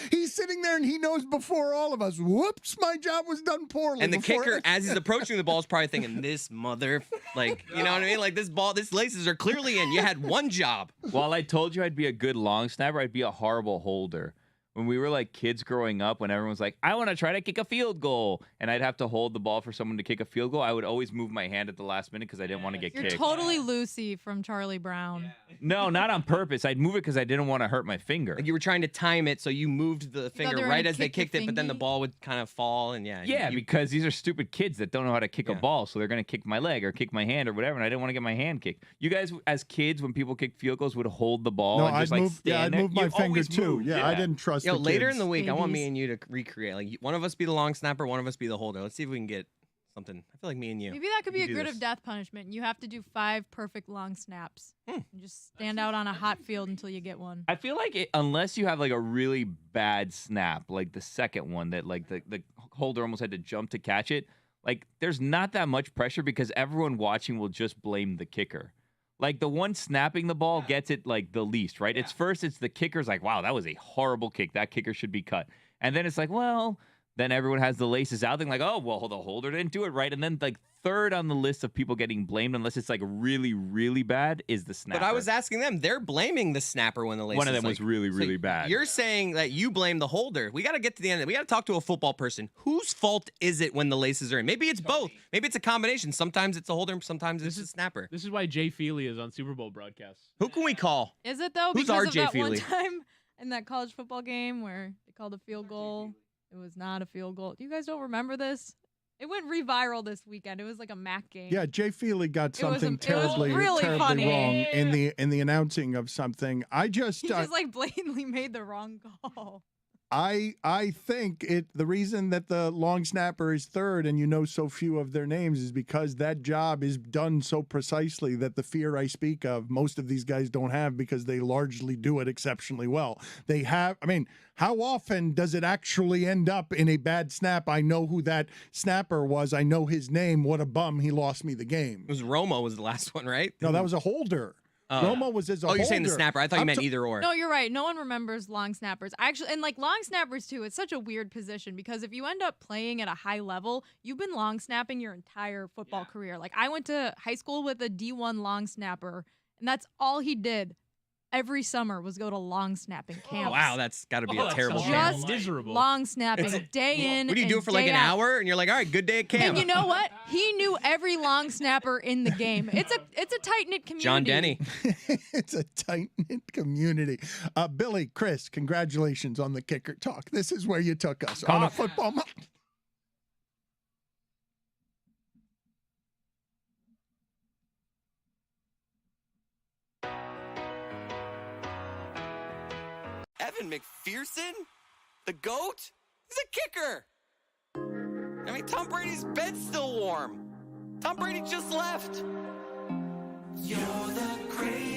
He's sitting there and he knows before all of us. Whoops, my job was done poorly. And the kicker, as he's approaching the ball, is probably thinking, "This mother," like, you know what I mean? Like this laces are clearly in. You had one job. While I told you I'd be a good long snapper, I'd be a horrible holder. When we were like kids growing up, when everyone was like, I want to try to kick a field goal, and I'd have to hold the ball for someone to kick a field goal, I would always move my hand at the last minute because I didn't want to get You're kicked. totally Lucy from Charlie Brown. No, not on purpose. I'd move it because I didn't want to hurt my finger. Like you were trying to time it so you moved the finger they were right gonna as they kick your kicked it, but then the ball would kind of fall and Yeah, because these are stupid kids that don't know how to kick a ball, so they're going to kick my leg or kick my hand or whatever, and I didn't want to get my hand kicked. You guys, as kids, when people kick field goals, would hold the ball and just like stand I'd move there? my finger too. Move. Yeah, I didn't trust Yo, the later kids. in the week, I want me and you to recreate. Like one of us be the long snapper, one of us be the holder. Let's see if we can get something. I feel like me and you. Maybe that could be we a do grid this. of death punishment. You have to do 5 perfect long snaps. And just stand out on a hot field until you get one. I feel like unless you have like a really bad snap, like the second one that like the holder almost had to jump to catch it, like there's not that much pressure because everyone watching will just blame the kicker. Like the one snapping the ball gets it like the least, right? It's the kicker's like, wow, that was a horrible kick. That kicker should be cut. And then it's like, well, then everyone has the laces out. They're like, oh, well, the holder didn't do it right. And then like third on the list of people getting blamed, unless it's like really, really bad, is the snapper. But I was asking them. They're blaming the snapper when the laces. One of them like, was really, really bad. You're saying that you blame the holder. We got to get to the end. We got to talk to a football person. Whose fault is it when the laces are in? Maybe it's both. Maybe it's a combination. Sometimes it's a holder, sometimes it's a snapper. This is why Jay Feely is on Super Bowl broadcasts. Who can we call? Is it though? Who's Because our of Jay that one Feely? time in that college football game where they called a field goal. It was not a field goal. You guys don't remember this? It went re-viral this weekend. It was like a MAC game. Yeah, Jay Feely got It was something terribly really funny. wrong in the announcing of something. I just He just like blatantly made the wrong call. I think the reason that the long snapper is third and you know so few of their names is because that job is done so precisely that the fear I speak of, most of these guys don't have because they largely do it exceptionally well. They have, I mean, how often does it actually end up in a bad snap? I know who that snapper was. I know his name. What a bum. He lost me the game. It was Romo was the last one, right? No, that was a holder. Romo was as a holder. Oh, you're saying the snapper. I thought you meant either or. No, you're right. No one remembers long snappers. And like long snappers too, it's such a weird position because if you end up playing at a high level, you've been long snapping your entire football career. Like I went to high school with a D1 long snapper, and that's all he did. Every summer was go to long snapping camps. Wow, that's got to be a terrible camp. Just miserable. Long snapping, day in. What do you do it for like an hour? And you're like, all right, good day at camp. And you know what? He knew every long snapper in the game. It's a tight knit community. John Denny. It's a tight knit community. Billy, Chris, congratulations on the kicker talk. This is where you took us on a football. Evan McPherson? The GOAT? He's a kicker. I mean, Tom Brady's bed's still warm. Tom Brady just left. You're the crazy